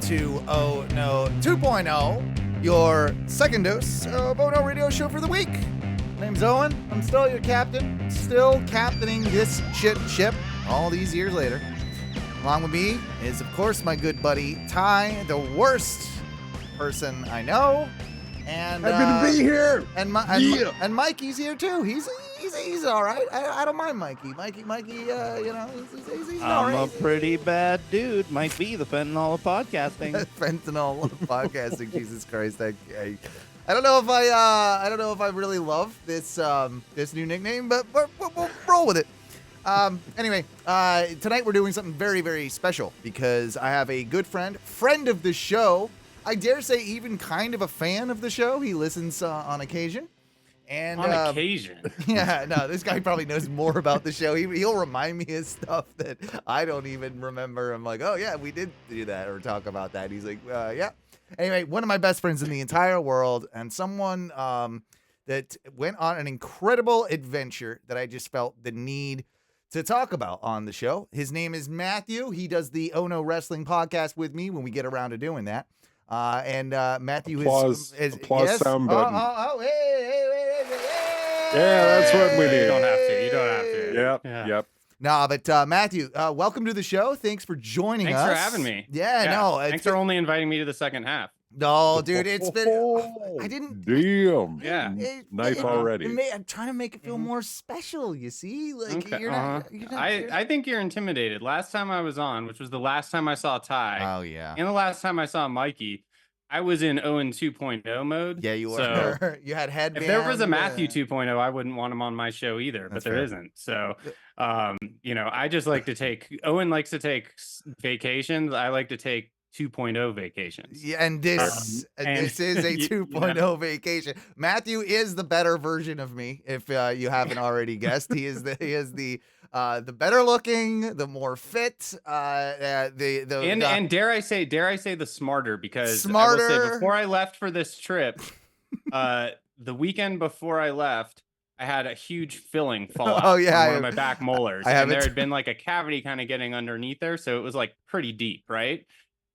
to Oh No 2.0, your second dose of Oh No radio show for the week. My name's Owen. I'm still your captain, still captaining this ship all these years later. Along with me is, of course, my good buddy Ty, the worst person I know. And happy to be here. And Mikey's here too. He's all right. I don't mind Mikey. Mikey, he's all right. I'm a pretty bad dude. Might be the fentanyl of podcasting. Fentanyl of podcasting. Jesus Christ! I don't know if I really love this this new nickname, but we'll roll with it. Anyway, tonight we're doing something very, very special because I have a good friend of the show. I dare say even kind of a fan of the show. He listens on occasion. And on occasion. Yeah, no, this guy probably knows more about the show. He'll remind me of stuff that I don't even remember. I'm like, oh yeah, we did do that or talk about that. He's like, yeah. Anyway, one of my best friends in the entire world and someone that went on an incredible adventure that I just felt the need to talk about on the show. His name is Matthew. He does the Oh No Wrestling podcast with me when we get around to doing that. And Matthew applause yes? sound button. Hey. Yeah, that's what we need. You don't have to. Yep. No, but Matthew, welcome to the show. Thanks for joining us. Thanks for having me. Yeah. Thanks for only inviting me to the second half. No, dude, it's been. I didn't. Damn. Yeah. Knife already. I'm trying to make it feel more special. You see, like Okay, you're not. I think you're intimidated. Last time I was on, which was the last time I saw Ty. Oh yeah. And the last time I saw Mikey, I was in Owen 2.0 mode. Yeah, you were. So you had headband. if there was a Matthew 2.0, I wouldn't want him on my show either. But there isn't. So, I just like to take. Owen likes to take vacations. I like to take 2.0 vacations. Yeah, and this is a 2.0 vacation. Matthew is the better version of me. If you haven't already guessed, he is the better looking, the more fit, and dare I say the smarter, because smarter. I will say, before I left for this trip, the weekend before I left, I had a huge filling fall out from one of my back molars, and there had been like a cavity kind of getting underneath there, so it was like pretty deep, right?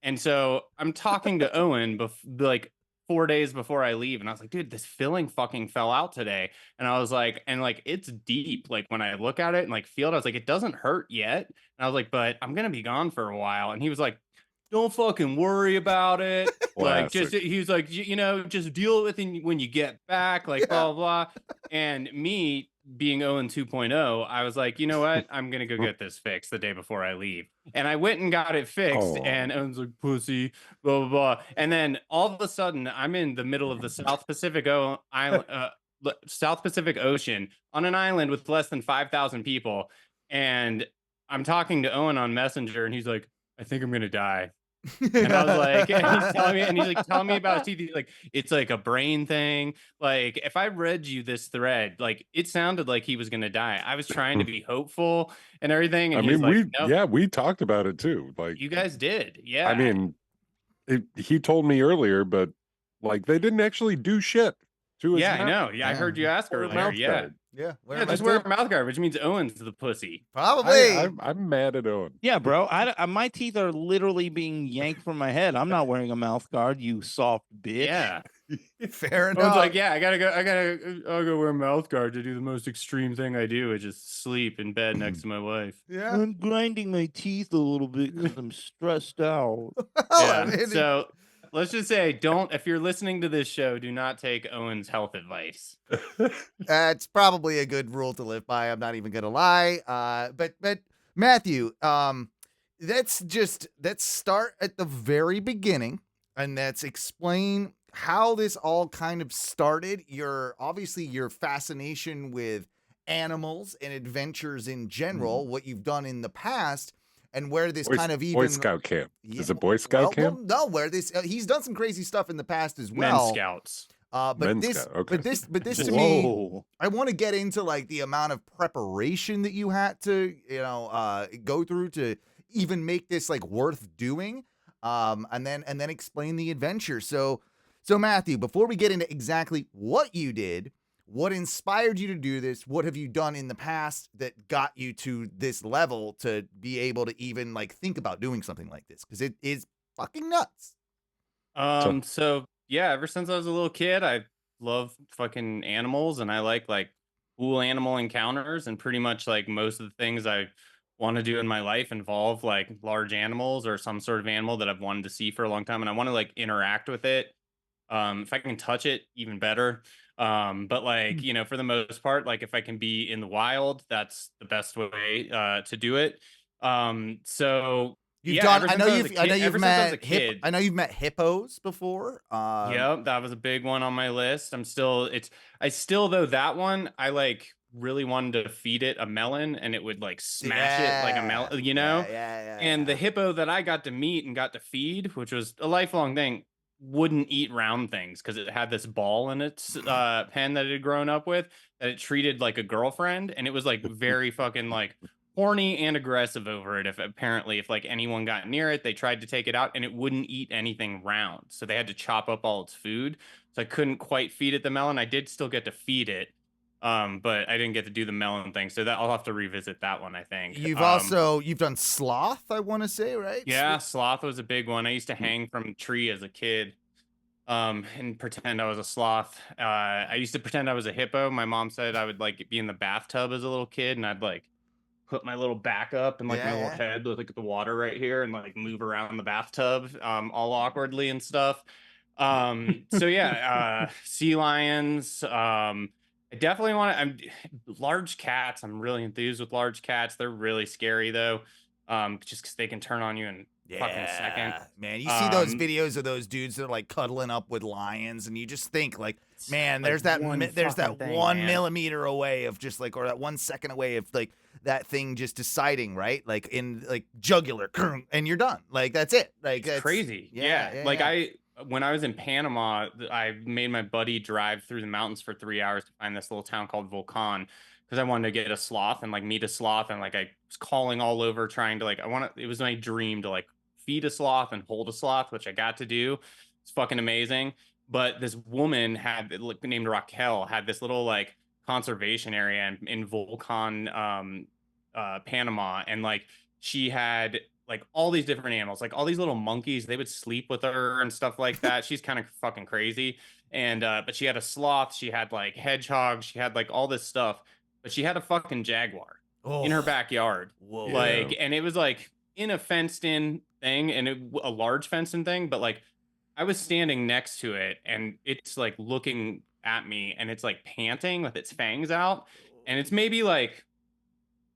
And so I'm talking to Owen like 4 days before I leave, and I was like, dude, this filling fucking fell out today. And I was like, it's deep. Like when I look at it and like feel it, I was like, it doesn't hurt yet. And I was like, but I'm gonna be gone for a while. And he was like, don't fucking worry about it. Like he was like, just deal with it when you get back, like blah, blah, blah. And me being Owen 2.0, I was like, you know what? I'm going to go get this fixed the day before I leave. And I went and got it fixed. And Owen's like, pussy, blah, blah, blah. And then all of a sudden, I'm in the middle of the South Pacific Ocean on an island with less than 5,000 people. And I'm talking to Owen on Messenger, and he's like, I think I'm going to die. And I was like, and he's like telling me about his teeth. He's like, it's like a brain thing. Like, if I read you this thread, like it sounded like he was gonna die. I was trying to be hopeful and everything. And we talked about it too. Like you guys did, yeah. I mean, he told me earlier, but like they didn't actually do shit to his mouth. I know. Yeah, I heard you ask earlier. Yeah, just wear a mouth guard, which means Owen's the pussy. Probably. I'm mad at Owen. Yeah, bro. My teeth are literally being yanked from my head. I'm not wearing a mouth guard, you soft bitch. Yeah. Fair enough. Owen's like, yeah, I'll go wear a mouth guard to do the most extreme thing I do, is just sleep in bed next to my wife. Yeah. I'm grinding my teeth a little bit because I'm stressed out. So let's just say, if you're listening to this show, do not take Owen's health advice. That's probably a good rule to live by. I'm not even gonna lie. But Matthew, let's start at the very beginning, and let's explain how this all kind of started. Your fascination with animals and adventures in general, what you've done in the past. And where this Boy Scout camp. Is it Boy Scout camp? Well, no, where this he's done some crazy stuff in the past as well. Men Scouts. But this to me, I want to get into like the amount of preparation that you had to, go through to even make this like worth doing. And then explain the adventure. So Matthew, before we get into exactly what you did, what inspired you to do this? What have you done in the past that got you to this level to be able to even like think about doing something like this? Because it is fucking nuts. So yeah, ever since I was a little kid, I love fucking animals, and I like cool animal encounters, and pretty much like most of the things I want to do in my life involve like large animals or some sort of animal that I've wanted to see for a long time, and I want to like interact with it. If I can touch it, even better. But like, for the most part, like if I can be in the wild, that's the best way to do it. So You've yeah, done. ever I since know I was a you've. I know kid, you've ever since I was a met kid, I know you've met hippos before. yep, that was a big one on my list. I still though that one I like really wanted to feed it a melon and it would like smash it like a Yeah, melon, And the yeah. hippo that I got to meet and got to feed, which was a lifelong thing, wouldn't eat round things because it had this ball in its pen that it had grown up with that it treated like a girlfriend, and it was like very fucking like horny and aggressive over it. If like anyone got near it, they tried to take it out and it wouldn't eat anything round. So they had to chop up all its food. So I couldn't quite feed it the melon. I did still get to feed it. But I didn't get to do the melon thing. So that I'll have to revisit that one, I think. You've done sloth, I want to say, right? Yeah, sloth was a big one. I used to hang from a tree as a kid. And pretend I was a sloth. I used to pretend I was a hippo. My mom said I would like be in the bathtub as a little kid, and I'd like put my little back up and like my little head with like the water right here and like move around the bathtub all awkwardly and stuff. So yeah, sea lions. I definitely want to. I'm large cats. I'm really enthused with large cats. They're really scary though, just because they can turn on you in fucking second. Man, you see those videos of those dudes that are like cuddling up with lions, and you just think like, man, there's that 1 millimeter away of just like, or that 1 second away of like that thing just deciding, right? Like in like jugular, and you're done. Like that's it. Like that's crazy. Yeah. When I was in Panama, I made my buddy drive through the mountains for 3 hours to find this little town called Volcan because I wanted to get a sloth and like meet a sloth, and like I was calling all over trying to like it was my dream to like feed a sloth and hold a sloth, which I got to do. It's fucking amazing. But this woman named Raquel had this little like conservation area in Volcan, Panama, and like she had like all these different animals, like all these little monkeys. They would sleep with her and stuff like that. She's kind of fucking crazy. And but she had a sloth, she had like hedgehogs, she had like all this stuff, but she had a fucking jaguar in her backyard. Whoa. Like, and it was like in a fenced in thing, and a large fenced in thing, but like I was standing next to it and it's like looking at me and it's like panting with its fangs out, and it's maybe like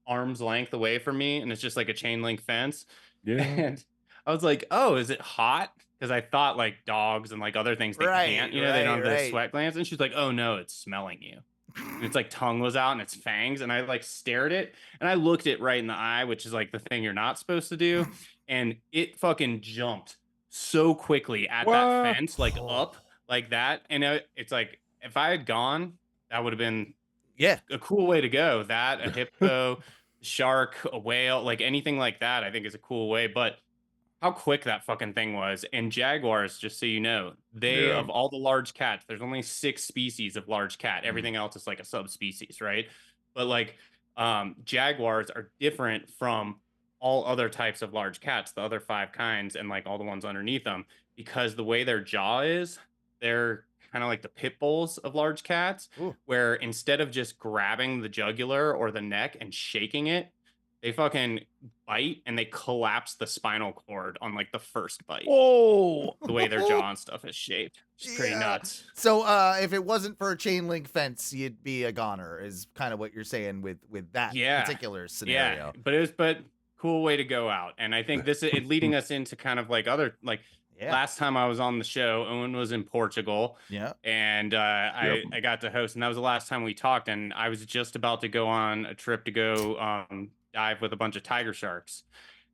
arm's length away from me, and it's just like a chain link fence. Yeah. And I was like, oh, is it hot? Because I thought like dogs and like other things they can't, they don't have the sweat glands. And she's like, oh no, it's smelling you. And its like tongue was out and its fangs, and I like stared it and I looked it right in the eye, which is like the thing you're not supposed to do. And it fucking jumped so quickly at that fence, like up like that. And it's like if I had gone, that would have been a cool way to go. That, a hippo, shark, a whale, like anything like that, I think is a cool way. But how quick that fucking thing was. And jaguars, just so you know, of all the large cats, there's only 6 species of large cat. Everything else is like a subspecies, right? But like jaguars are different from all other types of large cats, the other 5 kinds, and like all the ones underneath them, because the way their jaw is, they're kind of like the pit bulls of large cats. Ooh. Where instead of just grabbing the jugular or the neck and shaking it, they fucking bite and they collapse the spinal cord on like the first bite. Oh, the way their jaw and stuff is shaped. It's pretty nuts. So if it wasn't for a chain link fence, you'd be a goner, is kind of what you're saying with that particular scenario. Yeah, but cool way to go out. And I think this is leading us into kind of like other like last time I was on the show, Owen was in Portugal. Yeah. And I got to host, and that was the last time we talked. And I was just about to go on a trip to go dive with a bunch of tiger sharks.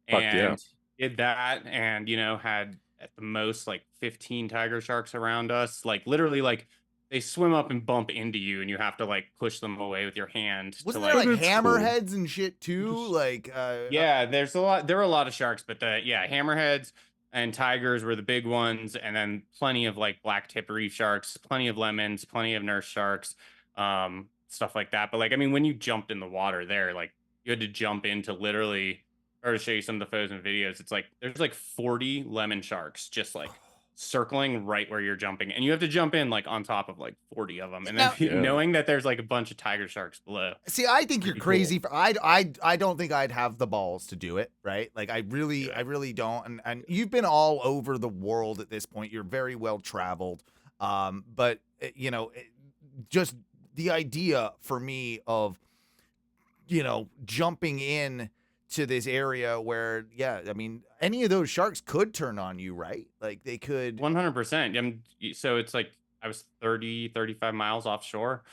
And did that, and had at the most like 15 tiger sharks around us. Like literally like they swim up and bump into you, and you have to like push them away with your hand. Wasn't there like hammerheads and shit too? Like there's a lot. There were a lot of sharks, but hammerheads and tigers were the big ones, and then plenty of like black tip reef sharks, plenty of lemons, plenty of nurse sharks, stuff like that. But like, I mean, when you jumped in the water there, like you had to jump into literally or to show you some of the photos and videos, it's like there's like 40 lemon sharks just like circling right where you're jumping, and you have to jump in like on top of like 40 of them, and then knowing that there's like a bunch of tiger sharks below. See, I think you're crazy. Cool. I don't think I'd have the balls to do it, right? Like I really don't. And you've been all over the world at this point. You're very well traveled. But you know, just the idea for me of, you know, jumping in to this area where, yeah, I mean, any of those sharks could turn on you, right? Like they could. 100%. So it's like I was 35 miles offshore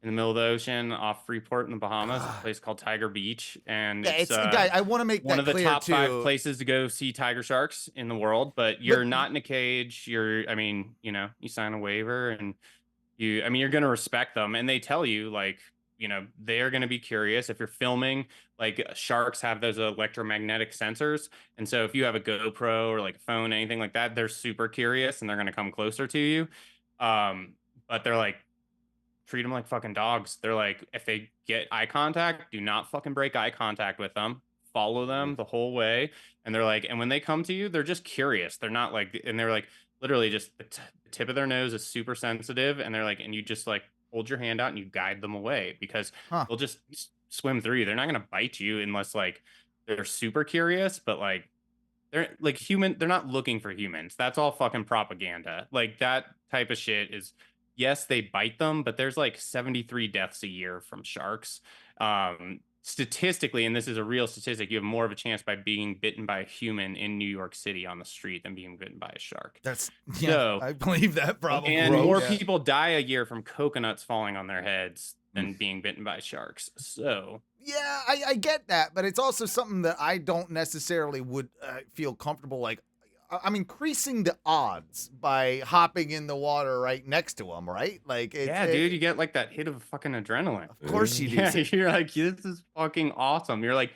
in the middle of the ocean off Freeport in the Bahamas, a place called Tiger Beach. And yeah, guy, I want to make one that of the clear top too. 5 places to go see tiger sharks in the world, but you're not in a cage. I mean, you know, you sign a waiver and you're going to respect them. And they tell you like, you know, they're going to be curious if you're filming. Like sharks have those electromagnetic sensors. And so if you have a GoPro or like a phone, anything like that, they're super curious and they're going to come closer to you. But they're like, treat them like fucking dogs. They're like, if they get eye contact, do not fucking break eye contact with them. Follow them the whole way. And they're like, and when they come to you, they're just curious. They're not like, and they're like, literally just the tip of their nose is super sensitive. And they're like, and you just like hold your hand out and you guide them away because they'll just swim through you. They're not going to bite you unless like they're super curious, but like they're like they're not looking for humans. That's all fucking propaganda. Like that type of shit is, yes, they bite them, but there's like 73 deaths a year from sharks. Statistically, and this is a real statistic, you have more of a chance by being bitten by a human in New York City on the street than being bitten by a shark. So, I believe that probably. And more people die a year from coconuts falling on their heads than being bitten by sharks. So yeah, I get that, but it's also something that I don't necessarily would feel comfortable like. I'm increasing the odds by hopping in the water right next to them, right? Like, dude, you get like that hit of fucking adrenaline. Of course you do. Yeah, you're like, this is fucking awesome. You're like,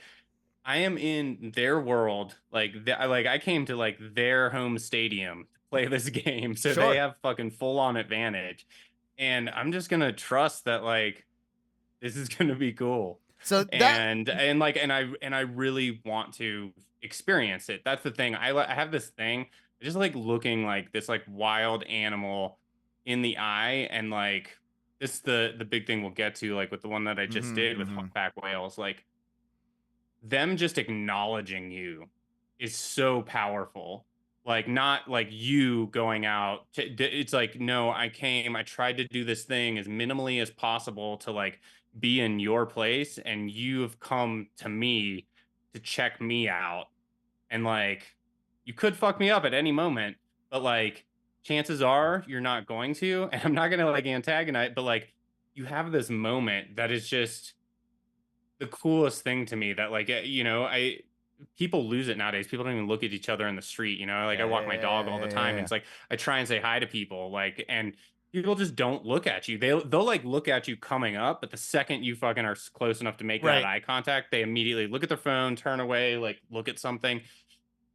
I am in their world. Like, I came to like their home stadium to play this game, so they have fucking full on advantage, and I'm just gonna trust that like this is gonna be cool. So and I really want to experience it. That's the thing. I have this thing. I just like looking like this like wild animal in the eye, and like this the big thing we'll get to like with the one that I just did with humpback whales. Like them just acknowledging you is so powerful. Like not like you going out it's like, no, I tried to do this thing as minimally as possible to like be in your place, and you have come to me to check me out, and like you could fuck me up at any moment, but like chances are you're not going to, and I'm not gonna like antagonize, but like you have this moment that is just the coolest thing to me, that like, you know, people lose it nowadays. People don't even look at each other in the street, you know, like I walk my dog all the time and it's like I try and say hi to people, like, and people just don't look at you. They'll like look at you coming up, but the second you fucking are close enough to make that eye contact, they immediately look at their phone, turn away, like look at something.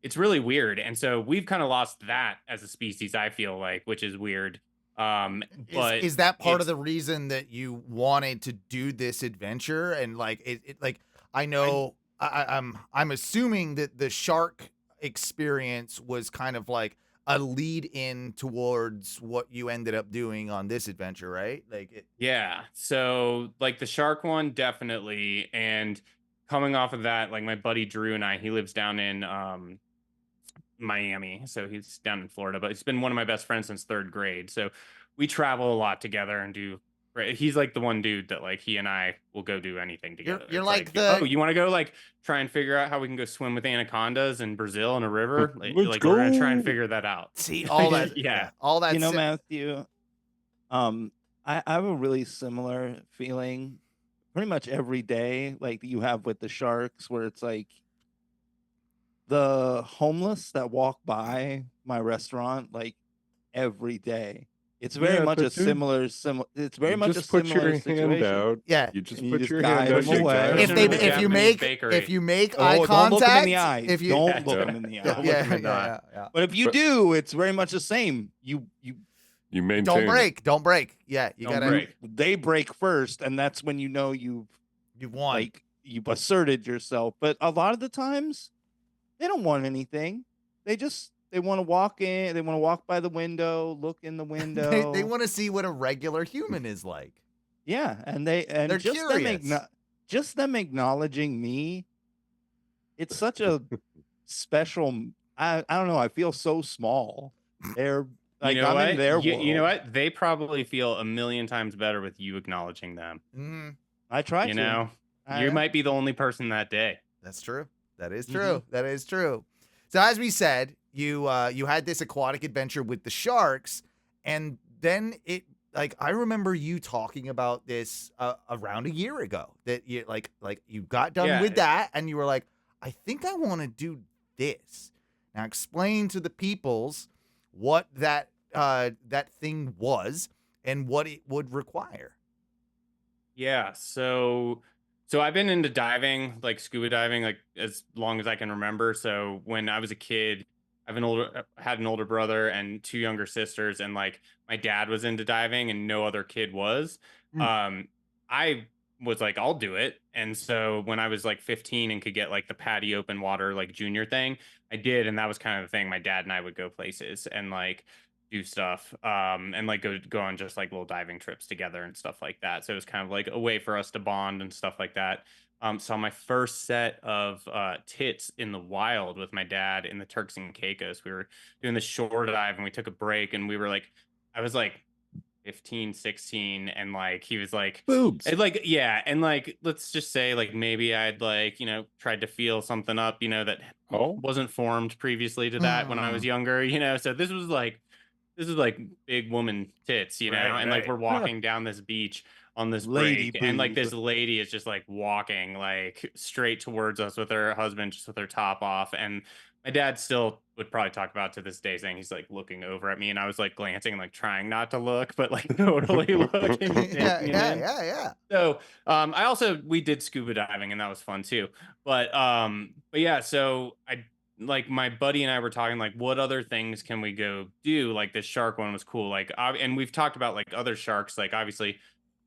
It's really weird. And so we've kind of lost that as a species, I feel like, which is weird. But is that part of the reason that you wanted to do this adventure? And like it like I know I'm assuming that the shark experience was kind of like a lead in towards what you ended up doing on this adventure, right? Like yeah. So like the shark one, definitely. And coming off of that, like my buddy Drew and he lives down in Miami. So he's down in Florida, but he's been one of my best friends since 3rd grade. So we travel a lot together and do. He's like the one dude that like he and I will go do anything together. You're like the you want to go like try and figure out how we can go swim with anacondas in Brazil in a river. Let's go. We're gonna try and figure that out. See all that, all that. You know, Matthew. I have a really similar feeling, pretty much every day, like you have with the sharks, where it's like the homeless that walk by my restaurant like every day. It's very much a similar. It's very much a similar situation. Hand out. Yeah, you just put your hand out. If you make eye contact, don't look them in the eye. If you don't look them in the eye. Yeah. But if you do, it's very much the same. You maintain. Don't break. Yeah, you gotta break. They break first, and that's when you know you've won. Like you've asserted yourself. But a lot of the times, they don't want anything. They want to walk in. They want to walk by the window, look in the window. They want to see what a regular human is like. Yeah, and they're just curious. Just them acknowledging me. It's such a special. I don't know. I feel so small. They're like, you know I'm in their world. You know what? They probably feel a million times better with you acknowledging them. I try to. You know, you might be the only person that day. That's true. That is true. That is true. So as we said, you had this aquatic adventure with the sharks, and then I remember you talking about this around a year ago, that you you got done with that and you were like, I think I want to do this. Now explain to the peoples what that thing was and what it would require. Yeah, so I've been into diving, like scuba diving, like as long as I can remember. So when I was a kid, had an older brother and 2 younger sisters, and like my dad was into diving and no other kid was. I was like, I'll do it. And so when I was like 15 and could get like the PADI open water like junior thing, I did, and that was kind of the thing. My dad and I would go places and like do stuff, and like go on just like little diving trips together and stuff like that. So it was kind of like a way for us to bond and stuff like that. Saw my first set of tits in the wild with my dad in the Turks and Caicos. We were doing the shore dive and we took a break, and we were like, I was like 15, 16, and like he was like boobs. And like, yeah, and like let's just say like maybe I'd like, you know, tried to feel something up, you know, that wasn't formed previously to that when I was younger, you know. So this was like big woman tits, you know, and like we're walking down this beach on this break, and like this lady is just like walking like straight towards us with her husband, just with her top off. And my dad still would probably talk about to this day, saying he's like looking over at me, and I was like glancing, like trying not to look, but like totally looking. Yeah. So we did scuba diving, and that was fun too. But yeah, so like my buddy and I were talking like, what other things can we go do? Like the shark one was cool. Like, and we've talked about like other sharks. Like obviously,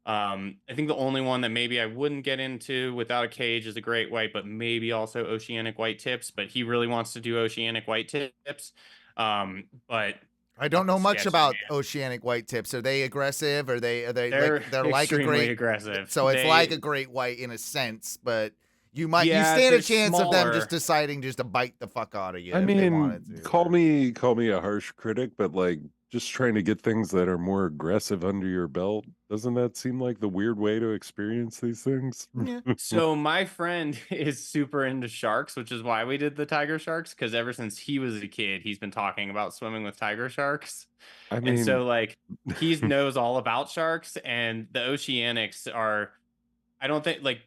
I think the only one that maybe I wouldn't get into without a cage is a great white, but maybe also oceanic white tips. But he really wants to do oceanic white tips. But I don't know much about oceanic white tips. Are they aggressive? They're like a great aggressive. So it's like a great white in a sense, but you stand a chance of them just deciding just to bite the fuck out of you. I mean, if they wanted to. Call me a harsh critic, but like just trying to get things that are more aggressive under your belt, doesn't that seem like the weird way to experience these things? Yeah. So my friend is super into sharks, which is why we did the tiger sharks, because ever since he was a kid, he's been talking about swimming with tiger sharks. I mean, and so like he knows all about sharks, and the oceanics are, I don't think like,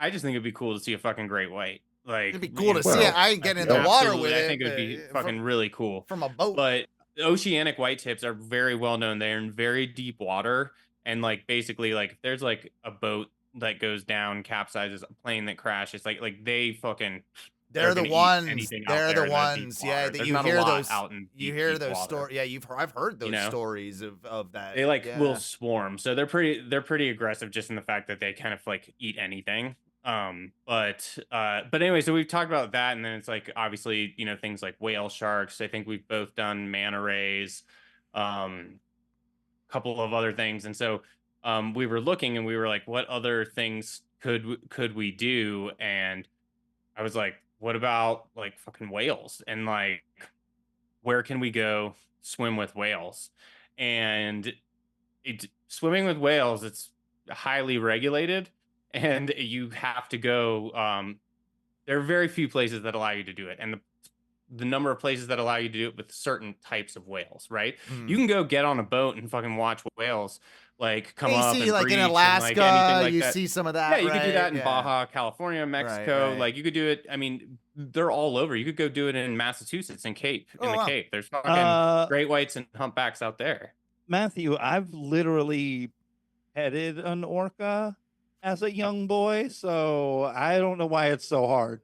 I just think it'd be cool to see a fucking great white. Like it'd be cool to see it. I ain't getting in the water with it. I think it'd be fucking really cool from a boat. But oceanic white tips are very well known. They're in very deep water, and like basically like if there's like a boat that goes down, capsizes, a plane that crashes, like they fucking they're the ones. They're the ones. Yeah, that you hear those. You hear those stories. Yeah, I've heard those stories of that. They will swarm. So they're pretty aggressive, just in the fact that they kind of like eat anything. But anyway, so we've talked about that, and then it's like obviously, you know, things like whale sharks. I think we've both done manta rays, couple of other things, and so we were looking, and we were like, what other things could we do? And I was like, what about like fucking whales? And like, where can we go swim with whales? And swimming with whales, it's highly regulated, and you have to go. There are very few places that allow you to do it, and the number of places that allow you to do it with certain types of whales, right? You can go get on a boat and fucking watch whales like come up and like in Alaska, like you see some of that. Yeah, you could do that in Baja California, Mexico. Right. Like you could do it. I mean, they're all over. You could go do it in Massachusetts and Cape. Cape, there's fucking great whites and humpbacks out there. Matthew, I've literally petted an orca as a young boy, so I don't know why it's so hard.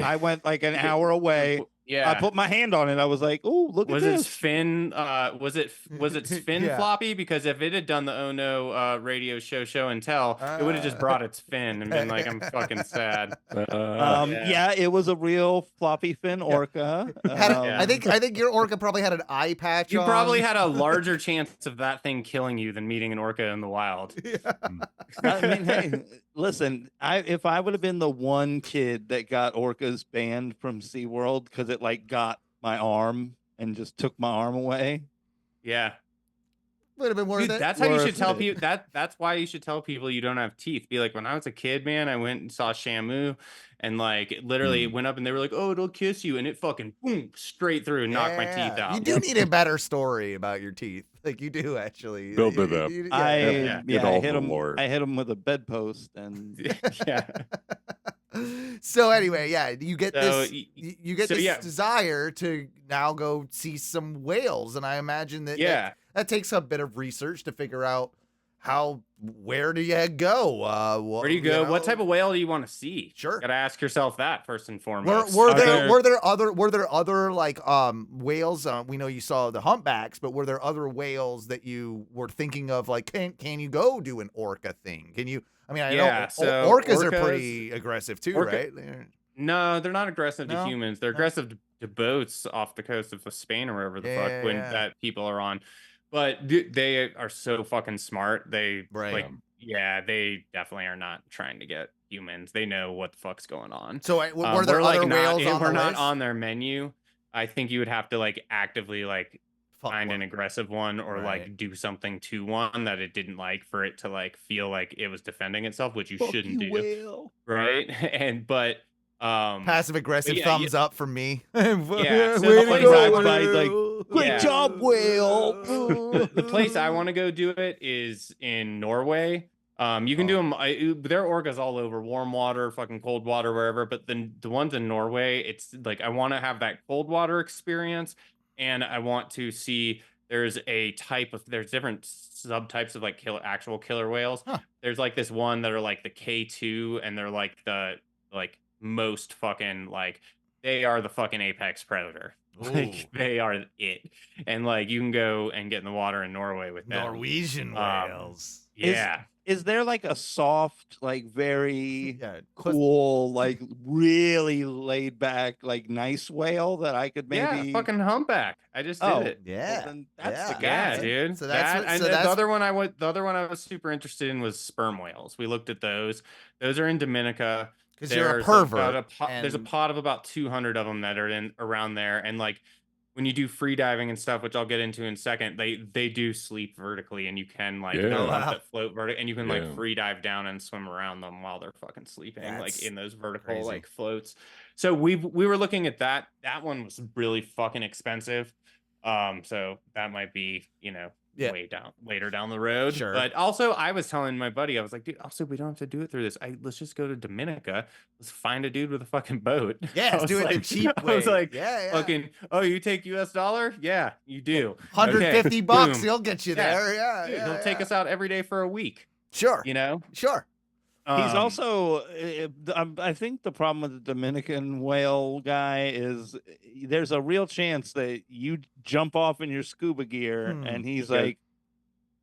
I went like an hour away. I put my hand on it. I was like, "Oh, look at this." Was its fin? Was its fin floppy? Because if it had done the Oh No radio show and tell, it would have just brought its fin and been like, "I'm fucking sad." Yeah, it was a real floppy fin orca. I think your orca probably had an eye patch. You on. probably had a larger chance of that thing killing you than meeting an orca in the wild. I mean, hey, listen, if I would have been the one kid that got orcas banned from SeaWorld because it like got my arm and just took my arm away. Yeah. Would have been worth it. That's how you should tell people. That's why you should tell people you don't have teeth. Be like, when I was a kid, man, I went and saw Shamu, and like literally went up and they were like, "Oh, it'll kiss you," and it fucking boom straight through and knocked my teeth out. You do need a better story about your teeth. Like you do actually. Build it up. I hit him with a bedpost and yeah. So anyway, you get this desire to now go see some whales, and I imagine that takes a bit of research to figure out where do you go? Where do you go? What type of whale do you want to see? Sure, gotta ask yourself that first and foremost. Were there other like whales? We know you saw the humpbacks, but were there other whales that you were thinking of? Like, can you go do an orca thing? Can you? I mean, I know orcas are pretty aggressive too, right? No, they're not aggressive to humans. They're aggressive to boats off the coast of Spain or wherever the fuck that people are on. But they are so fucking smart. They they definitely are not trying to get humans. They know what the fuck's going on. So were there other whales on the list? We're not on their menu. I think you would have to like actively like find an aggressive one or like do something to one that it didn't like for it to like feel like it was defending itself, which you shouldn't do. Whale. Right. Passive aggressive thumbs up from me. Great job, whale. The place I want to go do it is in Norway. You can do them. There are orcas all over, warm water, fucking cold water, wherever. But then the ones in Norway, it's like I want to have that cold water experience. And I want to see there's different subtypes of like actual killer whales. There's like this one that are like the K2 and they're like the most fucking like they are the fucking apex predator. Like they are it. And like you can go and get in the water in Norway with them. Norwegian whales. Is there like a soft, like very cool, like really laid back, like nice whale that I could maybe? Yeah, fucking humpback. I just did it. Yeah, well, that's the guy. Yeah, dude. So the other one I was super interested in was sperm whales. We looked at those. Those are in Dominica. Because you're a pervert. There's a pod of about 200 of them that are around there, and like when you do free diving and stuff, which I'll get into in a second, they do sleep vertically, and you can like float vertically, and you can like free dive down and swim around them while they're fucking sleeping, like in those vertical like floats. So we were looking at that. That one was really fucking expensive. So that might be later down the road. Sure. But also I was telling my buddy, I was like, dude, also we don't have to do it through this. Let's just go to Dominica. Let's find a dude with a fucking boat. Yeah, let's do it the cheap way. I was like, fucking, oh, you take US dollar? Yeah, you do. $150 bucks, he'll get you there. Yeah. Dude, he'll take us out every day for a week. Sure. You know? Sure. He's also, I think the problem with the Dominican whale guy is there's a real chance that you jump off in your scuba gear and he's like,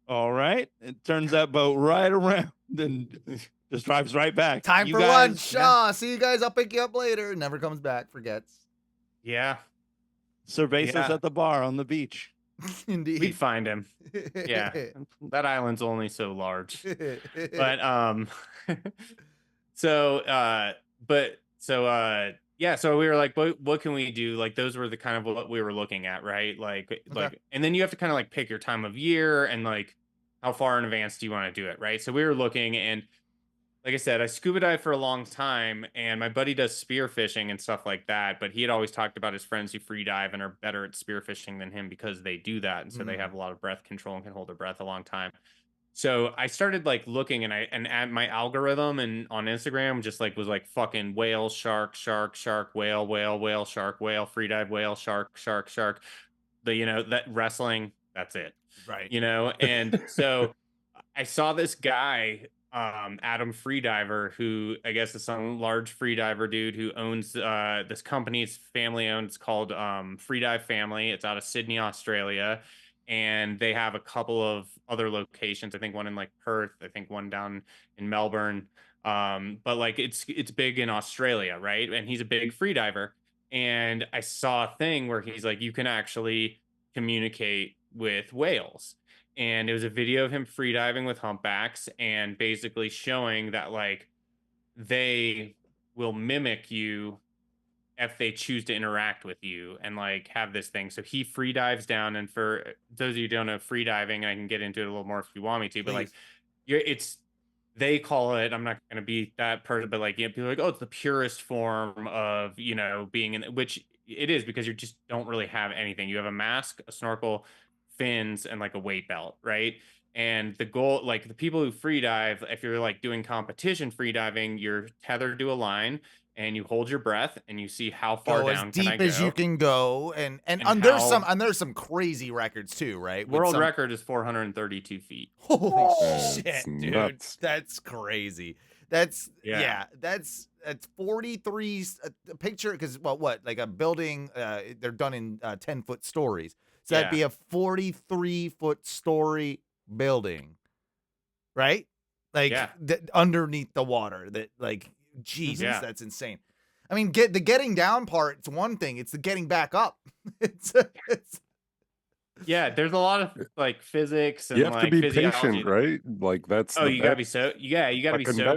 all right, it turns that boat right around and just drives right back. Time for lunch. See you guys. I'll pick you up later. Never comes back. Forgets. Yeah. Cervezas at the bar on the beach. Indeed. We'd find him. Yeah. That island's only so large. But so we were like, what can we do? Like those were the kind of what we were looking at, right? Like and then you have to kind of like pick your time of year and like how far in advance do you want to do it, right? So we were looking, and like I said, I scuba dive for a long time, and my buddy does spear fishing and stuff like that. But he had always talked about his friends who free dive and are better at spear fishing than him because they do that, and so they have a lot of breath control and can hold their breath a long time. So I started like looking, and at my algorithm and on Instagram just like was like fucking whale, shark, whale, whale, shark, whale, free dive, whale, shark. That wrestling, that's it. Right. And so I saw this guy Adam Freediver, who I guess is some large freediver dude who owns this company. It's family owned. It's called Freedive Family. It's out of Sydney, Australia, and they have a couple of other locations. I think one in like Perth. I think one down in Melbourne. But like it's big in Australia, right? And he's a big freediver. And I saw a thing where he's like, you can actually communicate with whales, and it was a video of him freediving with humpbacks and basically showing that like they will mimic you if they choose to interact with you and like have this thing. So he free dives down, and for those of you who don't know free diving, and I can get into it a little more if you want me to, but like it's they call it, I'm not going to be that person, but like, people are like, oh, it's the purest form of, being in, which it is, because you just don't really have anything. You have a mask, a snorkel, fins, and like a weight belt, right? And the goal, like the people who free dive, if you're like doing competition free diving, you're tethered to a line and you hold your breath and you see how far go down as deep as you can go, and there's some crazy records too, right? World record is 432 feet. Holy shit, dude! Nuts. That's crazy. That's 43 a picture, because what like a building? They're done in 10-foot stories, so that'd be a 43-foot story building, right? Like underneath the water. That like. Jesus, that's insane. I mean, the getting down part, it's one thing. It's the getting back up. Yeah, there's a lot of like physics and you have like to be physiology. patient, right? Like that's you gotta be so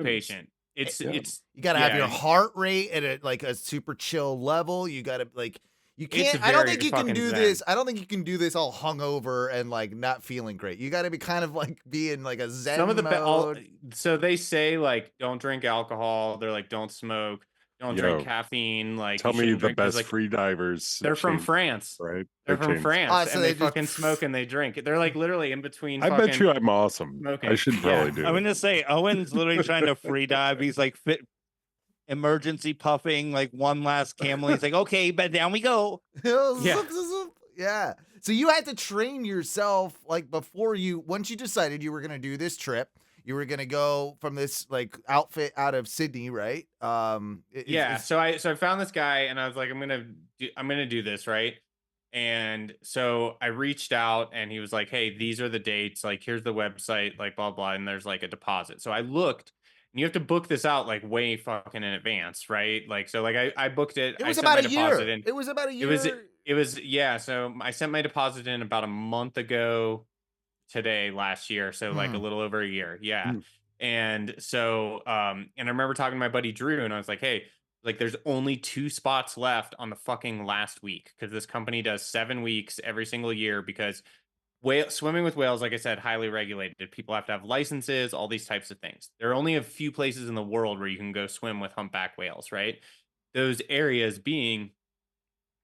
patient. It's you gotta have your heart rate at a super chill level. You gotta like. You can't. I don't think you can do this. I don't think you can do this all hungover and like not feeling great. You got to be kind of like be in like a zen mode. So they say like don't drink alcohol. They're like don't smoke, don't drink caffeine. Like tell me the best free divers. They're from France, right? They're from France, and they fucking smoke and they drink. They're like literally in between. I bet you I'm awesome. Smoking. I should probably do. I'm gonna say Owen's literally trying to free dive. He's like emergency puffing like one last camel. He's like, okay, but down we go. Yeah. So you had to train yourself like once you decided you were gonna do this trip, you were gonna go from this like outfit out of Sydney, right? So I found this guy and I was like, I'm gonna do this, right? And so I reached out and he was like, hey, these are the dates, like here's the website, like blah blah, and there's like a deposit. So I looked. And you have to book this out like way fucking in advance, right? Like, so like I booked it. It was about a year. It was about a year. It was So I sent my deposit in about a month ago today, last year. So like a little over a year. Yeah. And so, and I remember talking to my buddy Drew and I was like, hey, like there's only 2 spots left on the fucking last week. Cause this company does 7 weeks every single year because swimming with whales, like I said, highly regulated. People have to have licenses, all these types of things. There are only a few places in the world where you can go swim with humpback whales, right? Those areas being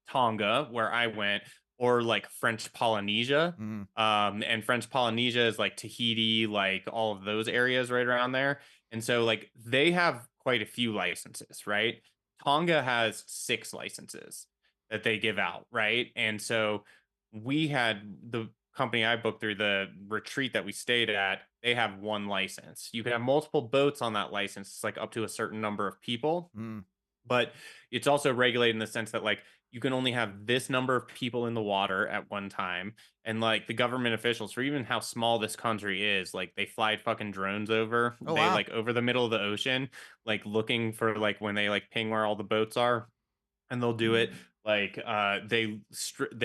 Tonga, where I went, or like French Polynesia. And French Polynesia is like Tahiti, like all of those areas right around there. And so like they have quite a few licenses, right? Tonga has 6 licenses that they give out, right? And so we had the company I booked through the retreat that we stayed at, they have 1 license. You can have multiple boats on that license. It's like up to a certain number of people. But it's also regulated in the sense that like you can only have this number of people in the water at one time. And like the government officials, for even how small this country is, like they fly fucking drones over. Like over the middle of the ocean, like looking for like when they like ping where all the boats are. And they'll do it. Like they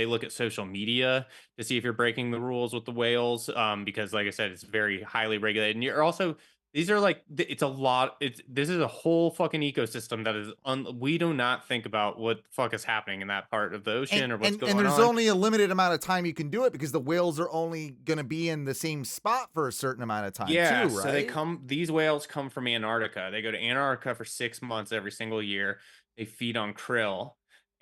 look at social media to see if you're breaking the rules with the whales, because like I said, it's very highly regulated. And you're also, these are like, it's a lot. This is a whole fucking ecosystem that is we do not think about what the fuck is happening in that part of the ocean or what's going on. And there's only a limited amount of time you can do it because the whales are only going to be in the same spot for a certain amount of time. Yeah, too, right? So these whales come from Antarctica. They go to Antarctica for 6 months every single year. They feed on krill.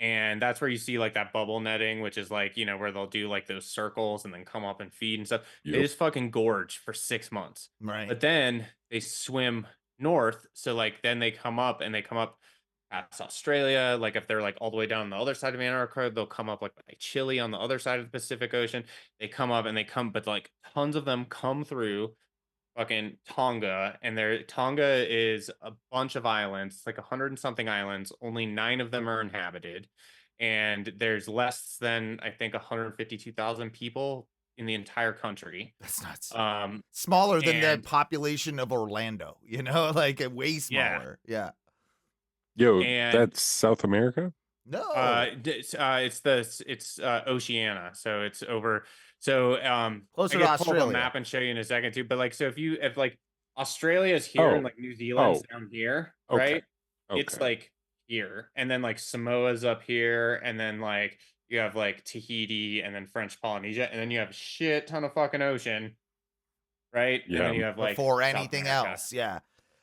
And that's where you see like that bubble netting, which is like, where they'll do like those circles and then come up and feed and stuff. They just fucking gorge for 6 months. Right. But then they swim north. So like then they come up past Australia. Like if they're like all the way down on the other side of Antarctica, they'll come up like by Chile on the other side of the Pacific Ocean. They come up but like tons of them come through fucking Tonga, and Tonga is a bunch of islands. It's like 100 and something islands. Only 9 of them are inhabited, and there's less than, I think, 152,000 people in the entire country. That's nuts. Um, Smaller than the population of Orlando, you know, like way smaller. Yeah. Yo, and that's South America? No. It's Oceania, so it's over. So closer I to can pull up Australia. a map and show you in a second too. But like, so if like Australia is here and like New Zealand's down here, right? Okay. It's like here, and then like Samoa's up here, and then like you have like Tahiti, and then French Polynesia, and then you have a shit ton of fucking ocean, right? Yeah. And then you have like before South anything America. else. Yeah.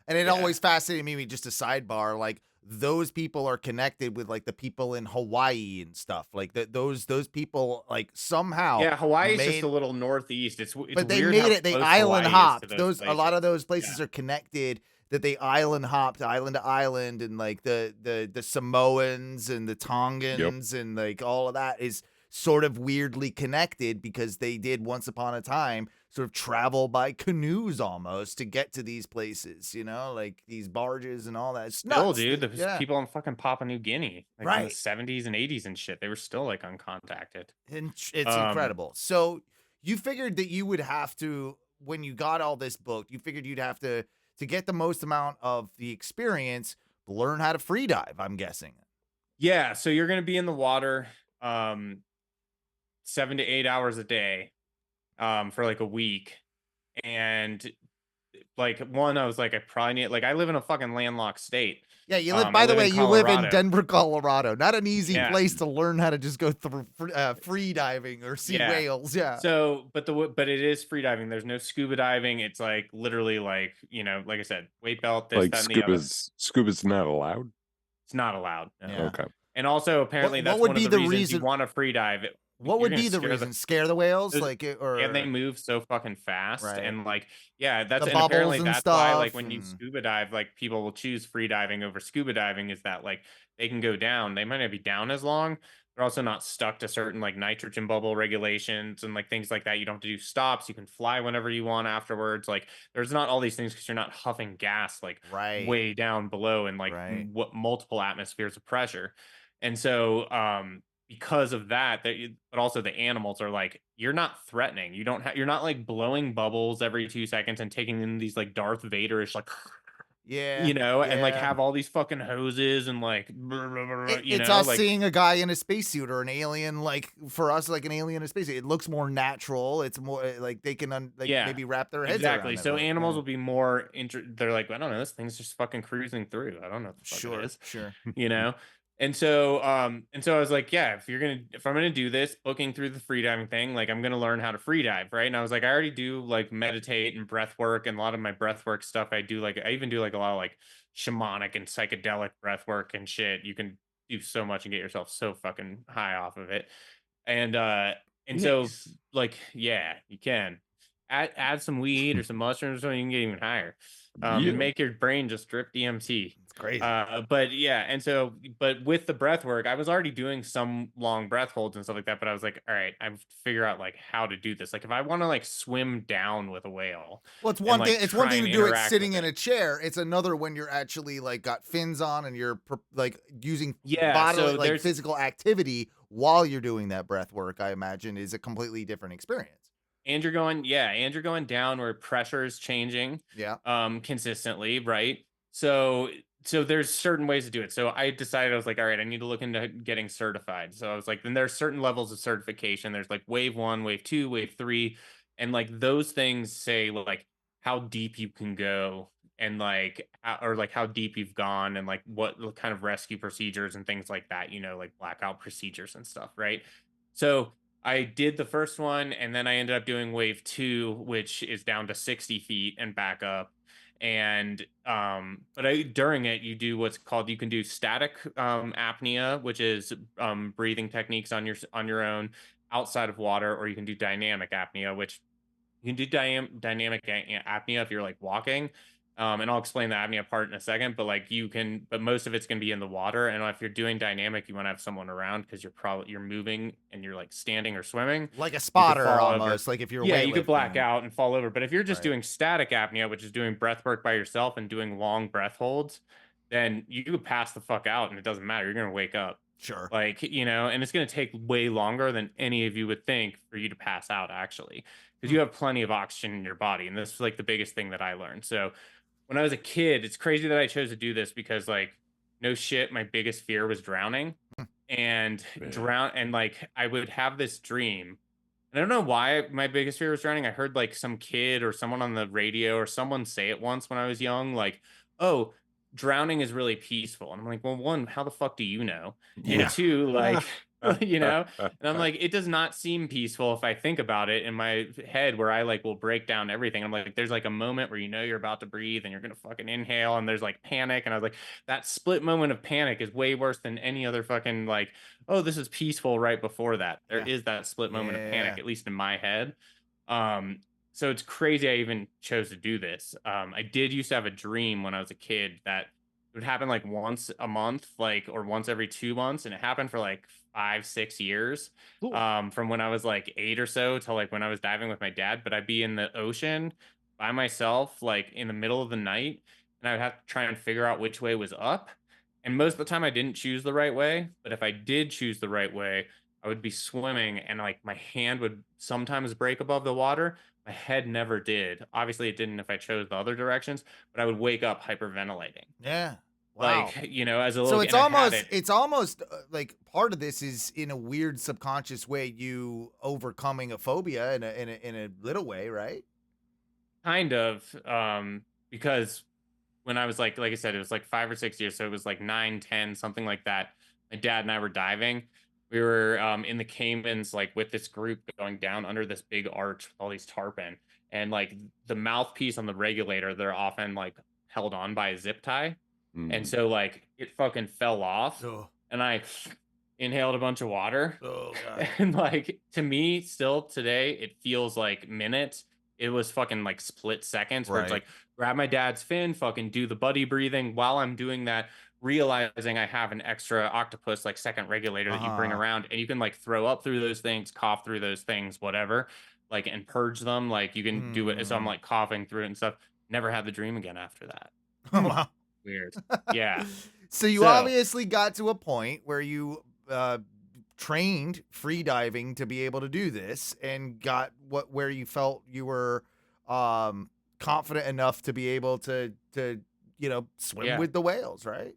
And it always fascinated me, just a sidebar, like those people are connected with like the people in Hawaii and stuff. Like those people like somehow. Yeah, Hawaii's just a little northeast. But they weird made it. They island hopped. A lot of those places are connected. That they island hopped island to island, and like the Samoans and the Tongans and like all of that is sort of weirdly connected because they did once upon a time sort of travel by canoes almost to get to these places, you know, like these barges and all that. It's nuts. Still, dude, there's people in fucking Papua New Guinea, like in the 70s and 80s and shit. They were still like uncontacted. And it's incredible. So you figured that you would have to, when you got all this booked, you figured you'd have to get the most amount of the experience, learn how to free dive, I'm guessing. Yeah, so you're going to be in the water 7 to 8 hours a day for like a week. And like I was like, I probably need, like, I live in a fucking landlocked state. Yeah, you live, by the way, you live in Denver, Colorado. Not an easy place to learn how to just go through free diving or see whales. Yeah. So, but it is free diving. There's no scuba diving. It's like literally like, you know, like I said, weight belt, this, like that, and the other. Scuba's not allowed? It's not allowed. No. Yeah. Okay. And also, apparently, that's one of the reasons you want to free dive. What would be the reason? Scare the whales, and they move so fucking fast, and like, that's the and apparently that's why, like, when and... you scuba dive, like, people will choose free diving over scuba diving. Is that like they can go down? They might not be down as long. They're also not stuck to certain like nitrogen bubble regulations and like things like that. You don't have to do stops. You can fly whenever you want afterwards. Like, there's not all these things because you're not huffing gas like way down below and like what multiple atmospheres of pressure. And so, because of that, but also the animals are like, you're not threatening. You're not like blowing bubbles every 2 seconds and taking in these like Darth Vader-ish like, you know, and like have all these fucking hoses and like, it's us like, seeing a guy in a spacesuit or an alien, like for us, like an alien in a spacesuit. It looks more natural. It's more like they can maybe wrap their heads around it. So animals will be more they're like, I don't know, this thing's just fucking cruising through. I don't know what the fuck it is. Sure. You know? And so I was like, if I'm gonna do this, booking through the freediving thing, like I'm gonna learn how to free dive, right? And I was like, I already do like meditate and breath work, and a lot of my breath work stuff I do, like I even do like a lot of like shamanic and psychedelic breath work and shit. You can do so much and get yourself so fucking high off of it. And so like, yeah, you can add some weed or some mushrooms, so you can get even higher. Make your brain just drip DMT. It's crazy. But with the breath work, I was already doing some long breath holds and stuff like that. But I was like, all right, I have to figure out like how to do this. Like if I want to like swim down with a whale. Well, it's one thing. It's one thing to do it sitting in a chair. It's another when you're actually like got fins on and you're like using bodily like physical activity while you're doing that breath work. I imagine is a completely different experience. And you're going down where pressure is changing consistently, right? So there's certain ways to do it. So I decided, I was like, all right, I need to look into getting certified. So I was like, then there's certain levels of certification. There's like wave 1, wave 2, wave 3. And like those things say like how deep you can go and like, or like how deep you've gone and like what kind of rescue procedures and things like that, you know, like blackout procedures and stuff, right? So I did the first one, and then I ended up doing wave 2, which is down to 60 feet and back up. And but during it, you do what's called, you can do static apnea, which is breathing techniques on your own outside of water, or you can do dynamic apnea, which you can do dynamic apnea if you're like walking. And I'll explain the apnea part in a second, but like but most of it's going to be in the water. And if you're doing dynamic, you want to have someone around because you're moving and you're like standing or swimming. Like a spotter almost, over. like if you're Yeah, you could black weightlifting. out and fall over. But if you're just doing static apnea, which is doing breath work by yourself and doing long breath holds, then you could pass the fuck out and it doesn't matter. You're going to wake up. Sure. Like, and it's going to take way longer than any of you would think for you to pass out, actually, because you have plenty of oxygen in your body. And this is like the biggest thing that I learned. So when I was a kid, it's crazy that I chose to do this because, like, no shit, my biggest fear was drowning. And like I would have this dream. And I don't know why my biggest fear was drowning. I heard like some kid or someone on the radio or someone say it once when I was young, like, oh, drowning is really peaceful. And I'm like, well, one, how the fuck do you know? Yeah. And two, like, and I'm like, it does not seem peaceful if I think about it in my head where I like will break down everything. I'm like, there's like a moment where you're about to breathe and you're gonna fucking inhale and there's like panic. And I was like, that split moment of panic is way worse than any other fucking like, oh, this is peaceful right before that. There is that split moment of panic, at least in my head. So it's crazy I even chose to do this. I did used to have a dream when I was a kid that it would happen like once a month, like, or once every 2 months. And it happened for like 5-6 years, from when I was like 8 or so till like when I was diving with my dad. But I'd be in the ocean by myself, like in the middle of the night, and I would have to try and figure out which way was up. And most of the time I didn't choose the right way. But if I did choose the right way, I would be swimming and like my hand would sometimes break above the water. My head never did. Obviously, it didn't if I chose the other directions, but I would wake up hyperventilating. Yeah. Wow. Like, as a little So it's almost like part of this is in a weird subconscious way you overcoming a phobia in a little way, right? Kind of, because when I was like I said, it was like 5 or 6 years, so it was like 9, 10, something like that. My dad and I were diving. We were in the Caymans, like with this group going down under this big arch with all these tarpon, and like the mouthpiece on the regulator, they're often like held on by a zip tie. And so like it fucking fell off and I inhaled a bunch of water. And like to me still today, it feels like minutes. It was fucking like split seconds where it's like grab my dad's fin, fucking do the buddy breathing while I'm doing that, realizing I have an extra octopus like second regulator that you bring around and you can like throw up through those things, cough through those things, whatever, like, and purge them. Like you can do it. So I'm like coughing through it and stuff. Never had the dream again after that. Wow. Weird. Yeah. So you obviously got to a point where you trained free diving to be able to do this and got where you felt you were confident enough to be able to swim with the whales, right?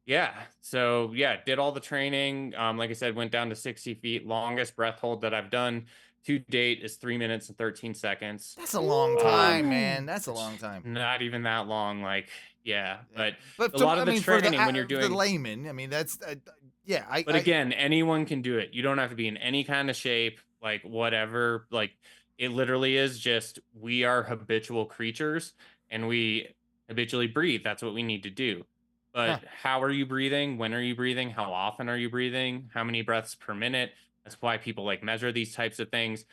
Yeah. So yeah, did all the training. Like I said, went down to 60 feet. Longest breath hold that I've done to date is 3 minutes and 13 seconds. That's a long time, man. That's a long time. Not even that long. Like, yeah. But a lot of the training when you're doing the layman, I mean, that's But again, anyone can do it. You don't have to be in any kind of shape, like whatever. Like it literally is just we are habitual creatures and we habitually breathe. That's what we need to do. But how are you breathing? When are you breathing? How often are you breathing? How many breaths per minute? That's why people like measure these types of things,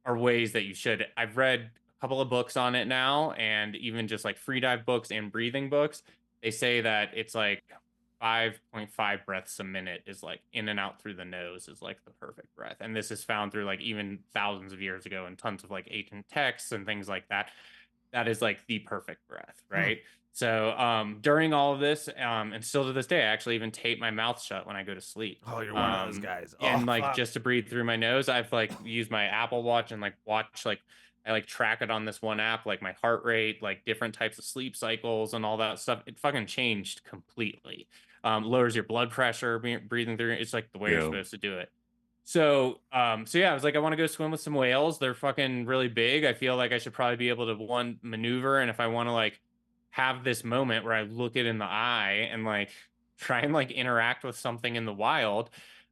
are ways that you should. I've read a couple of books on it now, and even just like free dive books and breathing books. They say that it's like 5.5 breaths a minute is like in and out through the nose is like the perfect breath. And this is found through like even thousands of years ago and tons of like ancient texts and things like that. That is like the perfect breath, right? So during all of this, and still to this day, I actually even tape my mouth shut when I go to sleep. Oh, you're one of those guys. And like just to breathe through my nose, I've like used my Apple Watch and like watch like I like track it on this one app, like my heart rate, like different types of sleep cycles and all that stuff. It fucking changed completely. Lowers your blood pressure, breathing through. It's like the way you're supposed to do it. So yeah, I was like, I want to go swim with some whales. They're fucking really big. I feel like I should probably be able to maneuver. And if I want to like have this moment where I look it in the eye and like try and like interact with something in the wild,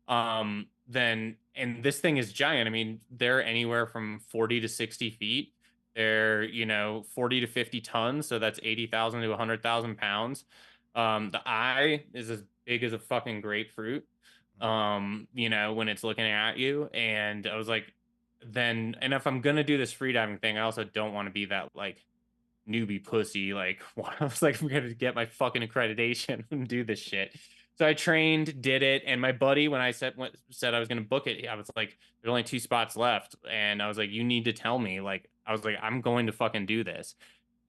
then, and this thing is giant. I mean, they're anywhere from 40 to 60 feet. They're, 40 to 50 tons. So that's 80,000 to 100,000 pounds. The eye is as big as a fucking grapefruit, when it's looking at you. And I was like, and if I'm going to do this freediving thing, I also don't want to be that like newbie pussy. Like, I was like, I'm gonna get my fucking accreditation and do this shit. So I trained, did it, and my buddy, when I said I was gonna book it, I was like, there's only 2 spots left, and I was like, you need to tell me. Like, I was like, I'm going to fucking do this,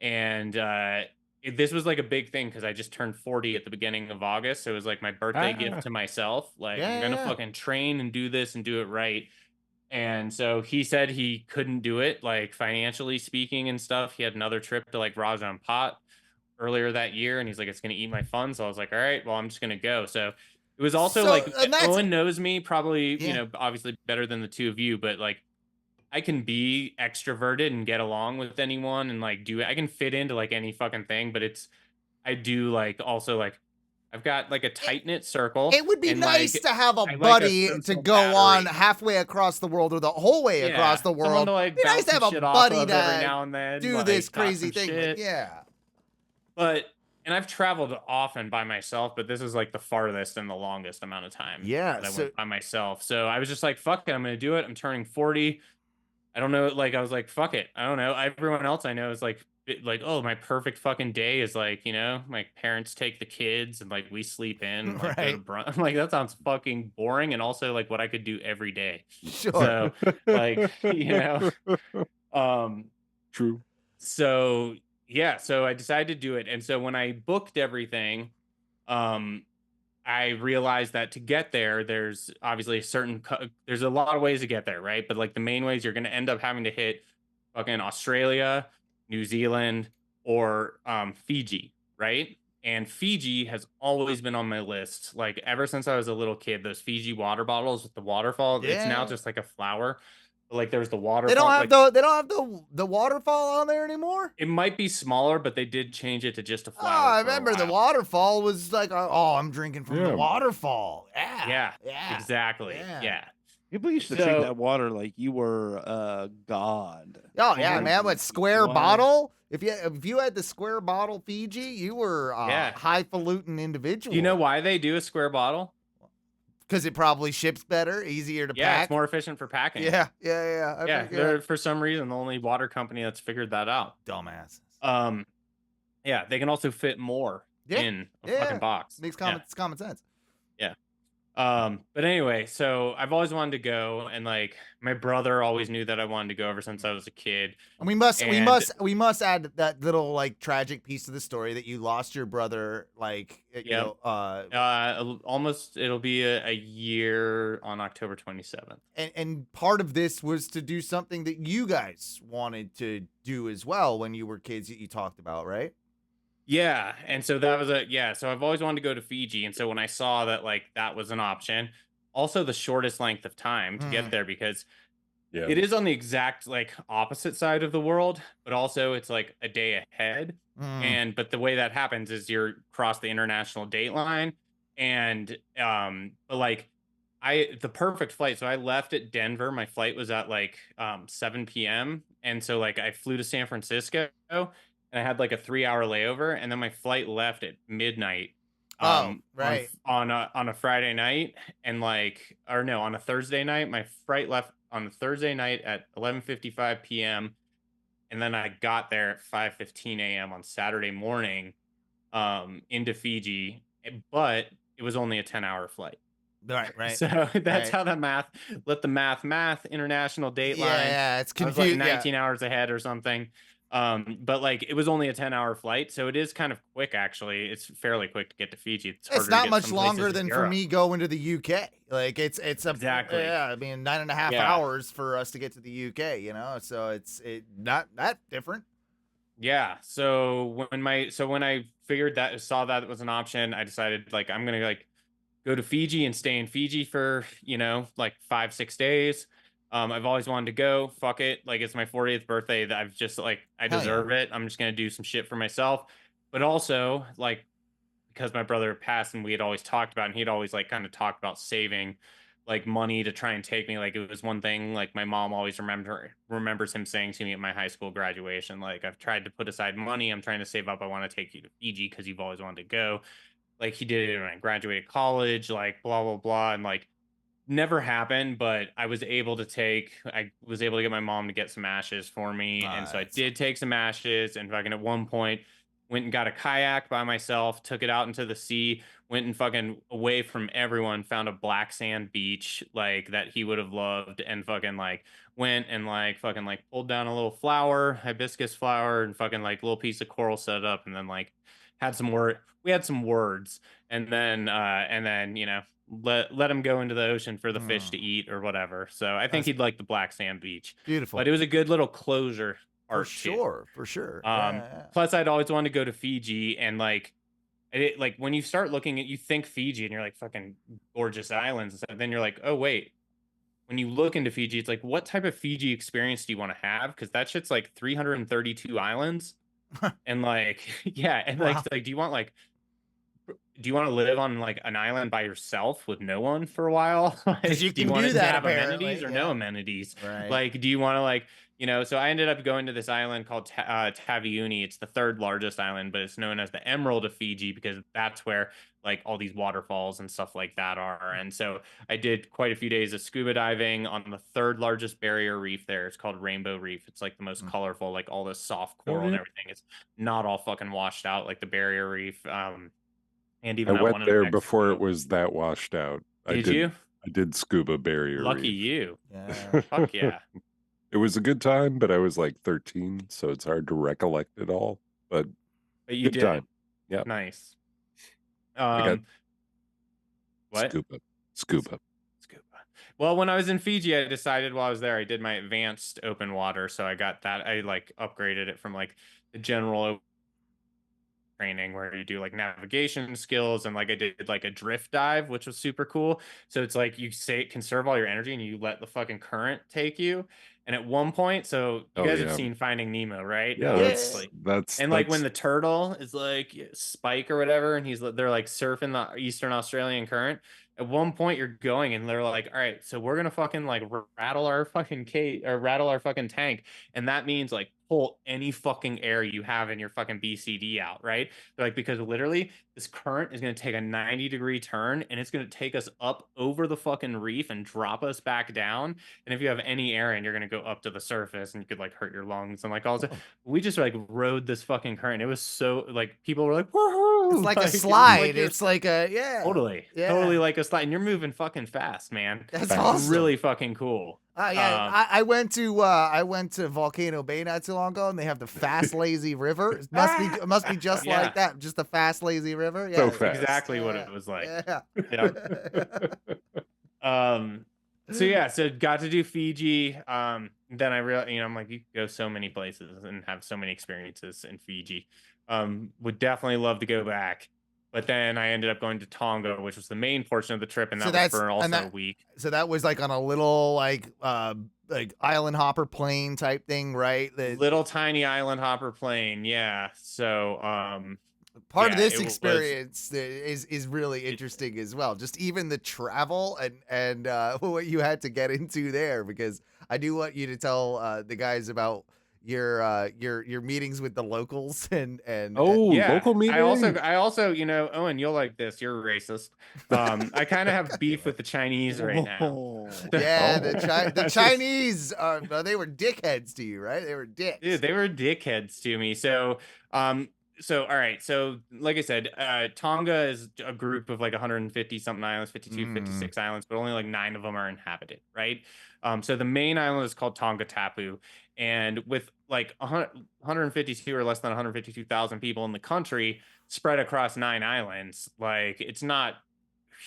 and this was like a big thing because I just turned 40 at the beginning of August, so it was like my birthday gift to myself. Like, I'm gonna fucking train and do this and do it right. And so he said he couldn't do it, like financially speaking and stuff. He had another trip to like Rajan Pot earlier that year, and he's like, it's going to eat my funds. So I was like, all right, well, I'm just going to go. So it was also like, Owen knows me probably, you know, obviously better than the two of you, but like, I can be extroverted and get along with anyone and like do it. I can fit into like any fucking thing, but I do like also like, I've got like a tight knit circle. It would be nice to have a buddy to go on halfway across the world or the whole way across the world. To, like, it'd be nice to have a buddy to every now and then, do like, this crazy thing. But and I've traveled often by myself, but this is like the farthest and the longest amount of time. Yeah, that I went by myself. So I was just like, fuck it, I'm gonna do it. I'm turning 40. I don't know, like I was like, fuck it. I don't know. Everyone else I know is like, oh, my perfect fucking day is like, you know, my parents take the kids and like we sleep in, like, go to brunch. I'm like, that sounds fucking boring, and also like what I could do every day. Sure. So like, you know, true. So yeah, so I decided to do it, and so when I booked everything, I realized that to get there, there's obviously there's a lot of ways to get there, right? But like the main ways, you're going to end up having to hit fucking Australia, New Zealand, or Fiji, right? And Fiji has always been on my list. Like ever since I was a little kid, those Fiji water bottles with the waterfall, it's now just like a flower. Like there's the waterfall. They don't have the waterfall on there anymore. It might be smaller, but they did change it to just a flower. Oh, I remember the waterfall was like, oh, I'm drinking from the waterfall. Yeah, exactly. Yeah. People used to drink that water like you were god. Oh yeah, man! What square bottle? If you had the square bottle Fiji, you were a highfalutin individual. Do you know why they do a square bottle? Because it probably ships better, easier to pack. Yeah, it's more efficient for packing. Yeah. They're for some reason the only water company that's figured that out. Dumbasses. Yeah, they can also fit more in a fucking box. Makes common sense. Yeah. But anyway, so I've always wanted to go, and like my brother always knew that I wanted to go ever since I was a kid. And we must add that little like tragic piece of the story that you lost your brother, like almost it'll be a year on October 27th. And part of this was to do something that you guys wanted to do as well when you were kids that you talked about, right? Yeah, and so that was so I've always wanted to go to Fiji, and so when I saw that like that was an option, also the shortest length of time to get there, because it is on the exact like opposite side of the world, but also it's like a day ahead. But the way that happens is you're across the international date line, and but like the perfect flight. So I left at Denver. My flight was at like 7 p.m. And so like I flew to San Francisco, and I had like a 3-hour layover, and then my flight left at midnight. On a Friday night, and on a Thursday night. My flight left on a Thursday night at 11:55 p.m. and then I got there at 5:15 a.m. on Saturday morning, into Fiji, but it was only a 10-hour flight. Right. So that's how the math international date line. Yeah, it's confusing. I was like 19 hours ahead or something. But like it was only a 10-hour flight, so it is kind of quick. Actually, it's fairly quick to get to Fiji. It's not much longer than for me going to the UK. Like it's exactly. I mean 9.5 hours for us to get to the UK. You know, so it's not that different. Yeah. So when I saw that it was an option, I decided like I'm gonna like go to Fiji and stay in Fiji for like 5-6 days. I've always wanted to go. Fuck it. Like it's my 40th birthday that I've just like, I deserve it. I'm just going to do some shit for myself. But also like, because my brother passed and we had always talked about, and he'd always like kind of talked about saving like money to try and take me. Like it was one thing, like my mom always remembers him saying to me at my high school graduation, like I've tried to put aside money. I'm trying to save up. I want to take you to Fiji because you've always wanted to go. Like he did it when I graduated college, like blah, blah, blah. And like, never happened, but I was able to get my mom to get some ashes for me. And so I did take some ashes, and fucking at one point went and got a kayak by myself, took it out into the sea, went and fucking away from everyone, found a black sand beach like that he would have loved, and fucking like went and like fucking like pulled down a little flower, hibiscus flower, and fucking like little piece of coral set up, and then like we had some words, and then you know, let him go into the ocean for the fish to eat or whatever. So I think he'd like the black sand beach. Beautiful. But it was a good little closure for art sure, too. for sure. Plus I'd always wanted to go to Fiji, and like when you start looking at, you think Fiji and you're like fucking gorgeous islands and stuff. Then you're like, oh wait, when you look into Fiji, it's like, what type of Fiji experience do you want to have? Because that shit's like 332 islands. And like, yeah, and Wow. like do you want to live on like an island by yourself with no one for a while? Like, you do you can want do to that have apparently, amenities or no amenities? Right. Like, do you want to like, you know? So I ended up going to this island called Taveuni. It's the third largest island, but it's known as the Emerald of Fiji because that's where like all these waterfalls and stuff like that are. And so I did quite a few days of scuba diving on the third largest barrier reef there. It's called Rainbow Reef. It's like the most colorful, like all this soft coral and everything. It's not all fucking washed out like the barrier reef. And even I went there before it was that washed out. Did you? I did scuba barrier Lucky reef. you. Yeah. Fuck yeah. It was a good time, but I was like 13, so it's hard to recollect it all. But you good did. time. Yeah. Nice. What? Scuba. Well, when I was in Fiji, I decided while I was there, I did my advanced open water. So I got that. I like upgraded it from like the general training where you do like navigation skills, and like I did like a drift dive, which was super cool. So it's like you conserve all your energy and you let the fucking current take you. And at one point, so you guys have seen Finding Nemo, right? Yeah, that's like when the turtle is like Spike or whatever, and they're like surfing the Eastern Australian current. At one point you're going and they're like, all right, so we're gonna fucking like rattle our fucking rattle our fucking tank, and that means like pull any fucking air you have in your fucking BCD out, right? They're like, because literally this current is going to take a 90-degree turn, and it's going to take us up over the fucking reef and drop us back down. And if you have any air in, you're going to go up to the surface, and you could like hurt your lungs and like all this. We just like rode this fucking current. It was so like, people were like, woohoo! It's like a slide. It's like a totally like a slide, and you're moving fucking fast, man. That's awesome. Really fucking cool. I went to Volcano Bay not too long ago, and they have the fast lazy river. It must be just like that, just the fast lazy river. Yeah, so fast. Exactly what it was like. So got to do Fiji. Then I realized, I'm like, you can go so many places and have so many experiences in Fiji. Would definitely love to go back. But then I ended up going to Tonga, which was the main portion of the trip, and that was for a week. So that was like on a little like island hopper plane type thing, right? Little tiny island hopper plane, yeah. So part of this experience is really interesting as well. Just even the travel and what you had to get into there, because I do want you to tell the guys about your meetings with the locals and local meetings. I also Owen, you'll like this, you're a racist. I kind of have beef with the Chinese right now. The Chinese they were dickheads to you, right? They were dicks. Dude, they were dickheads to me. So all right, so like I said, Tonga is a group of like 150 something islands, 56 islands, but only like 9 of them are inhabited, right? So the main island is called Tonga Tapu, and with like 152 or less than 152,000 people in the country spread across 9 islands, like it's not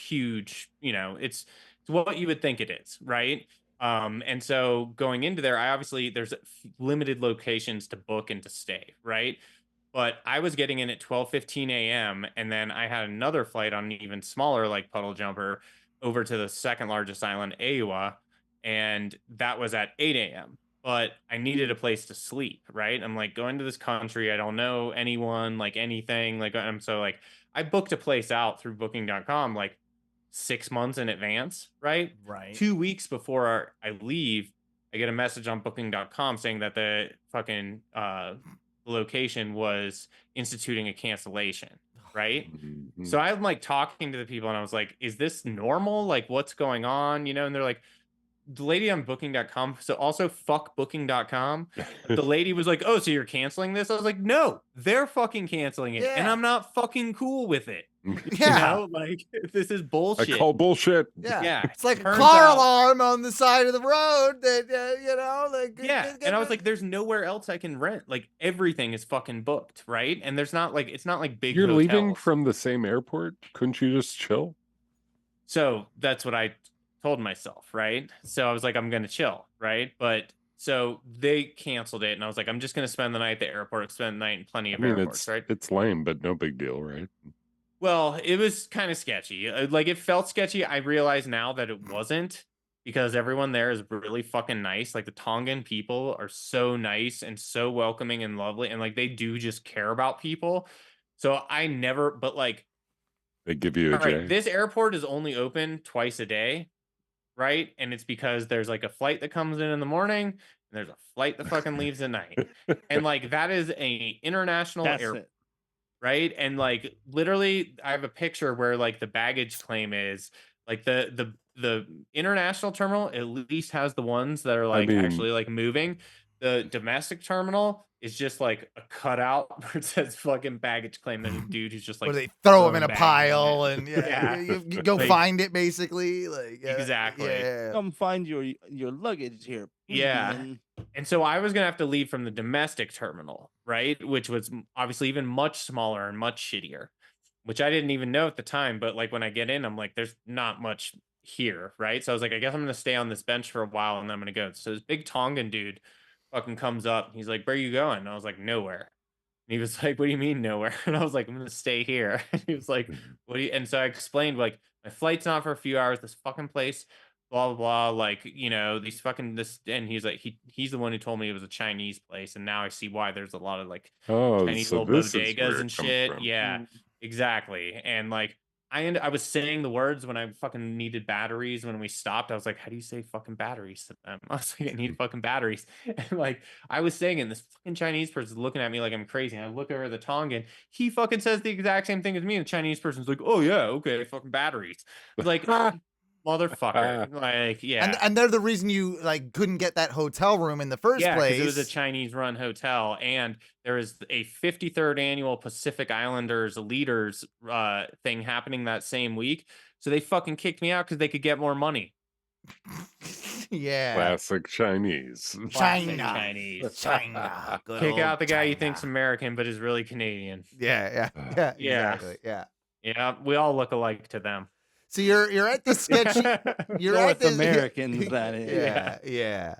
huge, it's what you would think it is, right? And so going into there, there's limited locations to book and to stay, right? But I was getting in at 12:15 a.m. and then I had another flight on an even smaller like puddle jumper over to the second largest island, Aua, and that was at 8 a.m. But I needed a place to sleep, right? I'm like, going to this country, I don't know anyone, like anything, like so like I booked a place out through booking.com like 6 months in advance, right? 2 weeks before I leave, I get a message on booking.com saying that the fucking location was instituting a cancellation. right? Mhm. So I'm like talking to the people and I was like, is this normal? Like, what's going on? You know, and they're like, the lady on booking.com, so also fuck booking.com. The lady was like, oh, so you're canceling this? I was like, no, they're fucking canceling it. And Yeah. I'm not fucking cool with it. You Yeah. know, like this is I bullshit. call bullshit. Yeah. Yeah. It's like a Turns car out- alarm on the side of the road that, you know, like. Yeah. And I was like, there's nowhere else I can rent. Like everything is fucking booked, right? And there's not like, it's not like big You're hotels. leaving from the same airport? Couldn't you just chill? So that's what I told myself, right? So I was like, I'm gonna chill, right? But so they canceled it, and I was like, I'm just gonna spend the night at the airport, spend the night in plenty of airports, right? It's lame, but no big deal, right? Well, it was kind of sketchy. Like it felt sketchy. I realize now that it wasn't because everyone there is really fucking nice. Like the Tongan people are so nice and so welcoming and lovely, and like they do just care about people. So I never, but like, They give you a all right, J. this airport is only open twice a day, right? And it's because there's like a flight that comes in the morning and there's a flight that fucking leaves at night. And like that is a international airport, right? And like literally I have a picture where like the baggage claim is like the international terminal at least has the ones that are like actually like moving. The domestic terminal is just like a cutout where it says fucking baggage claim. There's a dude who's just like, where they throw them in a baggage pile in and Yeah. you go Like- find it basically. Like Exactly. Yeah. Come find your luggage here. Yeah. plebeian. And so I was gonna have to leave from the domestic terminal, right? Which was obviously even much smaller and much shittier, which I didn't even know at the time. But like when I get in, I'm like, there's not much here, right? So I was like, I guess I'm gonna stay on this bench for a while and then I'm gonna go. So this big Tongan dude fucking comes up. He's like, where are you going? And I was like, nowhere. And he was like, what do you mean nowhere? And I was like, I'm gonna stay here. And he was like, what do you? And so I explained like my flight's not for a few hours. This fucking place, blah blah blah. Like you know these fucking this. And he's like he's the one who told me it was a Chinese place. And now I see why there's a lot of like Chinese so little this is where bodegas it and comes shit. from. Yeah, exactly. And like I was saying the words when I fucking needed batteries when we stopped. I was like, how do you say fucking batteries to them? I was like, I need fucking batteries. And like I was saying, and this fucking Chinese person's looking at me like I'm crazy. And I look over at the Tongan. He fucking says the exact same thing as me. And the Chinese person's like, oh yeah, okay, fucking batteries. Like motherfucker. Like, yeah. And they're the reason you like couldn't get that hotel room in the first place. Because it was a Chinese run hotel, and there is a 53rd annual Pacific Islanders leaders thing happening that same week. So they fucking kicked me out because they could get more money. Yeah. Classic Chinese. Classic China. Chinese. China. Good Kick old out the guy you China. think's American but is really Canadian. Yeah. Yeah. Exactly. Yeah. Yeah, we all look alike to them. So you're at this sketchy. You're North at this, Americans, that is. Yeah.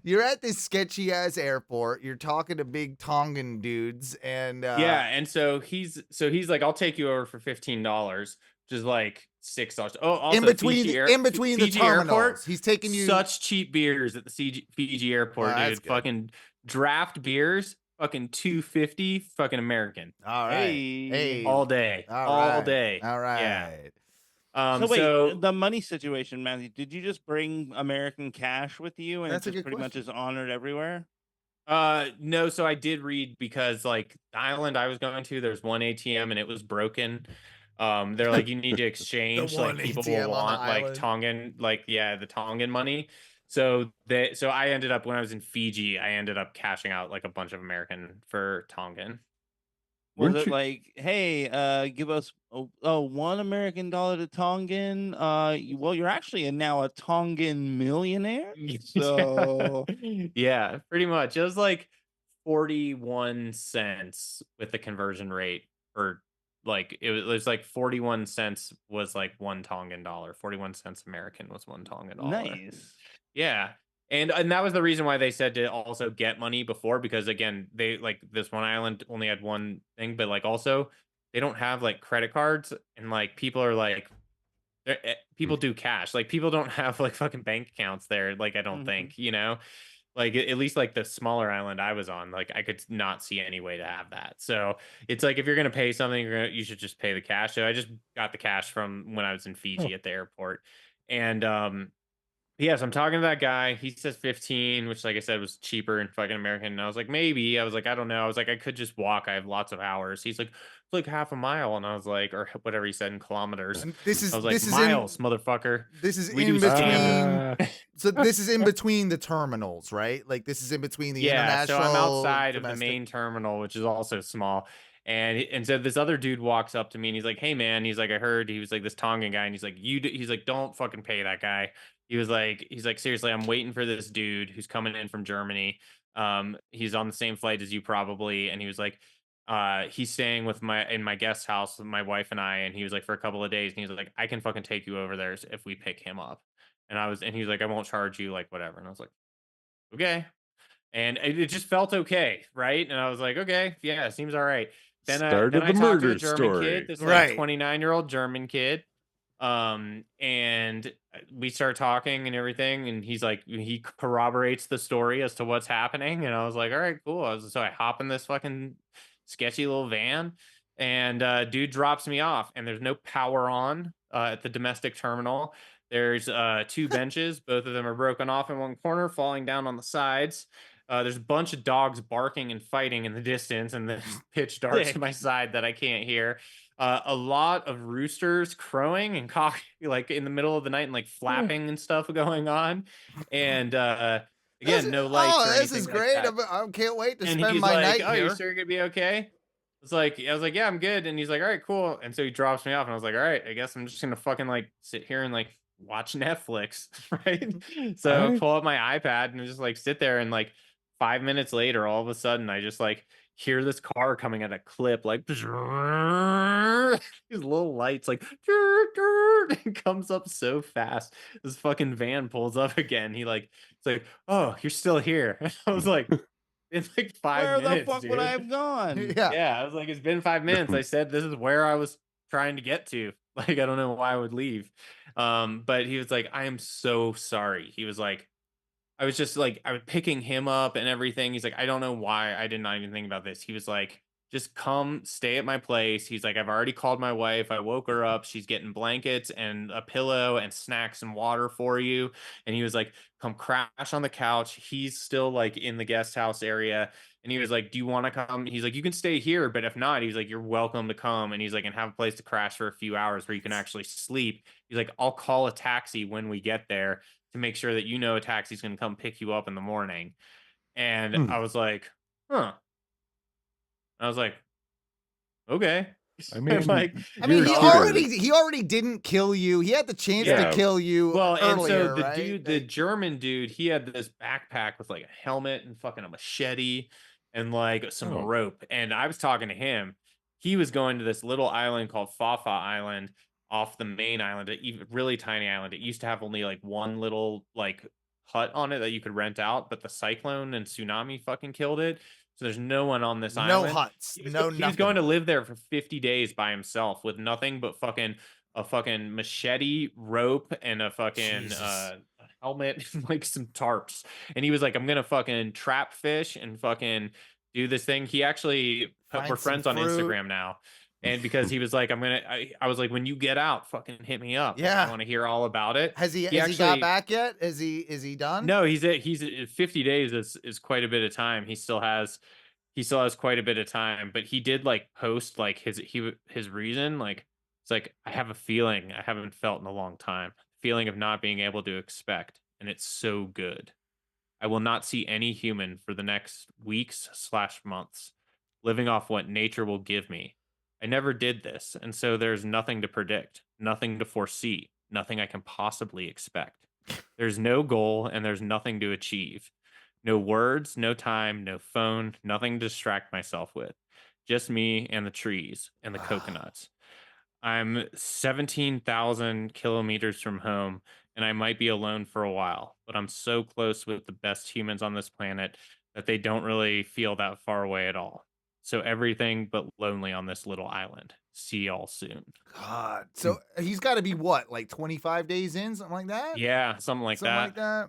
You're at this sketchy ass airport. You're talking to big Tongan dudes, and yeah, and so he's like, I'll take you over for $15, which is like $6. Oh, also in between Fiji the Fiji terminals, airport, he's taking you such cheap beers at the Fiji airport, Well, dude. Fucking draft beers, fucking $2.50, fucking American. All right. Hey. All day. All day. All right. Yeah. So wait, the money situation, Matthew. Did you just bring American cash with you, and That's a it's just good pretty much is honored everywhere? No, so I did read because like the island I was going to, there's one ATM and it was broken. They're like, you need to exchange, like people ATM will on the want like island. Tongan, like the Tongan money. So I ended up when I was in Fiji, I ended up cashing out like a bunch of American for Tongan. Was it like, hey, give us $1 American to Tongan? Well, you're actually now a Tongan millionaire. So yeah, pretty much. It was like 41 cents with the conversion rate, or like it was like 41 cents was like one Tongan dollar. 41 cents American was one Tongan dollar. nice. Yeah. And that was the reason why they said to also get money before, because again, they like this one island only had one thing, but like also they don't have like credit cards, and like people are like people do cash. Like people don't have like fucking bank accounts there. Like I don't think, you know, like at least like the smaller island I was on, like I could not see any way to have that. So it's like if you're gonna pay something, you should just pay the cash. So I just got the cash from when I was in Fiji at the airport, and Yeah, so I'm talking to that guy. He says 15, which, like I said, was cheaper in fucking American. And I was like, maybe. I was like, I don't know. I was like, I could just walk. I have lots of hours. He's like, it's like half a mile. And I was like, or whatever he said in kilometers. And I was like, miles, motherfucker. This is We in do between. So this is in between the terminals, right? Like this is in between the international. So I'm outside domestic. of the main terminal, which is also small. And so this other dude walks up to me and he's like, hey man, he's like, I heard, he was like this Tongan guy, and he's like, he's like, don't fucking pay that guy. He's like, seriously, I'm waiting for this dude who's coming in from Germany. He's on the same flight as you probably. And he was like, he's staying with in my guest house with my wife and I. And he was like, for a couple of days. And he was like, I can fucking take you over there if we pick him up. And he was like, I won't charge you, like whatever. And I was like, okay. And it just felt okay, right? And I was like, okay, yeah, seems all right. Then I talked to a German kid, this like 29-year-old German kid. And we start talking and everything, and he's like, he corroborates the story as to what's happening. And I was like, all right, cool. So I hop in this fucking sketchy little van, and dude drops me off, and there's no power on at the domestic terminal. There's 2 benches, both of them are broken off in one corner, falling down on the sides. There's a bunch of dogs barking and fighting in the distance, and the pitch dark to my side that I can't hear. A lot of roosters crowing and cocking, like in the middle of the night, and like flapping and stuff going on. And again, no lights. Oh, this is great! I can't wait to spend my night here. Oh, you sure you're gonna be okay? I was like, yeah, I'm good. And he's like, all right, cool. And so he drops me off, and I was like, all right, I guess I'm just gonna fucking like sit here and like watch Netflix, right? So I pull up my iPad and just like sit there, and like 5 minutes later, all of a sudden, I just like hear this car coming at a clip, like these little lights, like it comes up so fast. This fucking van pulls up again. It's like, oh, you're still here. And I was like, it's like 5 minutes. Where the fuck dude. would I have gone? Yeah. I was like, it's been 5 minutes. I said this is where I was trying to get to. Like, I don't know why I would leave. But he was like, I am so sorry. He was like, I was just like, I was picking him up and everything. He's like, I don't know why I did not even think about this. He was like, just come stay at my place. He's like, I've already called my wife. I woke her up. She's getting blankets and a pillow and snacks and water for you. And he was like, come crash on the couch. He's still like in the guest house area. And he was like, do you want to come? He's like, you can stay here, but if not, he's like, you're welcome to come. And he's like, and have a place to crash for a few hours where you can actually sleep. He's like, I'll call a taxi when we get there to make sure that a taxi's going to come pick you up in the morning. And I was like, huh. I was like, okay. I mean, he already didn't kill you. He had the chance to kill you. Well, earlier, and so the German dude, he had this backpack with like a helmet and fucking a machete and like some rope. And I was talking to him. He was going to this little island called Fafa Island off the main island, a really tiny island. It used to have only like one little like hut on it that you could rent out, but the cyclone and tsunami fucking killed it. So there's no one on this island. No huts. He was going to live there for 50 days by himself with nothing but a fucking machete, rope, and a fucking helmet, and like some tarps. And he was like, I'm gonna fucking trap fish and fucking do this thing. He actually, we're friends on Instagram now. And because he was like, I was like, when you get out, fucking hit me up. Yeah. I want to hear all about it. Has he got back yet? Is he done? No, he's 50 days is quite a bit of time. He still has quite a bit of time, but he did like post like his reason. Like, it's like, I have a feeling I haven't felt in a long time. Feeling of not being able to expect. And it's so good. I will not see any human for the next weeks/months, living off what nature will give me. I never did this, and so there's nothing to predict, nothing to foresee, nothing I can possibly expect. There's no goal, and there's nothing to achieve. No words, no time, no phone, nothing to distract myself with. Just me and the trees and the coconuts. I'm 17,000 kilometers from home, and I might be alone for a while, but I'm so close with the best humans on this planet that they don't really feel that far away at all. So everything but lonely on this little island. See y'all soon. God. So he's got to be what, like 25 days in, something like that? Yeah, something like that. So,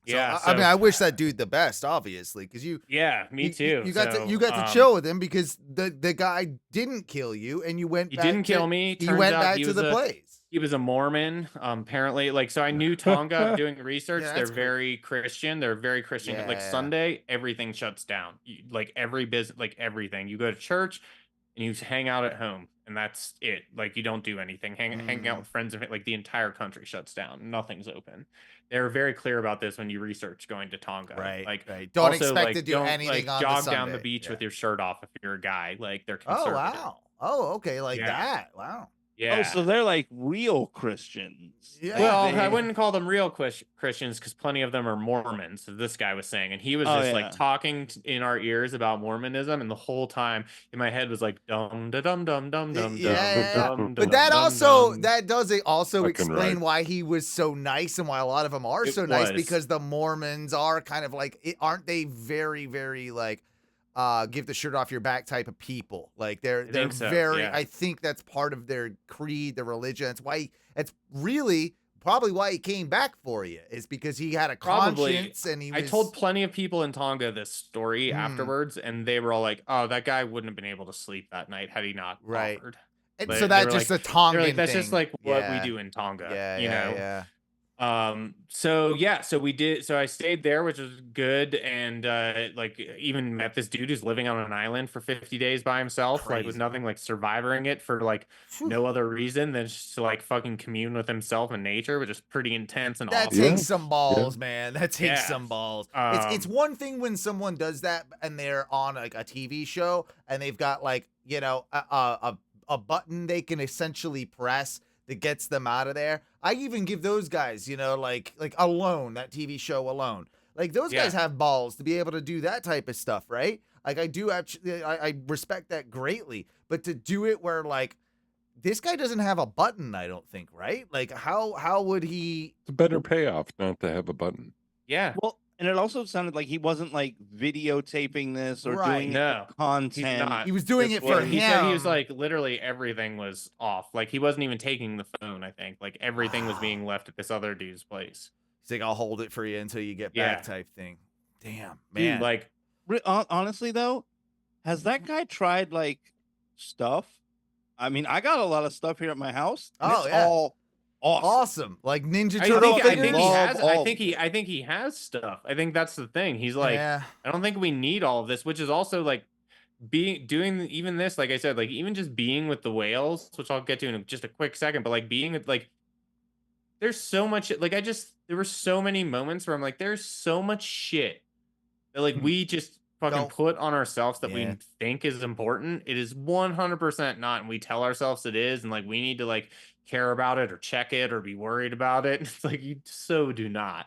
yeah. I mean, I wish that dude the best, obviously, because you. Yeah, me too. You got to chill with him because the guy didn't kill you, and you went. He didn't kill me. He went back to the place. He was a Mormon, apparently. Like, so I knew Tonga doing research. Yeah, they're that's very Christian. They're very Christian. Like Yeah. Sunday, everything shuts down. Like every business, like everything. You go to church and you hang out at home, and that's it. Like you don't do anything. Hang out with friends and like the entire country shuts down. Nothing's open. They're very clear about this when you research going to Tonga. Right. Like, Right. Don't also, expect like, to do don't, anything like, on jog the down the Sunday. beach Yeah. with your shirt off if you're a guy. Like they're Oh conservative. wow. Oh okay, like Yeah. that. Wow. Yeah. Oh, so they're like real Christians. Yeah. Like, Well, I wouldn't call them real Christians because plenty of them are Mormons. So this guy was saying, and he was just like talking in our ears about Mormonism, and the whole time in my head was like dum da dum dum dum dum dum. But that also that does also Fucking explain right. why he was so nice and why a lot of them are so nice, because the Mormons are kind of like, aren't they very very like give the shirt off your back type of people? Like they're so, very yeah. I think that's part of their creed, their religion. That's why it's really probably why he came back for you, is because he had a conscience and he was... I told plenty of people in Tonga this story afterwards, and they were all like, "Oh, that guy wouldn't have been able to sleep that night had he not offered." And so that's just a Tongan thing. That's just like what we Yeah. do in Tonga. Yeah, you know. Yeah. So we did. So I stayed there, which was good, and like even met this dude who's living on an island for 50 days by himself, like with nothing, like surviving it for like no other reason than just to like fucking commune with himself and nature, which is pretty intense and That awesome. takes some balls, man. That takes some balls. It's one thing when someone does that and they're on like a TV show and they've got like, you know, a button they can essentially press that gets them out of there. I even give those guys, you know, like Alone, that TV show Alone. Like those guys have balls to be able to do that type of stuff, right? Like I do actually, I respect that greatly. But to do it where like this guy doesn't have a button, I don't think, right? Like how would he? It's a better payoff not to have a button. Yeah. Well, and it also sounded like he wasn't like videotaping this or doing no content. He was doing it for him. He said he was like literally everything was off. Like he wasn't even taking the phone. I think like everything was being left at this other dude's place. He's like, I'll hold it for you until you get back, type thing. Damn, man. Dude, like honestly though, has that guy tried like stuff? I mean, I got a lot of stuff here at my house. Oh yeah. All awesome. Like Ninja Turtle figures. I think he has stuff. I think that's the thing. He's like, I don't think we need all of this, which is also like doing even this, like I said, like even just being with the whales, which I'll get to in just a quick second, but like being like, there's so much, like there were so many moments where I'm like, there's so much shit that like we just fucking put on ourselves that we think is important. It is 100% not, and we tell ourselves it is, and like we need to like care about it or check it or be worried about it. It's like you so do not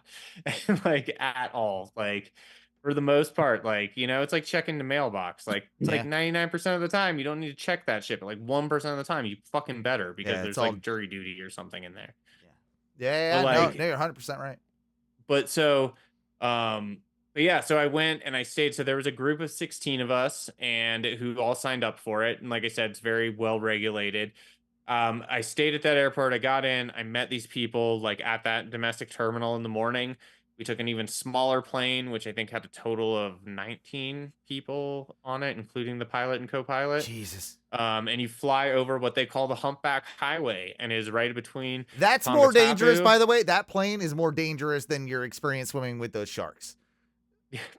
like at all. Like for the most part, like, you know, it's like checking the mailbox. Like it's like 99% of the time you don't need to check that shit, but like 1% of the time you fucking better, because there's like jury duty or something in there. Yeah, like, no, you're 100% right. But so but yeah, so I went and I stayed. So there was a group of 16 of us and who all signed up for it. And like I said, it's very well regulated. I stayed at that airport. I got in, I met these people like at that domestic terminal in the morning. We took an even smaller plane, which I think had a total of 19 people on it, including the pilot and co-pilot. Jesus. And you fly over what they call the Humpback Highway, and is right between. That's Tonga more dangerous, Tapu. by the way. That plane is more dangerous than your experience swimming with those sharks.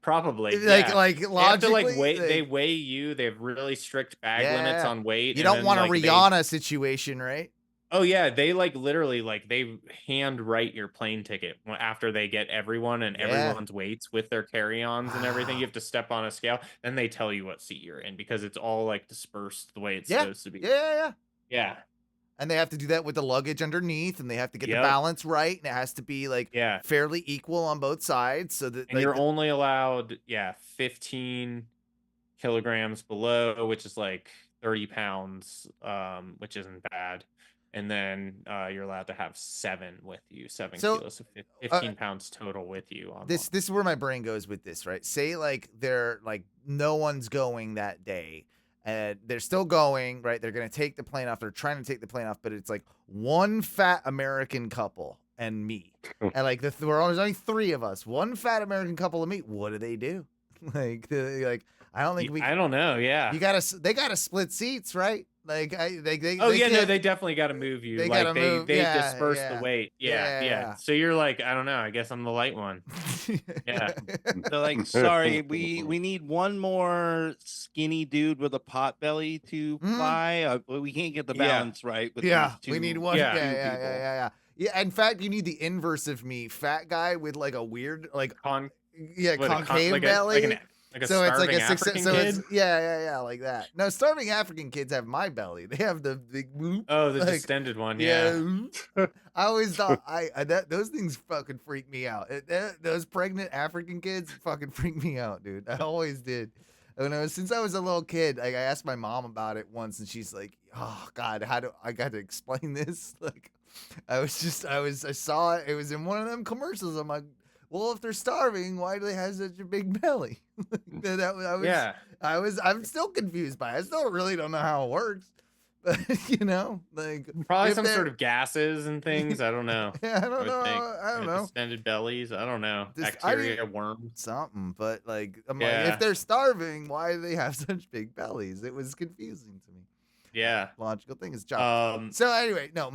Probably. Like logically, they weigh you. They have really strict bag limits on weight. You don't want a Rihanna situation, right? Oh yeah, they like literally like they hand write your plane ticket after they get everyone and everyone's weights with their carry-ons and everything. You have to step on a scale, and they tell you what seat you're in, because it's all like dispersed the way it's supposed to be. Yeah. And they have to do that with the luggage underneath, and they have to get the balance right, and it has to be like fairly equal on both sides, so that and you're only allowed 15 kilograms below, which is like 30 pounds, which isn't bad. And then you're allowed to have 7 with you, 7 kilos, so 15 pounds total with you. On this is where my brain goes with this, right? Say like they're like no one's going that day, and they're still going, right? They're gonna take the plane off. They're trying to take the plane off, but it's like one fat American couple and me, and like there's only 3 of us. One fat American couple and me. What do they do? like I don't think we. I don't know. Yeah, They gotta split seats, right? Like no, they definitely got to move you. They like gotta move. they Yeah, disperse yeah. the weight. Yeah, Yeah. yeah. So you're like, I don't know. I guess I'm the light one. Yeah. They're like, sorry, we need one more skinny dude with a pot belly to fly. We can't get the balance right with these two. We need one. two Yeah. people. Yeah, in fact, you need the inverse of me, fat guy with like a weird concave like belly. Like a so it's like a African kid? It's yeah, like that. No, starving African kids have my belly. They have the big the distended one. Yeah. I always thought those things fucking freak me out. Those pregnant African kids fucking freak me out, dude. I always did. Since I was a little kid, like, I asked my mom about it once, and she's like, "Oh God, how do I got to explain this?" Like, I saw it. It was in one of them commercials. I'm like, well, if they're starving, why do they have such a big belly? I'm still confused by it. I still really don't know how it works. But, like probably some sort of gases and things. I don't know. Yeah, I don't know. I don't know. Distended bellies. I don't know. Bacteria, worms. Something. But like, like, if they're starving, why do they have such big bellies? It was confusing to me. Yeah. Logical thing is job. So anyway, no,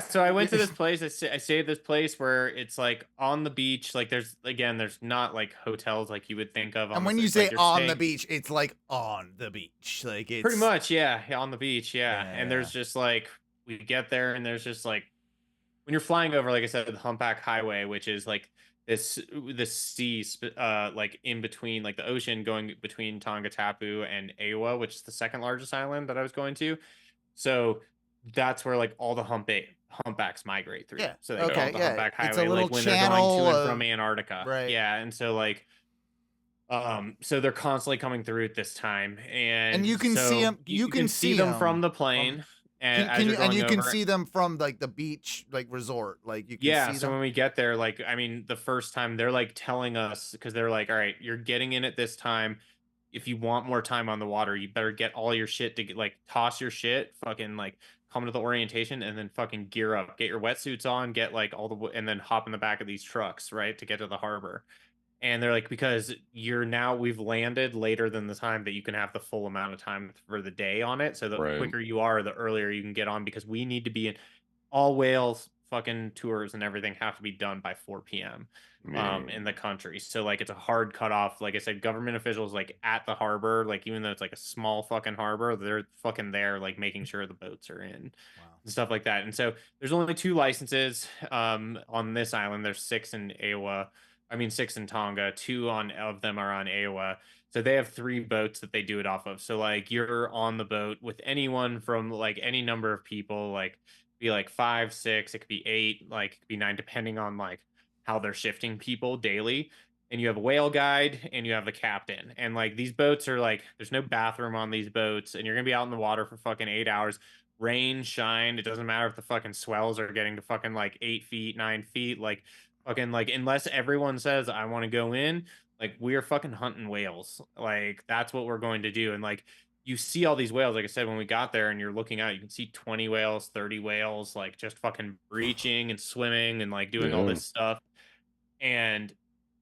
so I went to this place. I stayed at this place where it's like on the beach. Like there's not like hotels like you would think of. And when you say on the beach, it's like on the beach. Like it's pretty much, yeah, on the beach, yeah. And there's just like, we get there and there's just like, when you're flying over, like I said, the Humpback Highway, which is like this sea like in between, like the ocean going between Tonga Tapu and Ewa, which is the second largest island that I was going to. So that's where like all the humpbacks migrate through. Yeah. So they go on the Humpback Highway, it's a little like when channel they're going to and from Antarctica. Right. Yeah. And so like so they're constantly coming through at this time, and you can see them. You can see them from the plane. And you can see them from like the beach, like resort, like you can see them. So when we get there, like, I mean, the first time they're like telling us, because they're like, all right, you're getting in at this time. If you want more time on the water, you better get all your shit to get, like, toss your shit, fucking like come to the orientation, and then fucking gear up, get your wetsuits on, get like and then hop in the back of these trucks, right, to get to the harbor. And they're like, because we've landed later than the time that you can have the full amount of time for the day on it. So the quicker you are, the earlier you can get on, because we need to be in all whales fucking tours and everything have to be done by 4 p.m. In the country. So like, it's a hard cutoff. Like I said, government officials like at the harbor, like even though it's like a small fucking harbor, they're fucking there, like making sure the boats are in. And stuff like that. And so there's only 2 licenses on this island. There's 6 in Ewa. 6 in Tonga, 2 of them are on Ewa. So they have 3 boats that they do it off of. So like, you're on the boat with anyone from like any number of people, like be like 5, 6, it could be 8, like it could be 9, depending on like how they're shifting people daily. And you have a whale guide and you have the captain. And like, these boats are like, there's no bathroom on these boats, and you're gonna be out in the water for fucking 8 hours. Rain, shine, it doesn't matter if the fucking swells are getting to fucking like 8 feet, 9 feet, like fucking, like, unless everyone says I want to go in, like, we're fucking hunting whales. Like, that's what we're going to do. And like, you see all these whales, like I said, when we got there, and you're looking out, you can see 20 whales, 30 whales, like just fucking breaching and swimming and like doing all this stuff. And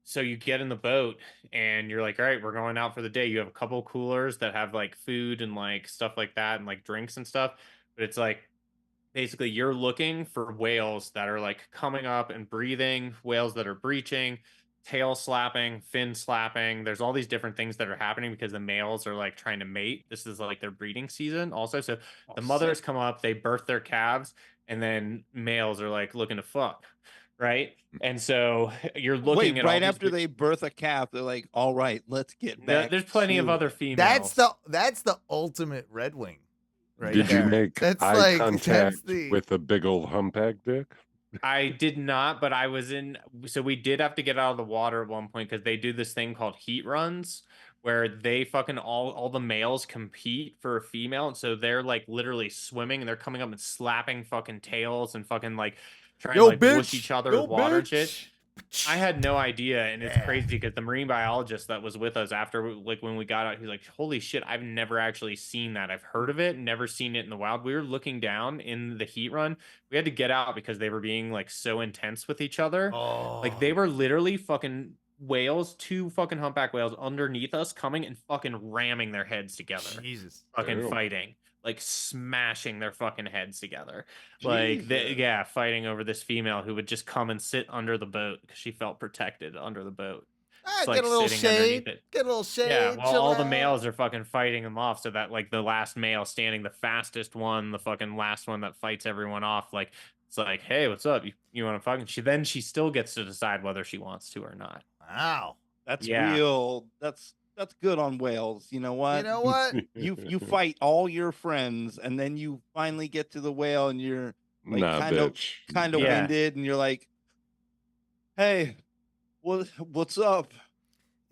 so you get in the boat and you're like, all right, we're going out for the day. You have a couple coolers that have like food and like stuff like that and like drinks and stuff. But it's like, basically, you're looking for whales that are like coming up and breathing, whales that are breaching, tail slapping, fin slapping. There's all these different things that are happening because the males are like trying to mate. This is like their breeding season also. So the mothers come up, they birth their calves, and then males are like looking to fuck. Right. And so you're looking at right after they birth a calf, they're like, all right, let's get back. There's plenty of other females. That's the ultimate Red Wing. Right. Did you make eye contact with a big old humpback dick? I did not, but I was so we did have to get out of the water at one point because they do this thing called heat runs where they fucking all the males compete for a female. And so they're like literally swimming and they're coming up and slapping fucking tails and fucking like trying to like push each other with water and shit. I had no idea, and it's crazy because the marine biologist that was with us after, like, when we got out, he's like, holy shit, I've never actually seen that. I've heard of it, never seen it in the wild. We were looking down in the heat run. We had to get out because they were being like so intense with each other. Like, they were literally fucking whales, 2 fucking humpback whales underneath us coming and fucking ramming their heads together. Jesus. Fucking fighting. like smashing their fucking heads together. Jesus. Yeah, fighting over this female who would just come and sit under the boat because she felt protected under the boat. It's Get like a little sitting underneath shade. it. Get a little shade. Yeah, well, chill all the out. males are fucking fighting them off, so that like the last male standing, the fastest one, the fucking last one that fights everyone off, like it's like, hey, what's up? You want to fucking? She still gets to decide whether she wants to or not. Wow, that's Yeah. real. That's good on whales. You know what? You know what? You fight all your friends, and then you finally get to the whale, and you're like kind of Yeah. winded, and you're like, "Hey, what's up?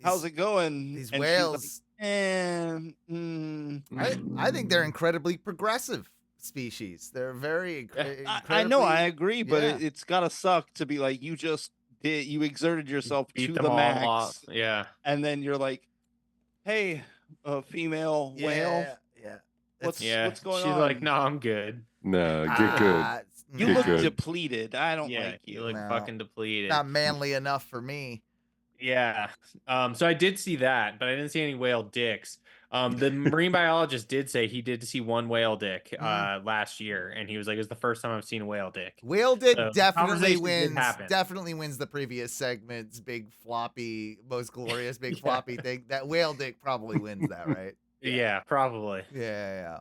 How's it going?" These And whales. Like, I think they're incredibly progressive species. They're very. I know, I agree, but yeah. it's gotta suck to be like you exerted yourself Beat to them the all max, off. Yeah. and then you're like, "Hey, female whale, Yeah. what's going She's on?" like, no, I'm good. No, get good. You Get look good. depleted. I don't Yeah, like you. look fucking depleted. Not manly enough for me. Yeah. So I did see that, but I didn't see any whale dicks. The marine biologist did say he did see one whale dick last year, and he was like, "It's the first time I've seen a whale dick." Whale dick So definitely conversations did wins. happen. Definitely wins the previous segment's big floppy, most glorious big floppy thing. That whale dick probably wins that, right? Yeah, probably. Yeah.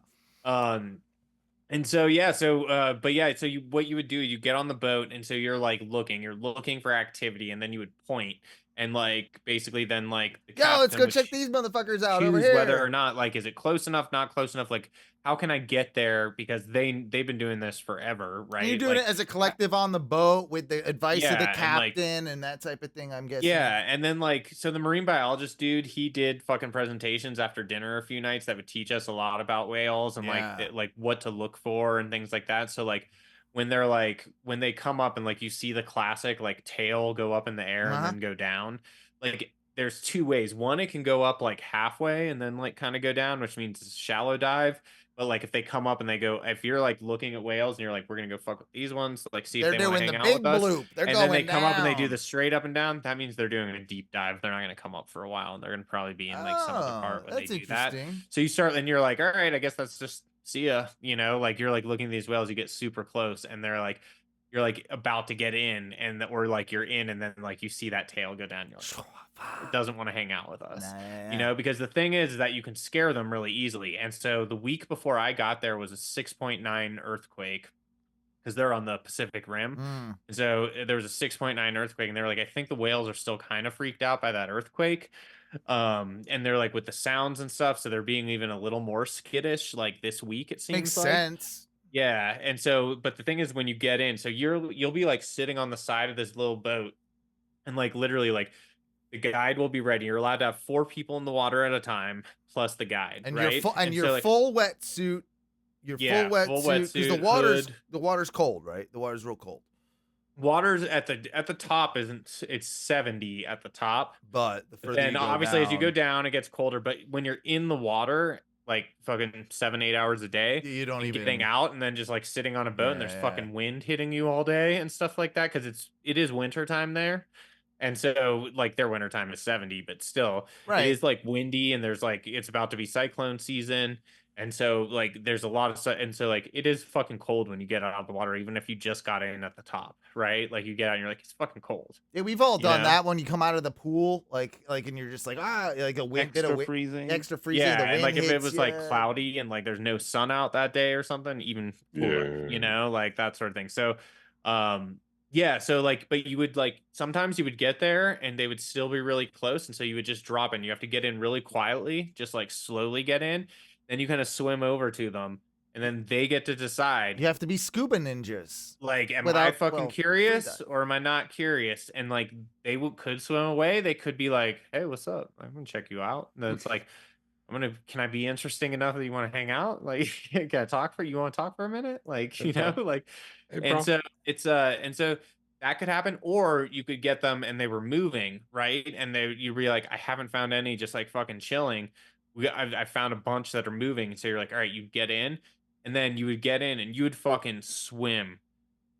And so what you would do, you get on the boat, and so you're looking for activity, and then you would point, and like basically then like the Yo, let's captain go would check these motherfuckers out over choose here. whether or not, like, is it close enough, not close enough, like how can I get there, because they've been doing this forever, right? And you're doing it as a collective on the boat with the advice of the Yeah, and, like- captain and that type of thing, I'm guessing. Yeah, and then like so the marine biologist dude, he did fucking presentations after dinner a few nights that would teach us a lot about whales and Yeah. like what to look for and things like that. So like when they come up and like you see the classic like tail go up in the air and then go down, like there's two ways. One, it can go up like halfway and then like kind of go down, which means it's a shallow dive. But like if they come up and they go, if you're like looking at whales and you're like, we're gonna go fuck with these ones, like see if they want to hang out with us. They're and going then they come up and they do down. the straight up and down. That means they're doing a deep dive. They're not gonna come up for a while, and they're gonna probably be in like some other part when they that's do that. interesting. So you start and you're like, all right, I guess that's just see ya. You know, like you're like looking at these whales, you get super close, and they're like, you're like about to get in, and or like you're in, and then like you see that tail go down. You're like, it doesn't want to hang out with us, you know, because the thing is that you can scare them really easily. And so the week before I got there was a 6.9 earthquake because they're on the Pacific Rim. And so there was a 6.9 earthquake, and they're like, I think the whales are still kind of freaked out by that earthquake. And they're like with the sounds and stuff, so they're being even a little more skittish like this week, it seems. Makes sense. Yeah. And so, but the thing is, when you get in, so you'll be like sitting on the side of this little boat, and like literally like the guide will be ready. You're allowed to have 4 people in the water at a time plus the guide, and right? Your full wetsuit. Your full wetsuit, because the water's cold, right? The water's real cold. Water's at the top it's 70 at the top, but the further then you go obviously down, as you go down it gets colder. But when you're in the water like fucking 7-8 hours a day, you don't even getting out and then just like sitting on a boat and there's fucking wind hitting you all day and stuff like that, because it is winter time there. And so like their winter time is 70, but still it is like windy, and there's like it's about to be cyclone season. And so like there's a lot of stuff, and so like it is fucking cold when you get out of the water, even if you just got in at the top, right? Like you get out and you're like, it's fucking cold. Yeah, we've all done that when you come out of the pool, like and you're just like like a wind, freezing. Extra freezing. Yeah, the wind and like if it hits was ya. like cloudy and like there's no sun out that day or something, even cooler, you know, like that sort of thing. So yeah, so like, but you would like sometimes you would get there and they would still be really close, and so you would just drop in. You have to get in really quietly, just like slowly get in. Then you kind of swim over to them, and then they get to decide. You have to be scuba ninjas. Like, am I fucking curious or am I not curious? And like, they could swim away. They could be like, hey, what's up? I'm gonna check you out. And then it's like, can I be interesting enough that you want to hang out? Like, can I talk you want to talk for a minute? Like, you know, like, and so it's, and so that could happen, or you could get them and they were moving, right? And you'd be like, I haven't found any, just like fucking chilling. I found a bunch that are moving. So you're like, all right, you get in, and then you would get in and you would fucking swim,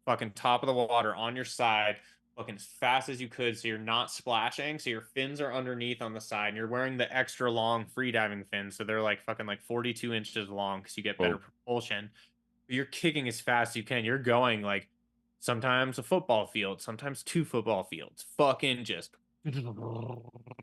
fucking top of the water on your side, fucking as fast as you could, so you're not splashing. So your fins are underneath on the side, and you're wearing the extra long freediving fins, so they're like fucking like 42 inches long, because you get better propulsion. But you're kicking as fast as you can. You're going like sometimes a football field, sometimes 2 football fields, fucking just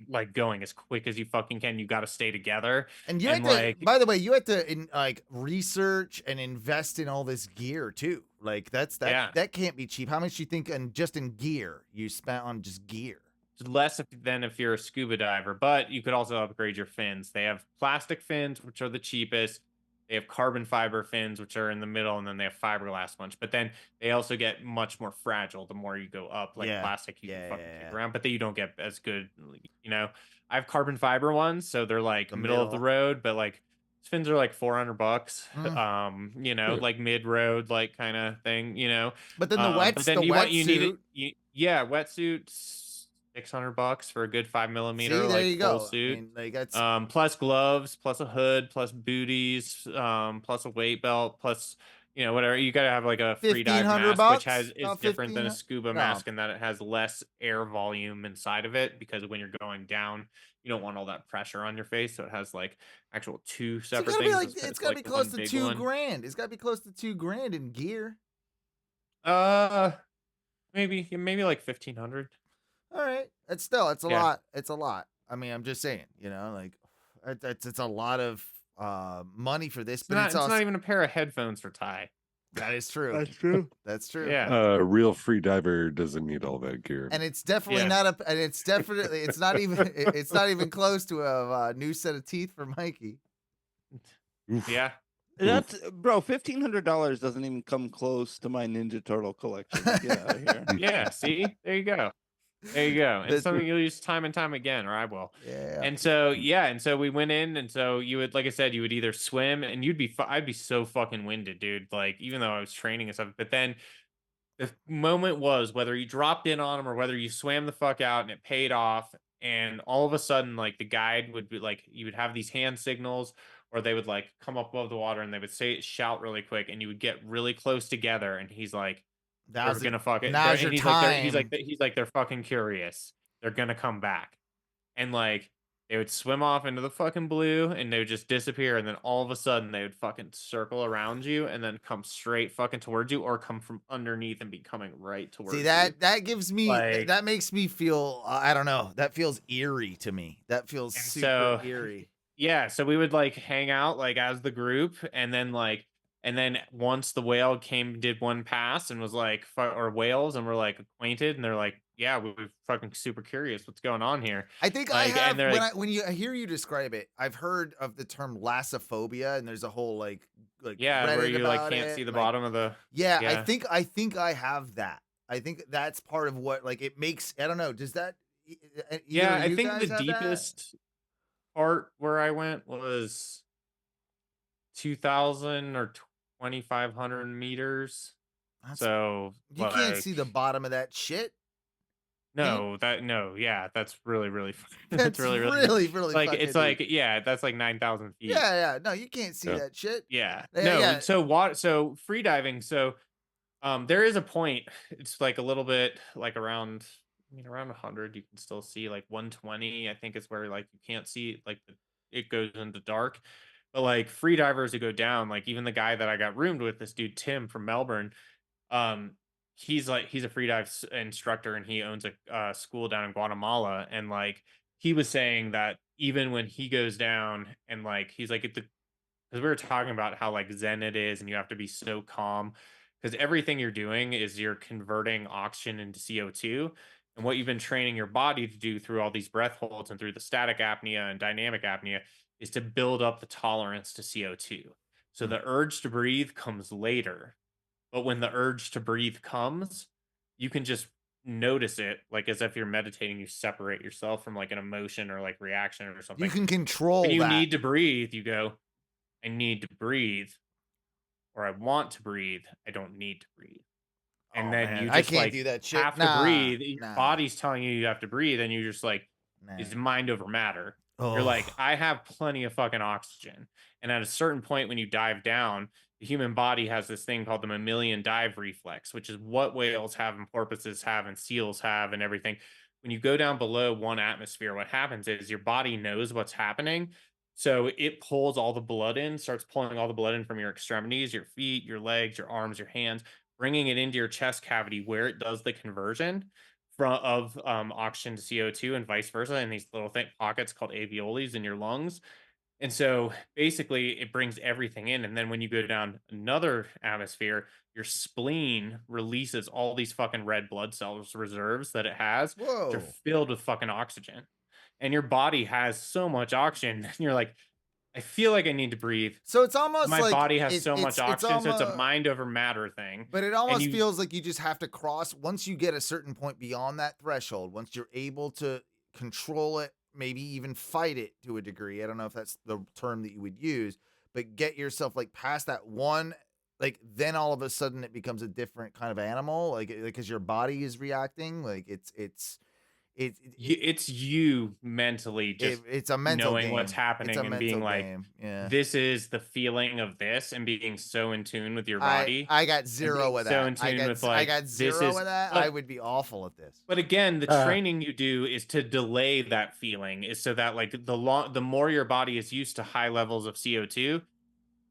like going as quick as you fucking can. You got to stay together. And you had to, by the way, you had to like research and invest in all this gear too. Like that can't be cheap. How much do you think just in gear you spent on just gear? Less than if you're a scuba diver, but you could also upgrade your fins. They have plastic fins, which are the cheapest. They have carbon fiber fins, which are in the middle, and then they have fiberglass ones. But then they also get much more fragile the more you go up. Like plastic, you can fucking kick around, but then you don't get as good. You know, I have carbon fiber ones, so they're like middle of the road, but like fins are like $400. You know, like mid road, like kind of thing. You know, but then the wetsuit, wetsuits. $600 for a good 5mm. See, there you go. Suit. I mean, like that's plus gloves, plus a hood, plus booties, plus a weight belt, plus whatever. You gotta have like a free dive mask, which is different than a scuba mask in that it has less air volume inside of it, because when you're going down, you don't want all that pressure on your face. So it has like actual 2 separate things. It's gotta be close to $2,000. It's gotta be close to $2,000 in gear. Maybe like 1,500. All right, it's a lot. It's a lot. I mean, I'm just saying, like it's a lot of money for this, but it's not even a pair of headphones for Ty. That is true. That's true. That's true. Yeah. A real free diver doesn't need all that gear. And it's definitely it's not even close to a new set of teeth for Mikey. Yeah. That's bro, $1,500 doesn't even come close to my Ninja Turtle collection. Get out of here. Yeah, see? There you go. There you go. It's something you'll use time and time again, or I will. Yeah. And so we went in, and so you would, like I said, you would either swim, and I'd be so fucking winded, dude. Like, even though I was training and stuff, but then the moment was whether you dropped in on them or whether you swam the fuck out, and it paid off. And all of a sudden, like, the guide would be like, you would have these hand signals, or they would like come up above the water and they would shout really quick, and you would get really close together, and he's like, they're gonna fuck it. Now's your time. He's like, they're fucking curious. They're gonna come back, and like they would swim off into the fucking blue, and they would just disappear, and then all of a sudden they would fucking circle around you, and then come straight fucking towards you, or come from underneath and be coming right towards you. See, that gives me that makes me feel I don't know. That feels eerie to me. That feels super eerie. Yeah, so we would like hang out like as the group, and then once the whale did one pass and was like, or whales, and we're like acquainted, and they're like, yeah, we're fucking super curious what's going on here. I think like, I have, when I hear you describe it, I've heard of the term lassophobia, and there's a whole like yeah, Reddit where you like can't see the bottom of the I think I have that. I think that's part of what like it makes. I don't know. Does that? I think the deepest part where I went was 2,000 or 2,500 meters. So you can't see the bottom of that shit. No, that's really, really. That's really like it's like that's like 9,000 feet. Yeah. No, you can't see that shit. Yeah. No. So free diving. So, there is a point. It's like a little bit like around 100. You can still see like 120. I think is where like you can't see like it goes into dark. But like free divers who go down, like even the guy that I got roomed with, this dude Tim from Melbourne, he's a free dive instructor, and he owns a school down in Guatemala, and like he was saying that even when he goes down, and like he's like because we were talking about how like zen it is, and you have to be so calm, because everything you're doing is you're converting oxygen into CO2, and what you've been training your body to do through all these breath holds and through the static apnea and dynamic apnea is to build up the tolerance to CO2. So the urge to breathe comes later. But when the urge to breathe comes, you can just notice it, like as if you're meditating. You separate yourself from like an emotion or like reaction or something. You can control when you need to breathe, you go, I need to breathe, or I want to breathe. I don't need to breathe. And then you just I can't do that shit. Have to breathe. Your body's telling you have to breathe, and you just like, it's mind over matter. You're like, I have plenty of fucking oxygen. And at a certain point when you dive down, the human body has this thing called the mammalian dive reflex, which is what whales have and porpoises have and seals have and everything. When you go down below 1 atmosphere, what happens is your body knows what's happening. So it pulls all the blood in, starts pulling all the blood in from your extremities, your feet, your legs, your arms, your hands, bringing it into your chest cavity where it does the conversion of oxygen to CO2 and vice versa in these little pockets called alveoli in your lungs. And so basically it brings everything in. And then when you go down another atmosphere, your spleen releases all these fucking red blood cells reserves that it has, which Whoa. are filled with fucking oxygen. And your body has so much oxygen. And you're like, I feel like I need to breathe. So it's almost my like body has so much oxygen. So it's a almost, mind over matter thing. But it almost feels like you just have to cross, once you get a certain point beyond that threshold, once you're able to control it, maybe even fight it to a degree. I don't know if that's the term that you would use, but get yourself like past that one, like then all of a sudden it becomes a different kind of animal, like because your body is reacting, like it's you mentally just it's a mental knowing game. what's happening and being like, yeah, this is the feeling of this, and being so in tune with your body. I got zero with that. So in tune with like, I got zero with that. But, I would be awful at this. But again, the training you do is to delay that feeling, is so that like the more your body is used to high levels of CO2,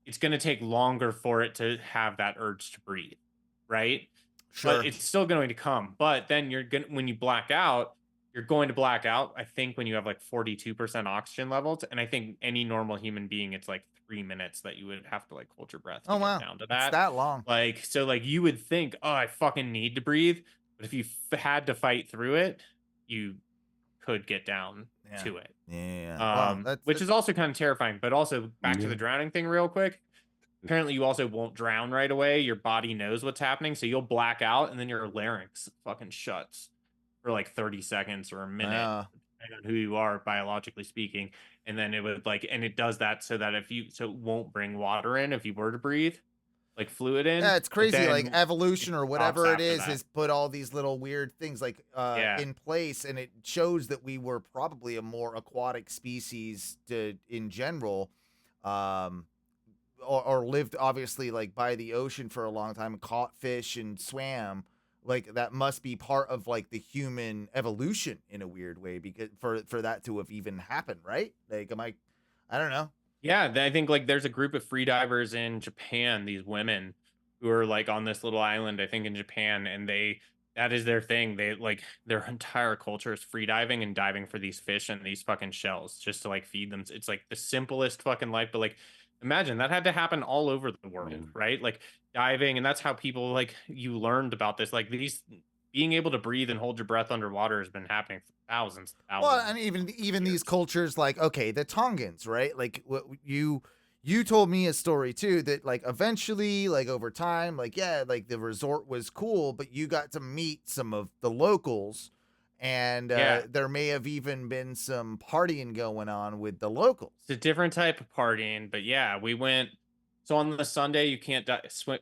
it's going to take longer for it to have that urge to breathe, right? Sure. But it's still going to come. But then when you black out, you're going to black out, I think, when you have like 42% oxygen levels. And I think any normal human being, it's like 3 minutes that you would have to like hold your breath to get down to that. It's that long. Like, so like you would think, oh, I fucking need to breathe. But if you had to fight through it, you could get down to it. Yeah. Which is also kind of terrifying. But also back to the drowning thing real quick. Apparently you also won't drown right away. Your body knows what's happening. So you'll black out and then your larynx fucking shuts for like 30 seconds or a minute, depending on who you are, biologically speaking. And then it would like, and it does that so that so it won't bring water in if you were to breathe, like fluid in. Yeah, it's crazy. Like evolution or whatever it is that. has put all these little weird things like in place, and it shows that we were probably a more aquatic species in general, or lived obviously like by the ocean for a long time and caught fish and swam. Like that must be part of like the human evolution in a weird way, because for that to have even happened, right? Like, I don't know. Yeah, I think like there's a group of free divers in Japan, these women who are like on this little island, I think in Japan, and that is their thing. They like their entire culture is free diving and diving for these fish and these fucking shells just to like feed them. It's like the simplest fucking life, but like imagine that had to happen all over the world, right? Like diving, and that's how people like you learned about this. Like these being able to breathe and hold your breath underwater has been happening for thousands. Well, and even these cultures, like the Tongans, right? Like what you told me a story too that like eventually, like over time, like like the resort was cool, but you got to meet some of the locals. And there may have even been some partying going on with the locals. It's a different type of partying, but yeah, we went. So on the Sunday, you can't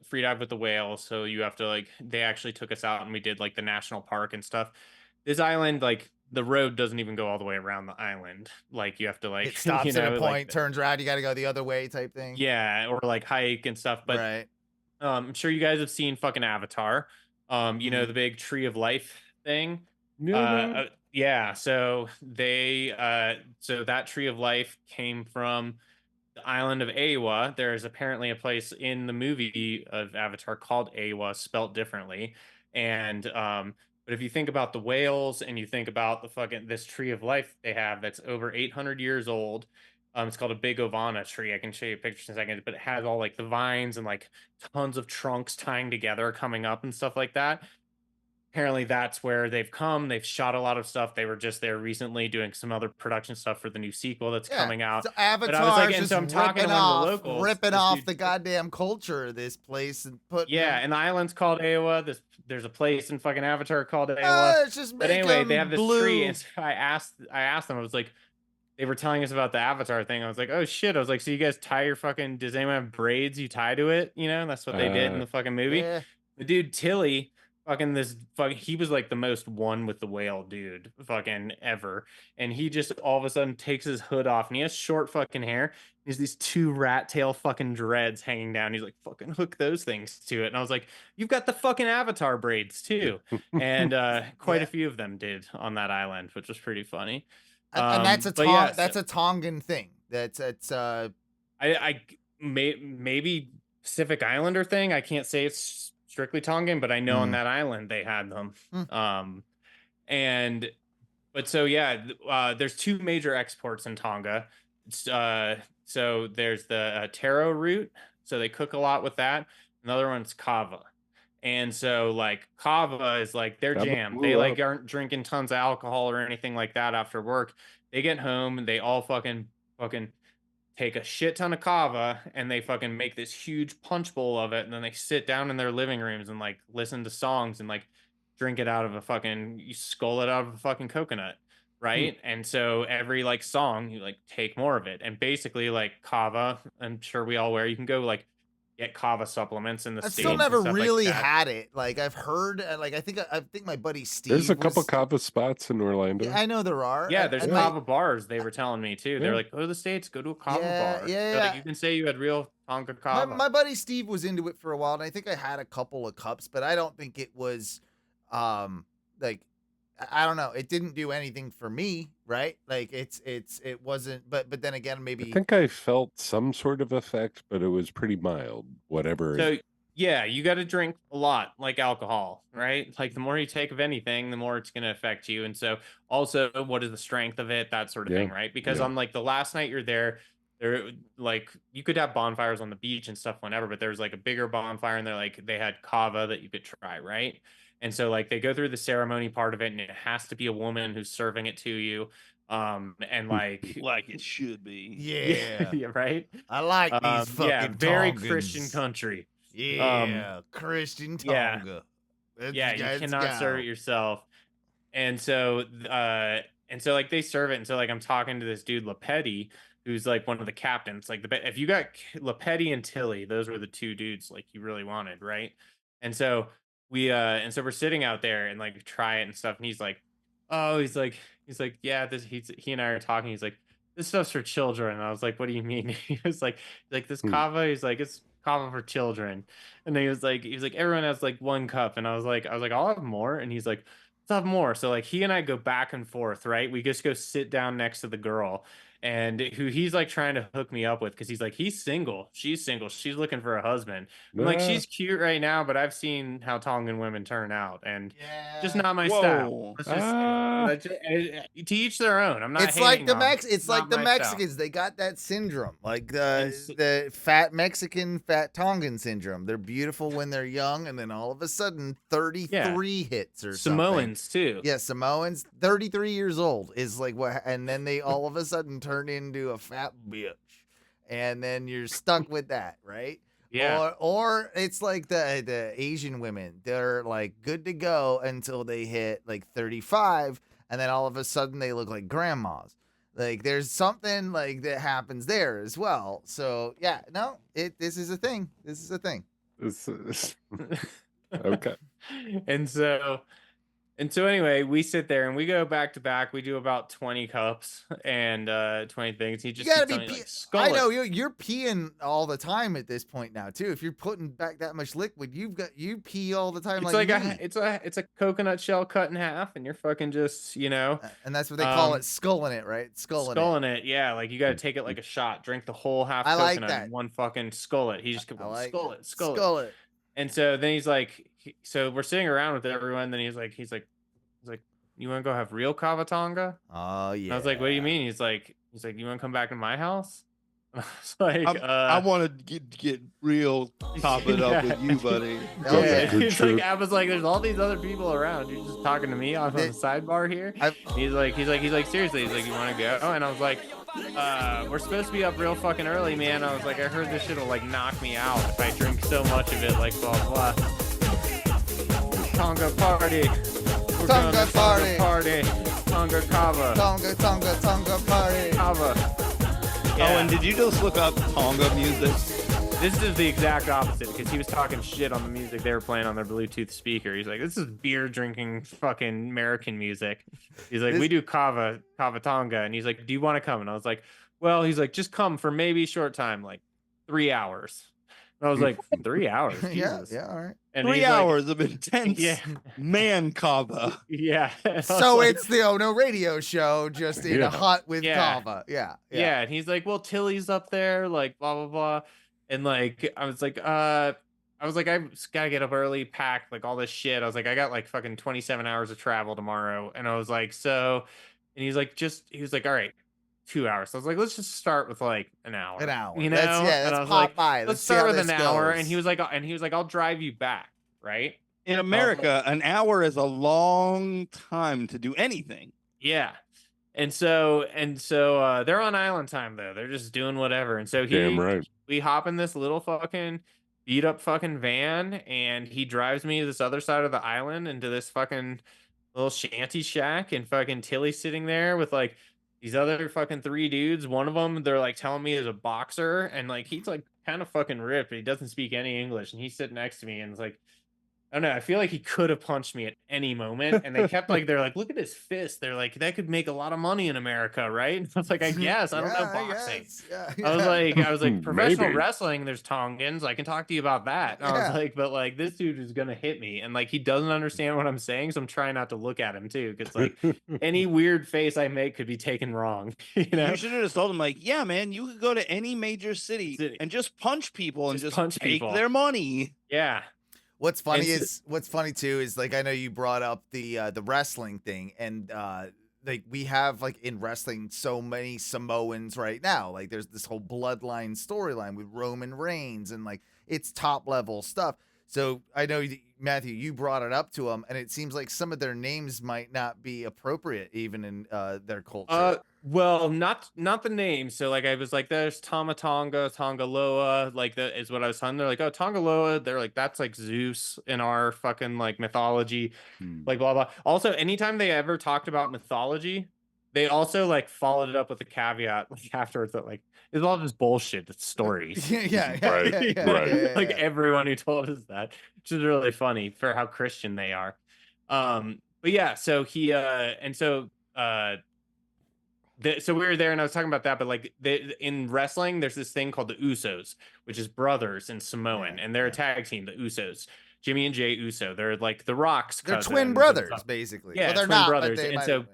free dive with the whales. So you have to like, they actually took us out and we did like the national park and stuff. This island, like the road doesn't even go all the way around the island. Like you have to like, it stops at a point, turns around, you got to go the other way type thing. Yeah. Or like hike and stuff. But right. I'm sure you guys have seen fucking Avatar. You know, the big tree of life thing. Yeah, so so that tree of life came from the island of Awa. There's apparently a place in the movie of Avatar called Awa, spelt differently. And but if you think about the whales and you think about the fucking this tree of life they have that's over 800 years old, it's called a big Ovana tree. I can show you pictures in a second, but it has all like the vines and like tons of trunks tying together coming up and stuff like that. Apparently that's where they've come. They've shot a lot of stuff. They were just there recently doing some other production stuff for the new sequel that's coming out. So Avatar is just ripping off the goddamn culture of this place and and the island's called Awa. There's a place in fucking Avatar called Awa. But anyway, they have this tree, and so I asked them. I was like, they were telling us about the Avatar thing. I was like, oh shit. I was like, so you guys tie your fucking? Does anyone have braids you tie to it? You know, and that's what they did in the fucking movie. Yeah. The dude Tilly he was like the most one with the whale dude fucking ever. And he just all of a sudden takes his hood off and he has short fucking hair. There's these 2 rat tail fucking dreads hanging down. He's like, fucking hook those things to it. And I was like, you've got the fucking Avatar braids too. And quite a few of them did on that island, which was pretty funny. And that's a that's a Tongan thing. That's maybe Pacific Islander thing. I can't say it's strictly Tongan, but I know on that island they had them. There's 2 major exports in Tonga. So there's the taro root, so they cook a lot with that. Another one's kava. And so like kava is like their jam. They like aren't drinking tons of alcohol or anything like that after work. They get home and they all fucking take a shit ton of kava and they fucking make this huge punch bowl of it, and then they sit down in their living rooms and like listen to songs and like drink it out of you skull it out of a fucking coconut, right? And so every like song you like take more of it, and basically like kava, I'm sure we all you can go like get kava supplements in the States. I've still never really had it. Like I've heard, like I think my buddy Steve. There's a couple kava spots in Orlando. Yeah, I know there are. Yeah, there's kava bars. They were telling me too. They're like, go to the States, go to a kava bar. Yeah, so, like, you can say you had real Tonga kava. My buddy Steve was into it for a while, and I think I had a couple of cups, but I don't think it was, like, I don't know. It didn't do anything for me, right? Like it wasn't. But then again, maybe I think I felt some sort of effect, but it was pretty mild. Whatever. So yeah, you got to drink a lot, like alcohol, right? Like the more you take of anything, the more it's going to affect you. And so also, what is the strength of it? That sort of thing, right? Because on like the last night you're there like you could have bonfires on the beach and stuff whenever, but there was like a bigger bonfire, and they had kava that you could try, right? And so like they go through the ceremony part of it, and it has to be a woman who's serving it to you. And like it should be. Yeah. Right. I like these fucking very Tongans. Christian country. Christian Tonga. You cannot serve it yourself. And so like they serve it, and so like I'm talking to this dude Lepetti, who's like one of the captains. Like if you got Lepetti and Tilly, those were the 2 dudes like you really wanted, right? And so we're sitting out there and like try it and stuff, and he's like, yeah, he and I are talking, he's like, this stuff's for children. And I was like, what do you mean? He was like this kava, he's like, it's kava for children. And then he was like everyone has like 1 cup, and I was like I'll have more, and he's like, let's have more. So like he and I go back and forth, right? We just go sit down next to the girl, and who he's like trying to hook me up with, because he's like, he's single, she's looking for a husband. I'm like, she's cute right now, but I've seen how Tongan women turn out, and just not my style. To each their own. I'm not. It's like the Mexicans. They got that syndrome, like the fat Mexican, fat Tongan syndrome. They're beautiful when they're young, and then all of a sudden, 33 hits or Samoans something. too. Yeah, Samoans, 33 years old is like what, and then they all of a sudden turn into a fat bitch, and then you're stuck with that, right? Yeah. Or it's like the Asian women. They're like good to go until they hit like 35, and then all of a sudden they look like grandmas. Like there's something like that happens there as well. So yeah, no, this is a thing. This is a thing. Okay. And so anyway, we sit there and we go back to back. We do about 20 cups and 20 things. He just you gotta keeps be telling me, like, I know you're peeing all the time at this point now too. If you're putting back that much liquid, you pee all the time. It's a coconut shell cut in half, and you're fucking just, and that's what they call it, sculling it, right? Sculling it. Yeah, like you got to take it like a shot. Drink the whole half coconut in one fucking skull it. He just kept going, skull it. And so then he's like, so we're sitting around with everyone. Then he's like, you want to go have real kava tonga? Oh yeah. And I was like, what do you mean? He's like, you want to come back to my house? I was like, I want to get real top it up with you, buddy. I was like, there's all these other people around. You're just talking to me off on the sidebar here. He's like, seriously. He's like, you want to go? Oh, and I was like, we're supposed to be up real fucking early, man. I was like, I heard this shit'll like knock me out if I drink so much of it, like blah blah. Tonga party. Tonga party. Tonga kava. Tonga party. Kava. Yeah. Oh, and did you just look up Tonga music? This is the exact opposite because he was talking shit on the music they were playing on their Bluetooth speaker. He's like, this is beer drinking fucking American music. He's like, we do kava Tonga. And he's like, do you want to come? And I was like, well, he's like, just come for maybe short time, like 3 hours. And I was like, 3 hours? Jesus. Yeah, all right. And 3 hours of intense man kava. Yeah. So it's the Ono radio show just in a hut with kava. Yeah. And he's like, well, Tilly's up there, like blah, blah, blah. And like, I was like, I gotta get up early, pack like all this shit. I was like, I got like fucking 27 hours of travel tomorrow. And I was like, so, and he's like, he was like, all right, 2 hours. So I was like, let's just start with like an hour. You know? Let's pop by. Let's start with an hour. And he was like, I'll drive you back, right? In America, an hour is a long time to do anything. Yeah. And so they're on island time though. They're just doing whatever. And so we hop in this little fucking beat up fucking van and he drives me to this other side of the island into this fucking little shanty shack, and fucking Tilly's sitting there with like these other fucking 3 dudes. One of them, they're like telling me is a boxer, and like he's like kind of fucking ripped, but he doesn't speak any English, and he's sitting next to me and it's like, I don't know. I feel like he could have punched me at any moment. And they kept like, they're like, look at his fist. They're like, that could make a lot of money in America, right? And I was like, I guess. I don't know boxing. I was like, professional wrestling, there's Tongans. I can talk to you about that. And I was like, but like, this dude is going to hit me. And like, he doesn't understand what I'm saying. So I'm trying not to look at him too. Because like, any weird face I make could be taken wrong. You know? You should have just told him like, yeah, man, you could go to any major city and just punch people and just take their money. Yeah. What's funny too is like, I know you brought up the wrestling thing, and like we have like in wrestling so many Samoans right now. Like there's this whole bloodline storyline with Roman Reigns, and like it's top level stuff. So I know, Matthew, you brought it up to them, and it seems like some of their names might not be appropriate even in their culture. Well, not the name. So like I was like, there's Tonga, Tongaloa, like that is what I was telling. They're like, oh, Tongaloa. They're like, that's like Zeus in our fucking like mythology, like blah blah. Also, anytime they ever talked about mythology, they also like followed it up with a caveat like afterwards that like it's all just bullshit. It's stories. Like everyone who told us that, which is really funny for how Christian they are. But yeah, so he so we were there and I was talking about that, but like in wrestling, there's this thing called the Usos, which is brothers in Samoan, and they're a tag team, the Usos. Jimmy and Jay Uso. They're like the Rock's cousins. They're twin brothers, basically. Yeah, well, they're twin not brothers.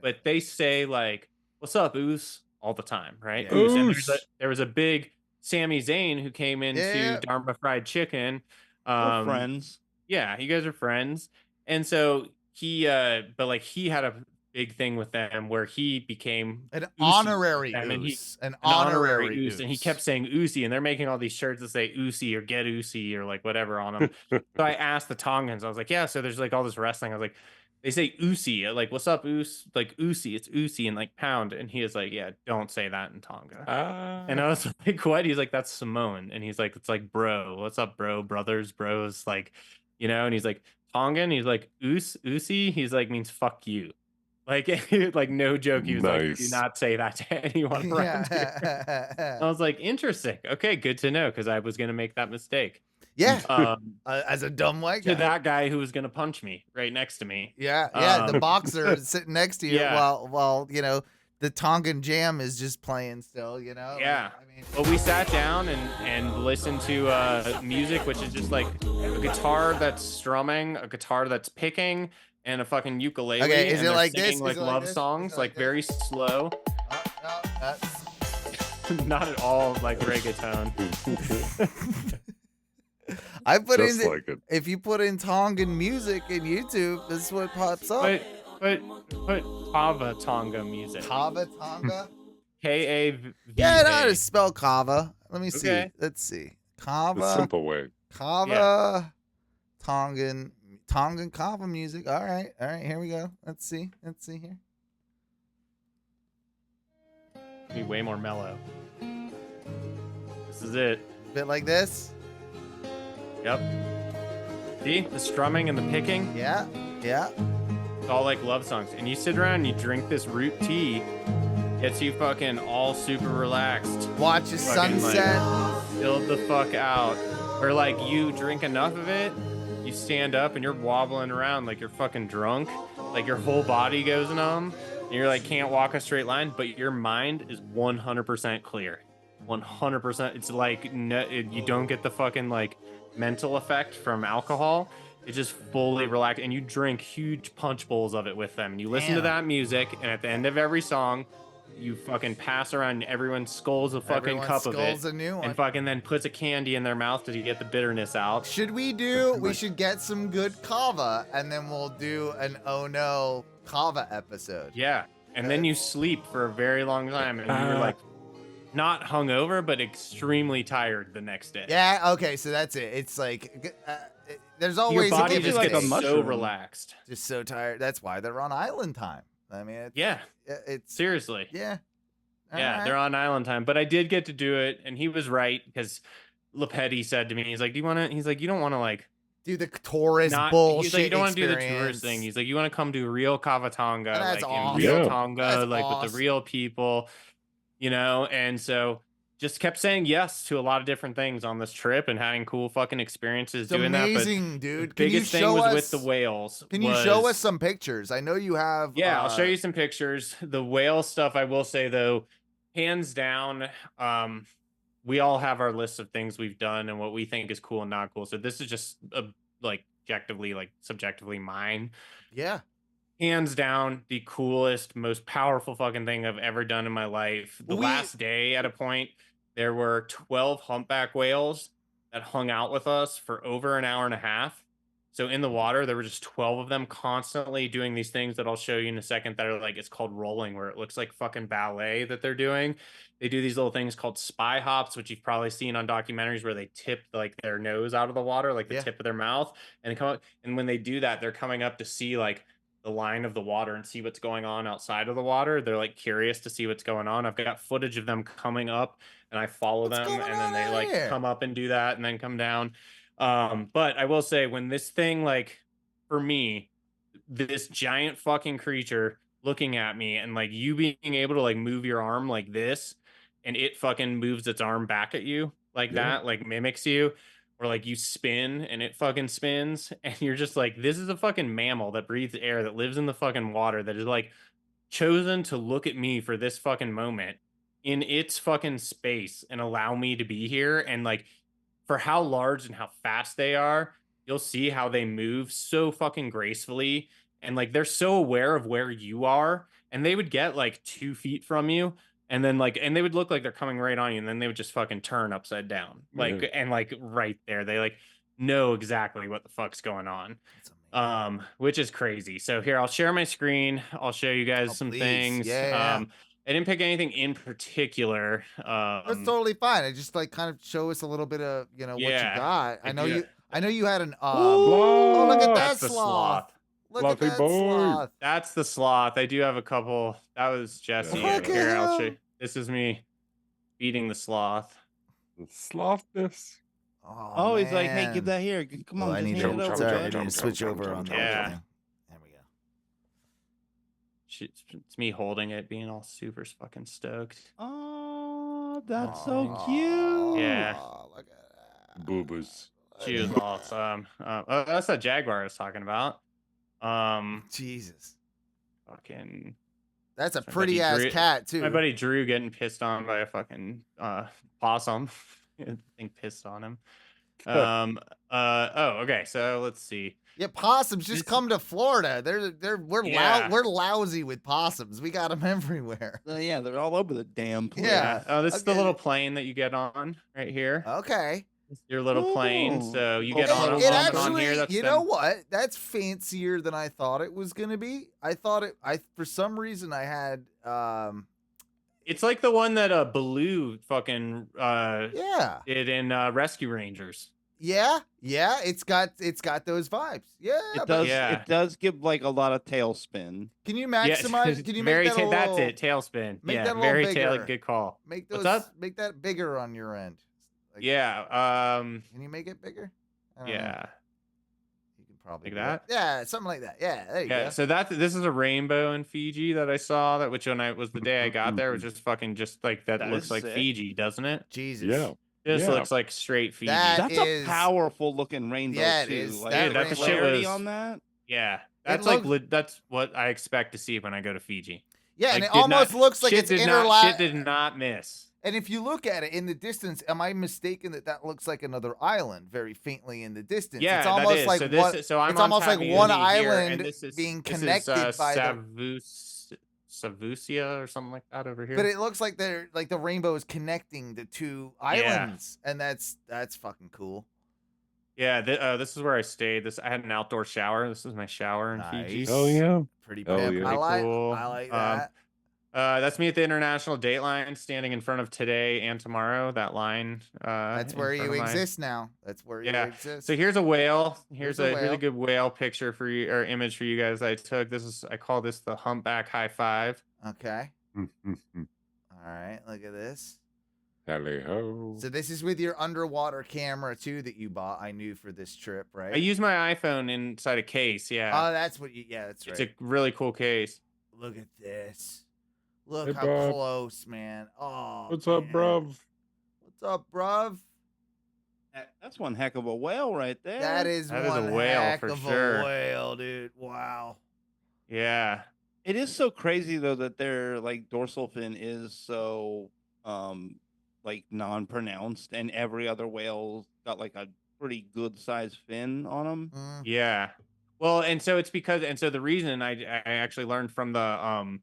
But they say like, "What's up, Us?" all the time, right? Yeah. And there was a big Sami Zayn who came into Dharma Fried Chicken. We're friends. Yeah, you guys are friends, and so he, but like he had a big thing with them where he became an honorary Us, an honorary Us, and he kept saying Usi, and they're making all these shirts that say Usi or get Usi or like whatever on them. So I asked the Tongans, I was like, yeah, so there's like all this wrestling. I was like, they say Usi, like what's up, Us? Like Usi, it's Usi and like pound. And he was like, yeah, don't say that in Tonga. And I was like, what? He's like, that's Samoan. And he's like, it's like bro, what's up, bro, brothers, bros, like, you know. And he's like, Tongan, he's like, Usi, he's like, means fuck you. Like no joke. He was like, do not say that to anyone around here. I was like, interesting. Okay, good to know, because I was going to make that mistake. Yeah. As a dumb white guy. To that guy who was going to punch me right next to me. Yeah. The boxer is sitting next to you while you know, the Tongan jam is just playing still, you know? Yeah. I mean, well, we sat down and listened to music, which is just like a guitar that's strumming, a guitar that's picking, and a fucking ukulele. Okay, is it like this? Like love songs, like very slow. Not at all like reggaeton. I put just in like if you put in Tongan music in YouTube, this is what pops up. Put Kava Tonga music. Kava Tonga? K-A-V-A. Yeah, I know how to spell Kava. Let me see. Okay. Let's see. Kava. The simple way. Kava Tongan Kava music. All right, here we go. Let's see here. Be way more mellow. This is it. A bit like this. Yep. See the strumming and the picking. Yeah. It's all like love songs, and you sit around and you drink this root tea. Gets you fucking all super relaxed. Watch a sunset. chilled the fuck out. Or like you drink enough of it, you stand up and you're wobbling around like you're fucking drunk. Like your whole body goes numb. And you're like can't walk a straight line, but your mind is 100% clear. 100%. It's like you don't get the fucking like mental effect from alcohol. It's just fully relaxed, and you drink huge punch bowls of it with them. And you listen to that music, and at the end of every song, you fucking pass around. Everyone skulls a fucking cup of it, and fucking then puts a candy in their mouth to get the bitterness out. Should we do? We should get some good kava, and then we'll do an oh no kava episode. Yeah, and then you sleep for a very long time, and you're like not hungover, but extremely tired the next day. Yeah. Okay. So that's it. It's like there's always your body a just gets so relaxed, just so tired. That's why they're on island time. I mean, it's seriously. Yeah. Yeah, they're on island time. But I did get to do it, and he was right because Lepetti said to me, he's like, "Do you want to?" He's like, "You don't want to like do the tourist bullshit." He's like, "You don't want to do the experience. tourist thing." He's like, "You want to come do real Cavatonga, That's like awesome. in real Tonga, That's like awesome. with the real people, you know?" And so just kept saying yes to a lot of different things on this trip and having cool fucking experiences doing amazing, that. But dude. The biggest thing was with the whales. Can you show us some pictures? I know you have. Yeah, I'll show you some pictures. The whale stuff, I will say though, hands down, we all have our list of things we've done and what we think is cool and not cool. So this is just like objectively, like subjectively mine. Yeah. Hands down, the coolest, most powerful fucking thing I've ever done in my life. The last day at a point, there were 12 humpback whales that hung out with us for over an hour and a half. So in the water, there were just 12 of them constantly doing these things that I'll show you in a second that are like, it's called rolling, where it looks like fucking ballet that they're doing. They do these little things called spy hops, which you've probably seen on documentaries where they tip like their nose out of the water, like the tip of their mouth. And they come up, and when they do that, they're coming up to see like the line of the water and see what's going on outside of the water. They're like curious to see what's going on. I've got footage of them coming up and I follow them, and then they like come up and do that and then come down. But I will say, when this thing, like, for me, this giant fucking creature looking at me and like you being able to like move your arm like this and it fucking moves its arm back at you like that, like mimics you, or like you spin and it fucking spins, and you're just like, this is a fucking mammal that breathes air, that lives in the fucking water, that is like chosen to look at me for this fucking moment in its fucking space and allow me to be here. And like, for how large and how fast they are, you'll see how they move so fucking gracefully. And like, they're so aware of where you are, and they would get like 2 feet from you. And then like, and they would look like they're coming right on you. And then they would just fucking turn upside down. Like, and like right there, they like know exactly what the fuck's going on. Which is crazy. So here, I'll share my screen. I'll show you guys some things. I didn't pick anything in particular. That's totally fine. I just like kind of show us a little bit of, you know, what you got. I know you had an oh, look at that sloth. Look at that sloth. That's the sloth. I do have a couple. That was Jesse. Here, I'll show you. This is me feeding the sloth. The slothness. Oh, he's like, hey, give that here. Come on, I need to switch over on that. Yeah. There we go. It's me holding it, being all super fucking stoked. Oh, that's so cute. Yeah. Look at that. Boobas. She was awesome. That's that jaguar I was talking about. Jesus. Fucking. That's a pretty ass cat too. My buddy Drew getting pissed on by a fucking possum. I think pissed on him. Oh, okay. So let's see. Yeah, possums just come to Florida. We're lousy with possums. We got them everywhere. Yeah, they're all over the damn place. Yeah. Oh, this is the little plane that you get on right here. Okay. It's your little plane, so you get on it actually, on here. That's know what? That's fancier than I thought it was gonna be. I thought for some reason I had It's like the one that Baloo fucking did in Rescue Rangers. Yeah, it's got those vibes. Yeah, it does. It does give like a lot of tailspin. Can you maximize? Can you make that that's it, tailspin. Make that a very bigger. Good call. Make that bigger on your end. Like, can you make it bigger? I don't know. You can probably like that. Yeah, something like that. Yeah, there you go. So this is a rainbow in Fiji that I saw. That which when I was the day I got there was just fucking just like that looks like sick. Fiji, doesn't it? Jesus. Yeah. This looks like straight Fiji. That's a powerful looking rainbow too. Is. Like, That that's clarity on that. Yeah, that's that's what I expect to see when I go to Fiji. Yeah, like, and it almost looks like it's shit did not miss. And if you look at it in the distance, am I mistaken that looks like another island very faintly in the distance? Yeah, it's almost that is. like I'm it's almost like one island being connected by Savusia or something like that over here. But it looks like they're like the rainbow is connecting the two islands, and that's fucking cool. Yeah, this is where I stayed. I had an outdoor shower. This is my shower in Fiji. Oh yeah, pretty pimp. Yeah. I like that. That's me at the international date line, standing in front of today and tomorrow. That line. That's where you exist now. That's where you exist. So here's a whale. Here's a really good whale picture for you, or image for you guys. I took. I call this the humpback high five. Okay. All right. Look at this. Tally-ho. So this is with your underwater camera too that you bought. I knew for this trip, right? I use my iPhone inside a case. Yeah. Oh, that's what you. Yeah, that's right. It's a really cool case. Look at this. Look hey, how Bob. close, man. Oh, what's up, bruv? What's up, bruv? That's one heck of a whale right there. That is one a whale heck for of sure. a whale, dude. Wow. Yeah. It is so crazy though that their like dorsal fin is so like non-pronounced, and every other whale's got like a pretty good sized fin on them. Yeah. Well, and so it's because, and so the reason I actually learned from the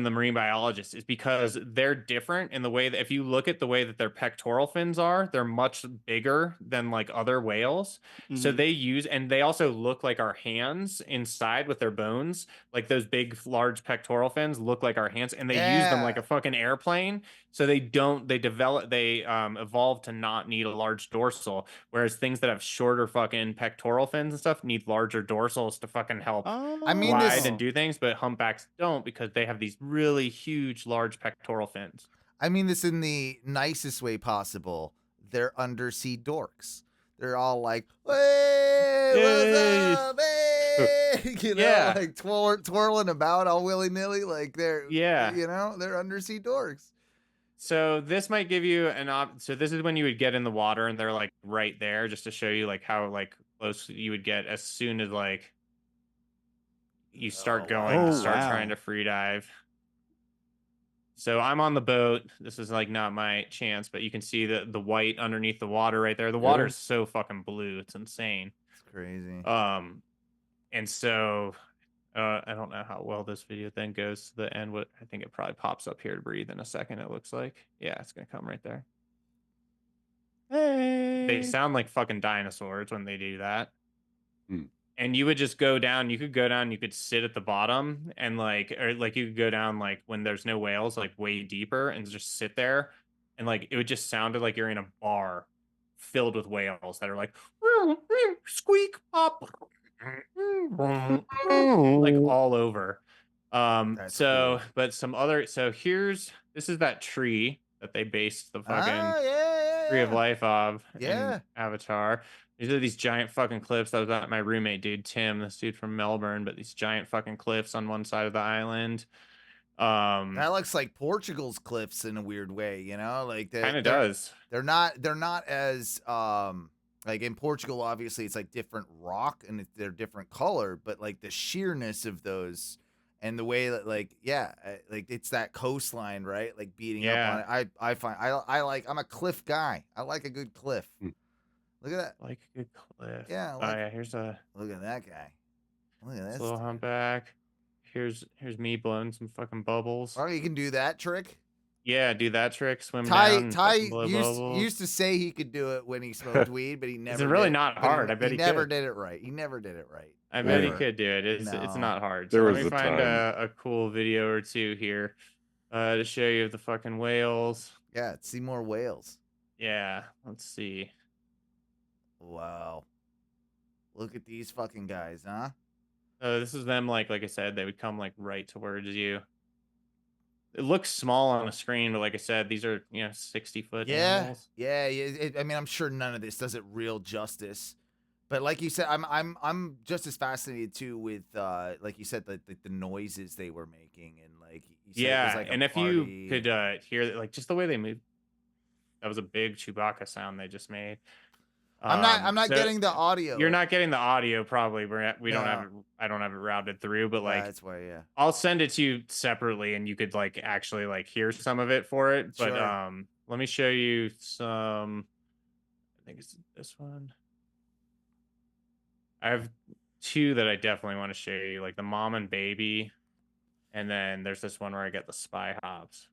marine biologist is because they're different in the way that if you look at the way that their pectoral fins are, they're much bigger than like other whales. So they use, and they also look like our hands inside with their bones. Like those big, large pectoral fins look like our hands, and they use them like a fucking airplane. So they evolve to not need a large dorsal, whereas things that have shorter fucking pectoral fins and stuff need larger dorsals to fucking help glide and do things, but humpbacks don't because they have these really huge, large pectoral fins. I mean this in the nicest way possible. They're undersea dorks. They're all like, hey, what's up, hey? You know, like twirling about all willy-nilly. Like they're, you know, they're undersea dorks. So this might give you so this is when you would get in the water and they're like right there, just to show you like how like close you would get as soon as like you start trying to free dive. So I'm on the boat. This is like not my chance, but you can see the white underneath the water right there. The water is so fucking blue. It's insane. It's crazy. And so I don't know how well this video then goes to the end. I think it probably pops up here to breathe in a second. It looks like, yeah, it's gonna come right there. Hey. They sound like fucking dinosaurs when they do that. And you would just go down. You could go down. You could sit at the bottom and or you could go down like when there's no whales, like way deeper, and just sit there, and like it would just sounded like you're in a bar filled with whales that are like squeak pop. Like all over. Cool. But some other, this is that tree that they based the fucking Tree of Life of in Avatar. These are these giant fucking cliffs. That was about my roommate, dude, Tim, this dude from Melbourne, but these giant fucking cliffs on one side of the island. That looks like Portugal's cliffs in a weird way, you know? Like kind of does. They're not as like in Portugal, obviously it's like different rock and they're different color, but like the sheerness of those and the way that like it's that coastline, right? Like beating up on it. I'm a cliff guy. I like a good cliff. Look at that. Like a good cliff. Yeah. Here's a look at that guy. Look at this little humpback. Here's me blowing some fucking bubbles. Oh, you can do that trick. Yeah, do that trick. Swim down. Ty used to say he could do it when he smoked weed, but he never. It's really not hard. I bet he never did it right. He never did it right. I bet he could do it. It's not hard. So let me find a cool video or two here to show you the fucking whales. Yeah, see more whales. Yeah, let's see. Wow. Look at these fucking guys, huh? This is them, like I said, they would come like right towards you. It looks small on the screen, but like I said, these are 60-foot animals. Yeah. I mean, I'm sure none of this does it real justice, but like you said, I'm just as fascinated too with like you said, the noises they were making, and like you said, it was like and if party. you could hear like just the way they move. was a big Chewbacca sound they just made. I'm not getting the audio. You're not getting the audio, probably. We don't have it. I don't have it routed through, but like that's why, yeah. I'll send it to you separately, and you could like actually like hear some of it for it. But Sure. let me show you some. I think it's this one. I have two that I definitely want to show you, like the mom and baby, and then there's this one where I get the spy hops.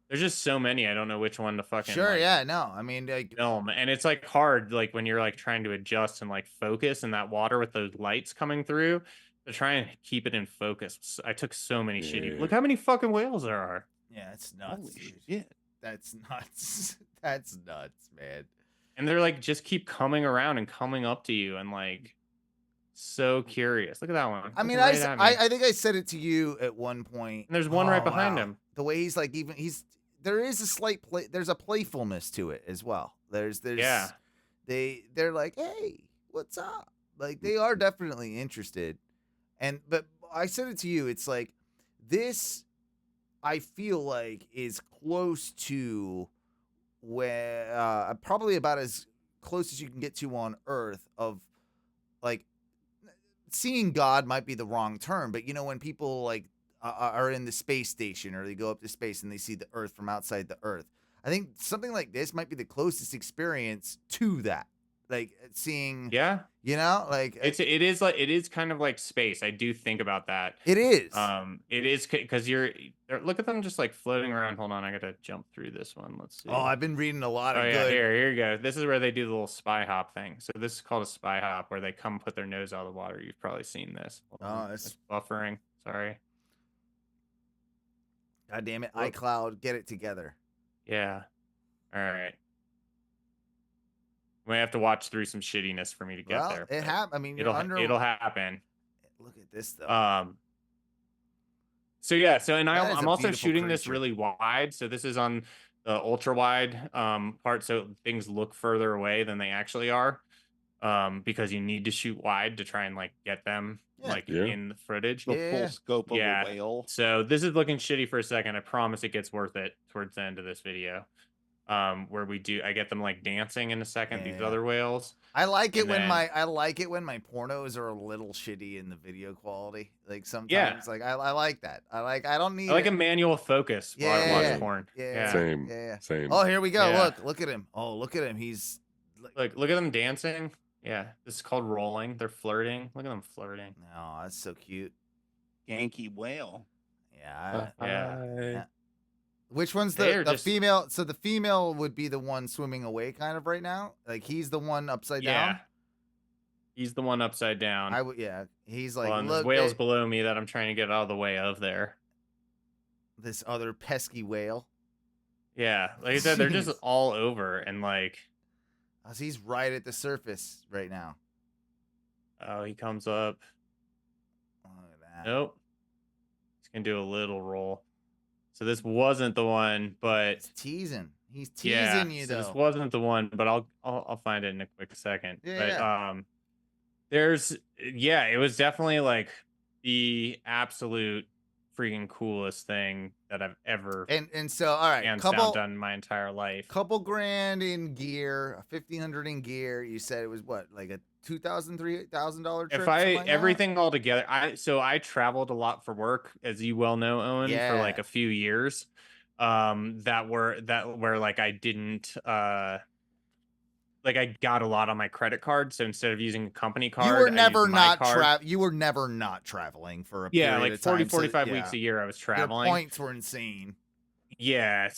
There's just so many. I don't know which one to fucking Sure, like, yeah, no. I mean, like, film, and it's like hard, like when you're like trying to adjust and like focus in that water with those lights coming through to try and keep it in focus. I took so many shitty. Look how many fucking whales there are. Yeah, it's nuts. Holy shit. That's nuts. That's nuts, man. And they're like just keep coming around and coming up to you and like so curious. Look at that one. I mean, right I think I said it to you at one point. And there's one right behind him. The way he's like, there is a slight there's a playfulness to it as well. There's yeah. They're like, hey, what's up? Like they are definitely interested. But I said it to you, it's like this I feel like is close to where probably about as close as you can get to on Earth of like seeing God might be the wrong term, but you know when people like are in the space station or they go up to space and they see the Earth from outside the Earth. I think something like this might be the closest experience to that. Like seeing, yeah, you know, like it is kind of like space. I do think about that. It is. It is because look at them just like floating around. Hold on, I gotta jump through this one. Let's see. Oh, I've been reading a lot of yeah, good. Here you go. This is where they do the little spy hop thing. So this is called a spy hop, where they come put their nose out of the water. You've probably seen this. It's buffering. Sorry. God damn it, iCloud, get it together. Yeah. All right. We have to watch through some shittiness for me to get there. It happened. I mean, it'll happen. Look at this though. So yeah. So I'm also shooting this really wide. So this is on the ultra wide part. So things look further away than they actually are. Because you need to shoot wide to try and like get them in the footage. The full scope of a whale. So this is looking shitty for a second. I promise it gets worth it towards the end of this video. Where I get them like dancing in a second. These other whales. I like it when my pornos are a little shitty in the video quality. Like sometimes, like I like that. I like a manual focus while I watch porn. Yeah. Same. Oh, here we go. Yeah. Look at him. Oh, look at him. He's look at them dancing. Yeah, this is called rolling. They're flirting. Look at them flirting. Oh, that's so cute. Yankee whale. Yeah. Which one's the female? So the female would be the one swimming away kind of right now? Like he's the one upside down? Yeah. He's the one upside down. He's like, look, there's whales below me that I'm trying to get out of the way of there. This other pesky whale. Yeah. Like I said, they're just all over and like. He's right at the surface right now. Oh, he comes up. Look at that. Nope. He's going to do a little roll. So this wasn't the one, but he's teasing. He's teasing you though. This wasn't the one, but I'll find it in a quick second. Yeah. But it was definitely like the absolute freaking coolest thing that I've ever and so all right, done in my entire life. Couple grand in gear, $1,500 in gear. You said it was what, like a $2,000, $3,000 trip? If everything all together, I traveled a lot for work, as you well know, Owen, for like a few years. Where like I didn't like I got a lot on my credit card, so instead of using a company card, you were never not traveling for a period like of time. 45 weeks a year I was traveling. Your points were insane. Yeah,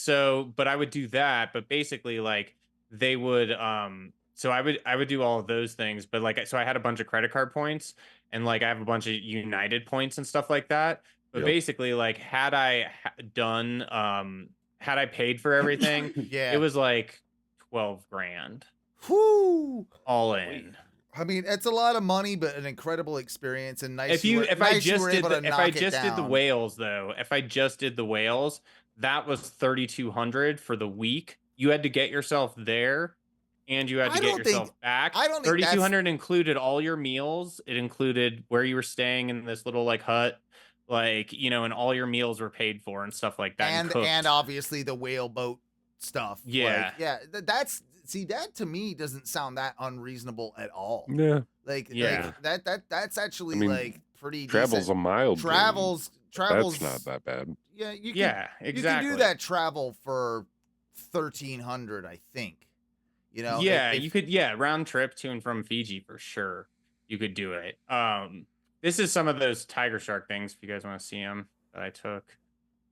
but I would do that, but basically like they would so I would do all of those things, but like so I had a bunch of credit card points and like I have a bunch of United points and stuff like that. But basically like had I paid for everything, it was like 12 grand. Whoo! All in. I mean, it's a lot of money, but an incredible experience and nice. If I just did the whales, though, that was 3,200 for the week. You had to get yourself there, and you had to get yourself back. I don't think 3,200 included all your meals. It included where you were staying in this little like hut, like and all your meals were paid for and stuff like that. And obviously the whale boat stuff. Yeah. Like, yeah. That to me doesn't sound that unreasonable at all. Yeah. Like, Yeah. like that's actually I mean, like pretty travel's decent. a mild Travels. That's not that bad. Yeah, you Exactly. can do that travel for 1,300, I think. You know, Yeah, you could. Yeah, round trip to and from Fiji for sure. You could do it. This is some of those tiger shark things. If you guys want to see them that I took,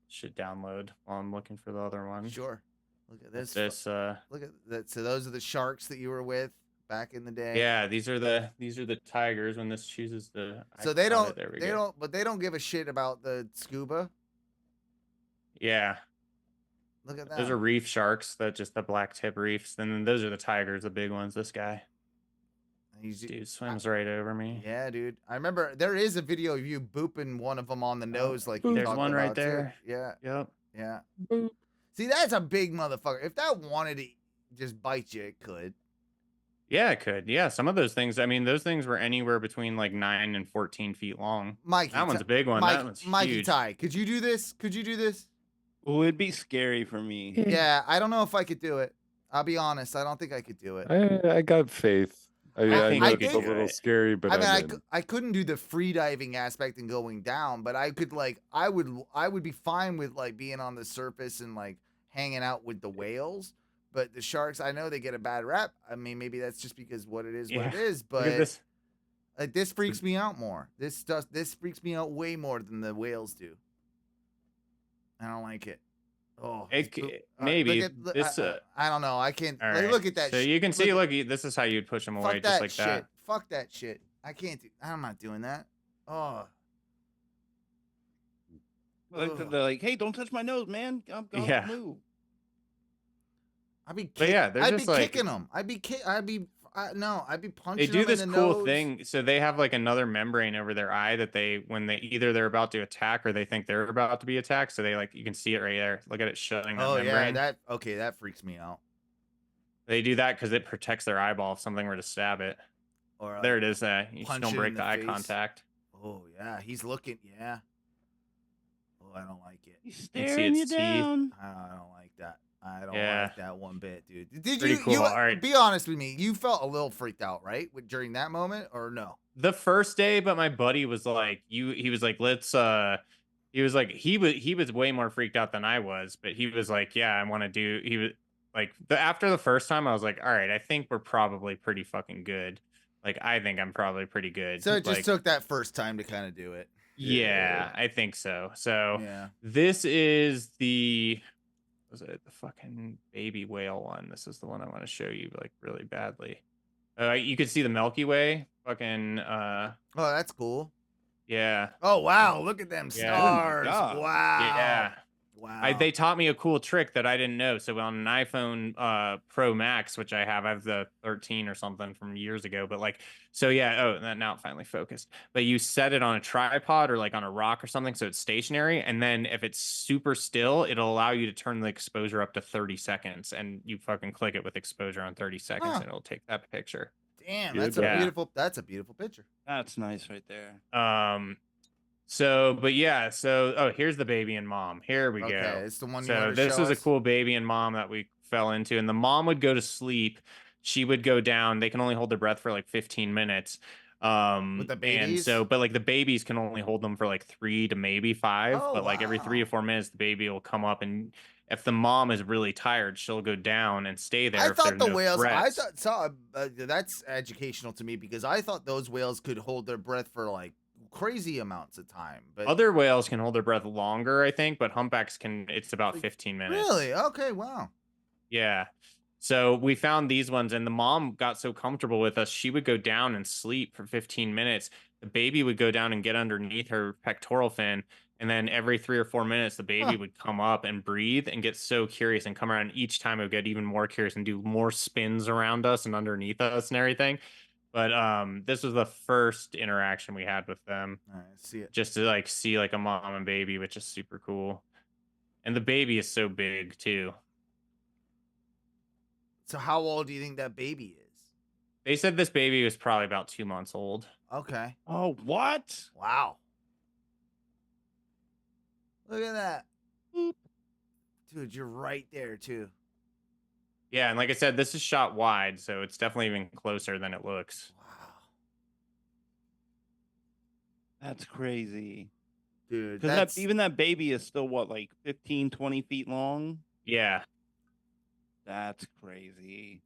should download while I'm looking for the other one. Sure. Look at this. Look at that. So those are the sharks that you were with back in the day. Yeah, these are the tigers. When this chooses the. So they don't give a shit about the scuba. Yeah. Look at that. Those are reef sharks. The black tip reefs. Then those are the tigers, the big ones. This guy. Dude swims right over me. Yeah, dude. I remember there is a video of you booping one of them on the nose, like there's one right there. Too. Yeah. Yep. Yeah. Boop. See, that's a big motherfucker. If that wanted to just bite you, it could. Yeah, it could. Yeah, some of those things. I mean, those things were anywhere between like 9 and 14 feet long. Mikey, that one's a big one. That one's huge. Mikey Ty, could you do this? Could you do this? Oh, it'd be scary for me. Yeah, I don't know if I could do it. I'll be honest. I don't think I could do it. I got faith. I know it's a little scary, but I couldn't do the free diving aspect and going down, but I could I would be fine with like being on the surface and like hanging out with the whales. But the sharks, I know they get a bad rap. I mean, maybe that's just because what it is, but this freaks me out more. This freaks me out way more than the whales do. I don't like it. Oh, maybe I don't know. I can't. Right. Look at that. So you can see. Look, this is how you'd push them away, just like that. Fuck that shit. I can't do. I'm not doing that. Oh. They're like, hey, don't touch my nose, man. I'm gonna move. I'd be kicking them. I'd be punching. They do this in the cool nose. thing. So they have like another membrane over their eye that when they're about to attack or they think they're about to be attacked. So you can see it right there. Look at it shutting. Oh membrane. Yeah, that freaks me out. They do that because it protects their eyeball if something were to stab it. Or there it is. You just don't break the eye contact. Oh yeah, he's looking. Yeah. Oh, I don't like it. He's staring you down. I don't like that. I don't like that one bit, dude. Did Pretty cool. All right. Be honest with me. You felt a little freaked out, right, during that moment, or no? The first day, but my buddy was like, he was like, let's. He was like, he was way more freaked out than I was, but he was like, yeah, I want to do. He was like, after the first time, I was like, all right, I think we're probably pretty fucking good. Like, I think I'm probably pretty good. So it just took that first time to kind of do it. Yeah, I think so. So this is the fucking baby whale one. This is the one I want to show you like really badly. You could see the Milky Way. Fucking. Oh, that's cool. Yeah. Oh wow! Look at them stars. Wow. Yeah. Wow. They taught me a cool trick that I didn't know. So on an iPhone Pro Max, which I have the 13 or something from years ago. But now it finally focused. But you set it on a tripod or like on a rock or something, so it's stationary. And then if it's super still, it'll allow you to turn the exposure up to 30 seconds. And you fucking click it with exposure on 30 seconds, and it'll take that picture. Damn, that's a beautiful picture. That's nice right there. Here's the baby and mom. Here we go. Okay, it's the one. So this is a cool baby and mom that we fell into, and the mom would go to sleep. She would go down. They can only hold their breath for like 15 minutes. With the babies? And but like the babies can only hold them for like 3 to maybe 5. But like every 3 to 4 minutes, the baby will come up, and if the mom is really tired, she'll go down and stay there. I thought the whales. That's educational to me because I thought those whales could hold their breath for like crazy amounts of time. But other whales can hold their breath longer, I think, but humpbacks it's about 15 minutes. Really? Okay. Wow. Yeah. So we found these ones, and the mom got so comfortable with us, she would go down and sleep for 15 minutes. The baby would go down and get underneath her pectoral fin, and then every 3 or 4 minutes, the baby would come up and breathe and get so curious and come around. Each time it would get even more curious and do more spins around us and underneath us and everything. But this was the first interaction we had with them. All right, see it. Just to like see like a mom and baby, which is super cool. And the baby is so big too. So how old do you think that baby is? They said this baby was probably about 2 months old. Okay. Oh, what? Wow. Look at that. Boop. Dude, you're right there too. Yeah, and like I said, this is shot wide, so it's definitely even closer than it looks. Wow. That's crazy. Dude, Because even that baby is still, what, like 15, 20 feet long? Yeah. That's crazy.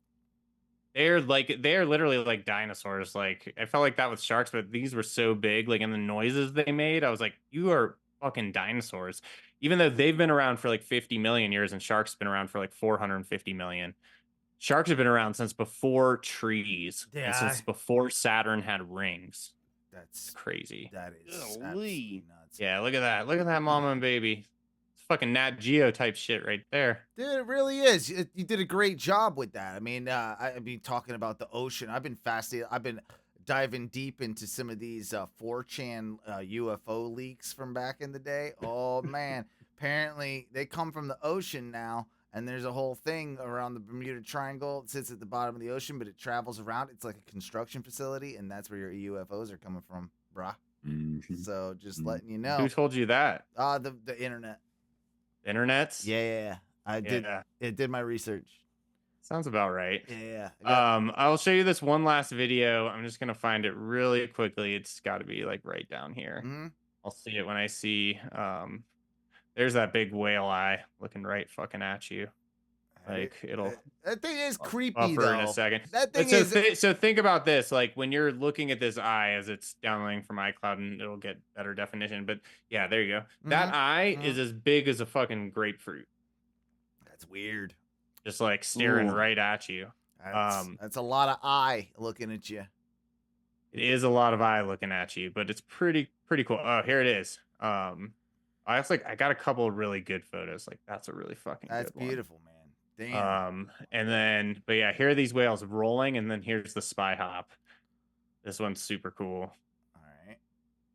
They're literally like dinosaurs. Like, I felt like that with sharks, but these were so big, like, and the noises they made, I was like, you are fucking dinosaurs. Even though they've been around for like 50 million years and sharks have been around for like 450 million. Sharks have been around since before trees and since before Saturn had rings. That's crazy. That is absolutely nuts. Yeah, look at that. Look at that mama and baby. It's fucking Nat Geo type shit right there. Dude, it really is. You did a great job with that. I mean, talking about the ocean. I've been fascinated. I've been diving deep into some of these 4chan UFO leaks from back in the day. Oh, man. Apparently, they come from the ocean now. And there's a whole thing around the Bermuda Triangle. It sits at the bottom of the ocean, but it travels around. It's like a construction facility, and that's where your UFOs are coming from, brah. So just letting you know. Who told you that? The internet. Internets? Yeah. I did my research. Sounds about right. Yeah. I'll show you this one last video. I'm just gonna find it really quickly. It's got to be like right down here. I'll see it when I see. There's that big whale eye looking right fucking at you. Like it'll. That thing is creepy buffer though. In a second. That thing so think about this. Like when you're looking at this eye as it's downloading from iCloud, and it'll get better definition. But yeah, there you go. That eye is as big as a fucking grapefruit. That's weird. Just like staring right at you. That's a lot of eye looking at you. It is a lot of eye looking at you, but it's pretty cool. Oh, here it is. I got a couple of really good photos. Like that's a really fucking That's good one. Beautiful, man. Damn. And then, but yeah, here are these whales rolling, and then here's the spy hop. This one's super cool. All right.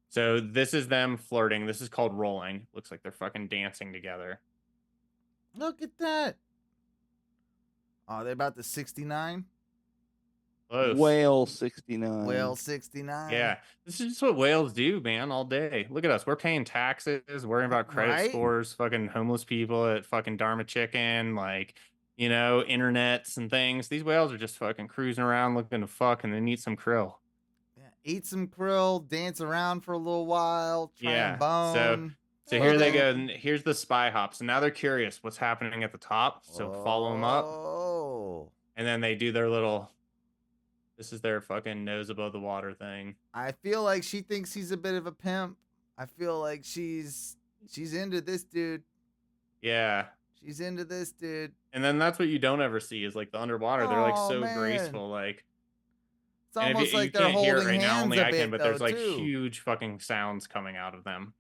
So this is them flirting. This is called rolling. Looks like they're fucking dancing together. Look at that. Oh, they're about to 69. Close. Whale 69. Whale 69. Yeah, this is just what whales do, man, all day. Look at us. We're paying taxes, worrying about credit scores, fucking homeless people at fucking Dharma Chicken, like, you know, internets and things. These whales are just fucking cruising around looking to fuck and then eat some krill. Yeah, eat some krill, dance around for a little while, try and bone. So here they go. And here's the spy hop. So now they're curious what's happening at the top. So follow them up. Oh. And then they do their little... This is their fucking nose above the water thing. I feel like she thinks he's a bit of a pimp. I feel like she's into this dude. Yeah. She's into this dude. And then that's what you don't ever see is like the underwater. They're like so graceful. Like it's almost like they're holding hands now, only a I bit, can, but there's like too. huge fucking sounds coming out of them.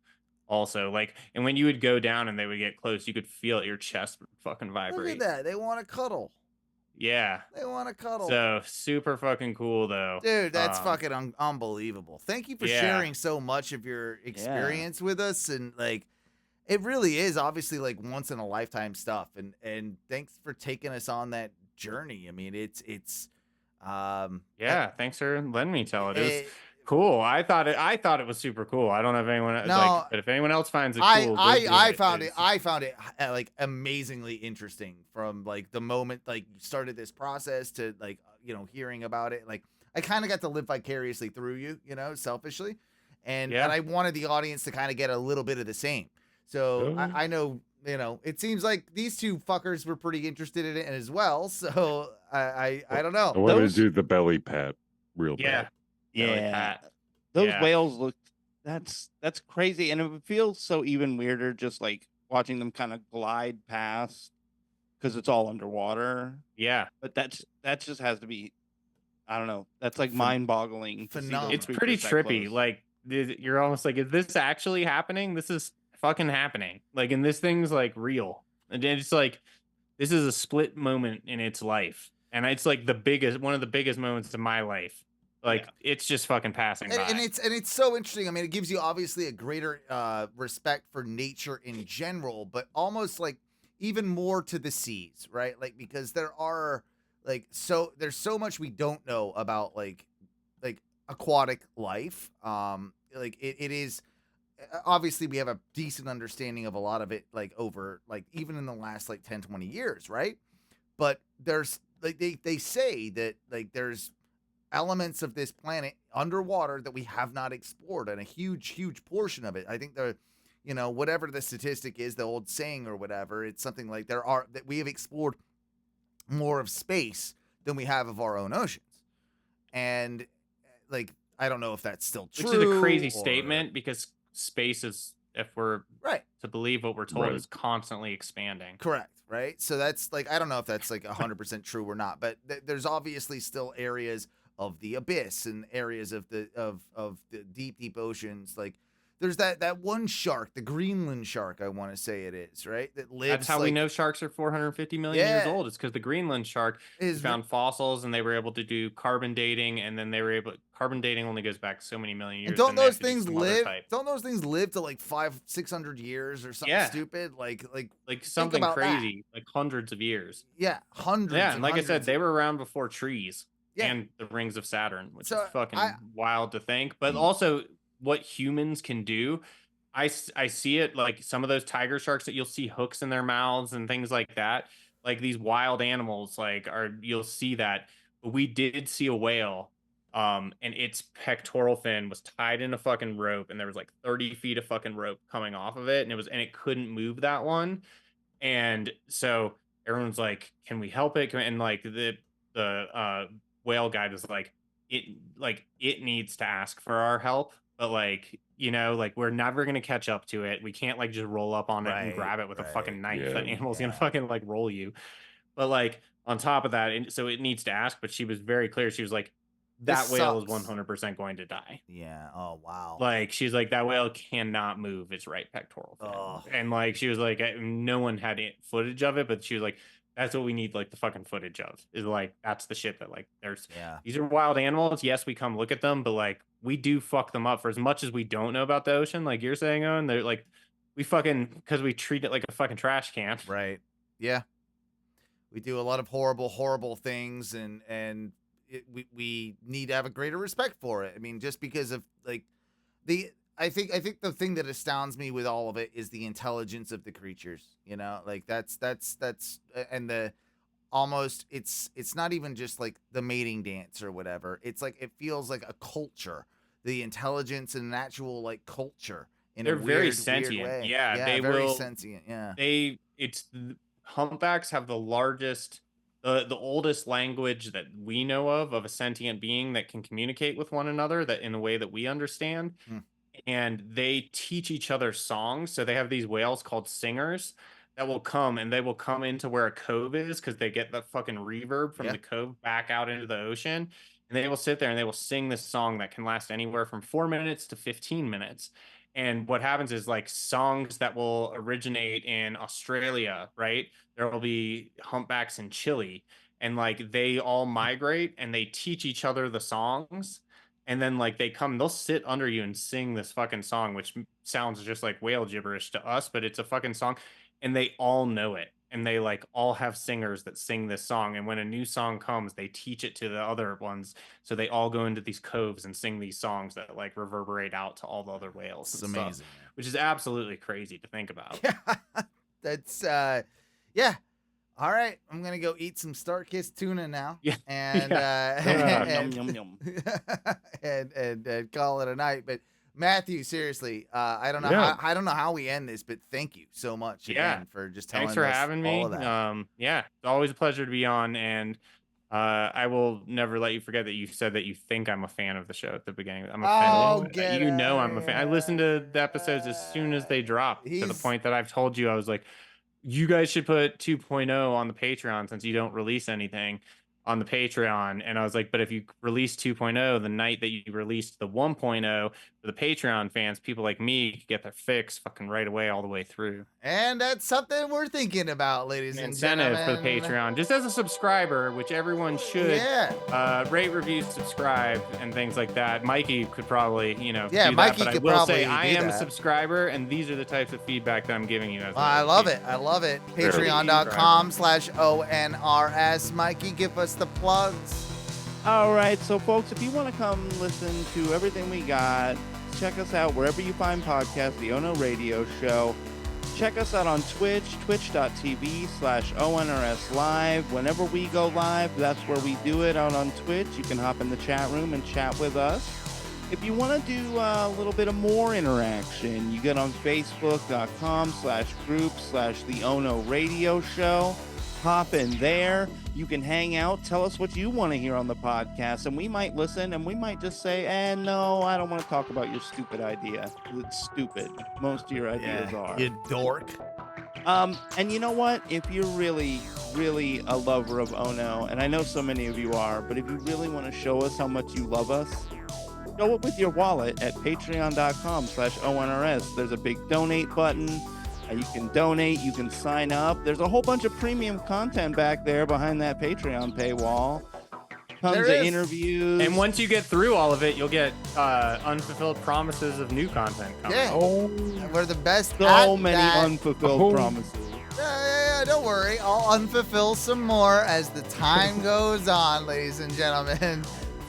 Also, like, and when you would go down and they would get close, you could feel it, your chest would fucking vibrate. Look at that. They want to cuddle. Yeah. They want to cuddle. So super fucking cool though. Dude, that's fucking unbelievable. Thank you for sharing so much of your experience with us. And like, it really is obviously like once in a lifetime stuff. And thanks for taking us on that journey. I mean, it's thanks for letting me tell it. It was cool. I thought it was super cool. I don't know if anyone but if anyone else finds it cool, I found it like amazingly interesting from like the moment like you started this process to like, you know, hearing about it. Like I kind of got to live vicariously through you, you know, selfishly. And I wanted the audience to kind of get a little bit of the same. So I know, you know, it seems like these two fuckers were pretty interested in it as well. So I don't know. I wanted to do the belly pat real bad. Yeah, those whales look. That's crazy, and it feels so even weirder just like watching them kind of glide past because it's all underwater. Yeah, but that just has to be. I don't know. That's like mind-boggling. It's pretty trippy. Like you're almost like, is this actually happening? This is fucking happening. Like, and this thing's like real, and it's like this is a split moment in its life, and it's like one of the biggest moments of my life. Like it's just fucking passing by. And it's so interesting. I mean, it gives you obviously a greater respect for nature in general, but almost like even more to the seas, right? Like because there are there's so much we don't know about like aquatic life. Like it is obviously we have a decent understanding of a lot of it like over like even in the last like 10, 20 years, right? but there's like they say that like there's elements of this planet underwater that we have not explored, and a huge portion of it. I think whatever the statistic is, the old saying or whatever, it's something like that we have explored more of space than we have of our own oceans. And like, I don't know if that's still true. Which is a crazy statement, because space is, if we're to believe what we're told, is constantly expanding. Correct. Right. So that's like, I don't know if that's like 100% true or not, but there's obviously still areas of the abyss and areas of the deep oceans. Like there's that one shark, the Greenland shark, I want to say it is, right? That lives. That's how we know sharks are 450 million years old. It's because the Greenland shark found fossils, and they were able to do carbon dating, and then carbon dating only goes back so many million years. And don't those things live? Don't those things live to like 500-600 years or something stupid? Like something crazy, like hundreds of years. Yeah, hundreds. Yeah, and like I said, they were around before trees and the rings of Saturn, which is fucking wild to think. But also, what humans can do, I see it, like some of those tiger sharks that you'll see hooks in their mouths and things like that, like these wild animals, you'll see that. But we did see a whale, and its pectoral fin was tied in a fucking rope, and there was like 30 feet of fucking rope coming off of it, and it couldn't move that one. And so everyone's like, can we help it? And like the whale guide was like, it needs to ask for our help. But we're never going to catch up to it. We can't just roll up on it and grab it with a fucking knife. That animal's going to fucking roll you. But on top of that, so it needs to ask, but she was very clear. She was like, that whale is 100% going to die. Yeah. Oh, wow. She's like, that whale cannot move its right pectoral fin. Oh. And she was like, no one had footage of it, but she was like, that's what we need, the fucking footage of, is that's the shit that there's, these are wild animals. Yes, we come look at them, but we do fuck them up for as much as we don't know about the ocean. Like you're saying, Owen, they're we fucking, because we treat it like a fucking trash can. Right. Yeah. We do a lot of horrible things, and we need to have a greater respect for it. I mean, just because of I think the thing that astounds me with all of it is the intelligence of the creatures. That's and the almost it's not even just the mating dance or whatever. It's it feels like a culture, the intelligence and an actual culture. They're very sentient. Weird way. Yeah, they very will. Sentient. Yeah, humpbacks have the largest. The oldest language that we know of a sentient being that can communicate with one another, that in a way that we understand. And they teach each other songs. So they have these whales called singers that will come, and they will come into where a cove is, because they get the fucking reverb from the cove back out into the ocean. And they will sit there and they will sing this song that can last anywhere from 4 minutes to 15 minutes. And what happens is songs that will originate in Australia, right? There will be humpbacks in Chile, and they all migrate and they teach each other the songs. And then they'll sit under you and sing this fucking song, which sounds just like whale gibberish to us, but it's a fucking song, and they all know it. And they all have singers that sing this song. And when a new song comes, they teach it to the other ones. So they all go into these coves and sing these songs that reverberate out to all the other whales. It's amazing, stuff, which is absolutely crazy to think about. Yeah, that's yeah. All right, I'm gonna go eat some Star-Kissed tuna now. Yeah, and yum yum. and call it a night. But Matthew, seriously, I don't know. I don't know how we end this, but thank you so much again for just telling us. Thanks for having me. All of that. It's always a pleasure to be on, and I will never let you forget that you said that you think I'm a fan of the show at the beginning. I'm a fan. I'm a fan. I listen to the episodes as soon as they drop, to the point that I've told you, I was like, you guys should put 2.0 on the Patreon, since you don't release anything on the Patreon. And I was like, but if you release 2.0 the night that you released the 1.0 for the Patreon fans, people like me could get their fix fucking right away all the way through. And that's something we're thinking about, ladies and gentlemen. Incentive for the Patreon, just as a subscriber, which everyone should rate, review, subscribe, and things like that. Mikey could probably, do Mikey that, but could I will probably say I am that. a subscriber, and these are the types of feedback that I'm giving you. I love it. Patreon.com/ONRS. Mikey, give us the plugs. All right, so folks, if you want to come listen to everything we got, check us out wherever you find podcasts, the Ono Radio Show. check us out on Twitch, twitch.tv/ONRS Live. Whenever we go live, that's where we do it, out on Twitch. You can hop in the chat room and chat with us. If you want to do a little bit of more interaction, you get on facebook.com/group/The Ono Radio Show. Hop in there. You can hang out. Tell us what you want to hear on the podcast, and we might listen, and we might just say, no, I don't want to talk about your stupid idea. It's stupid. Most of your ideas are. You dork. And you know what? If you're really, really a lover of Ono, and I know so many of you are, but if you really want to show us how much you love us, show it with your wallet at patreon.com/ONRS. There's a big donate button. You can donate, you can sign up. There's a whole bunch of premium content back there behind that Patreon paywall. Tons of interviews. And once you get through all of it, you'll get unfulfilled promises of new content coming. Yeah. Oh, we're the best. So many unfulfilled promises. Yeah, don't worry. I'll unfulfill some more as the time goes on, ladies and gentlemen.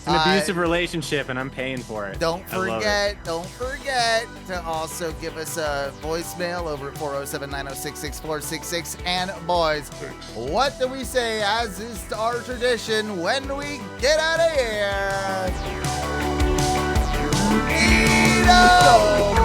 It's an abusive relationship, and I'm paying for it. Don't forget to also give us a voicemail over at 407-906-6466. And boys, what do we say, as is our tradition, when we get out of here? Eat up,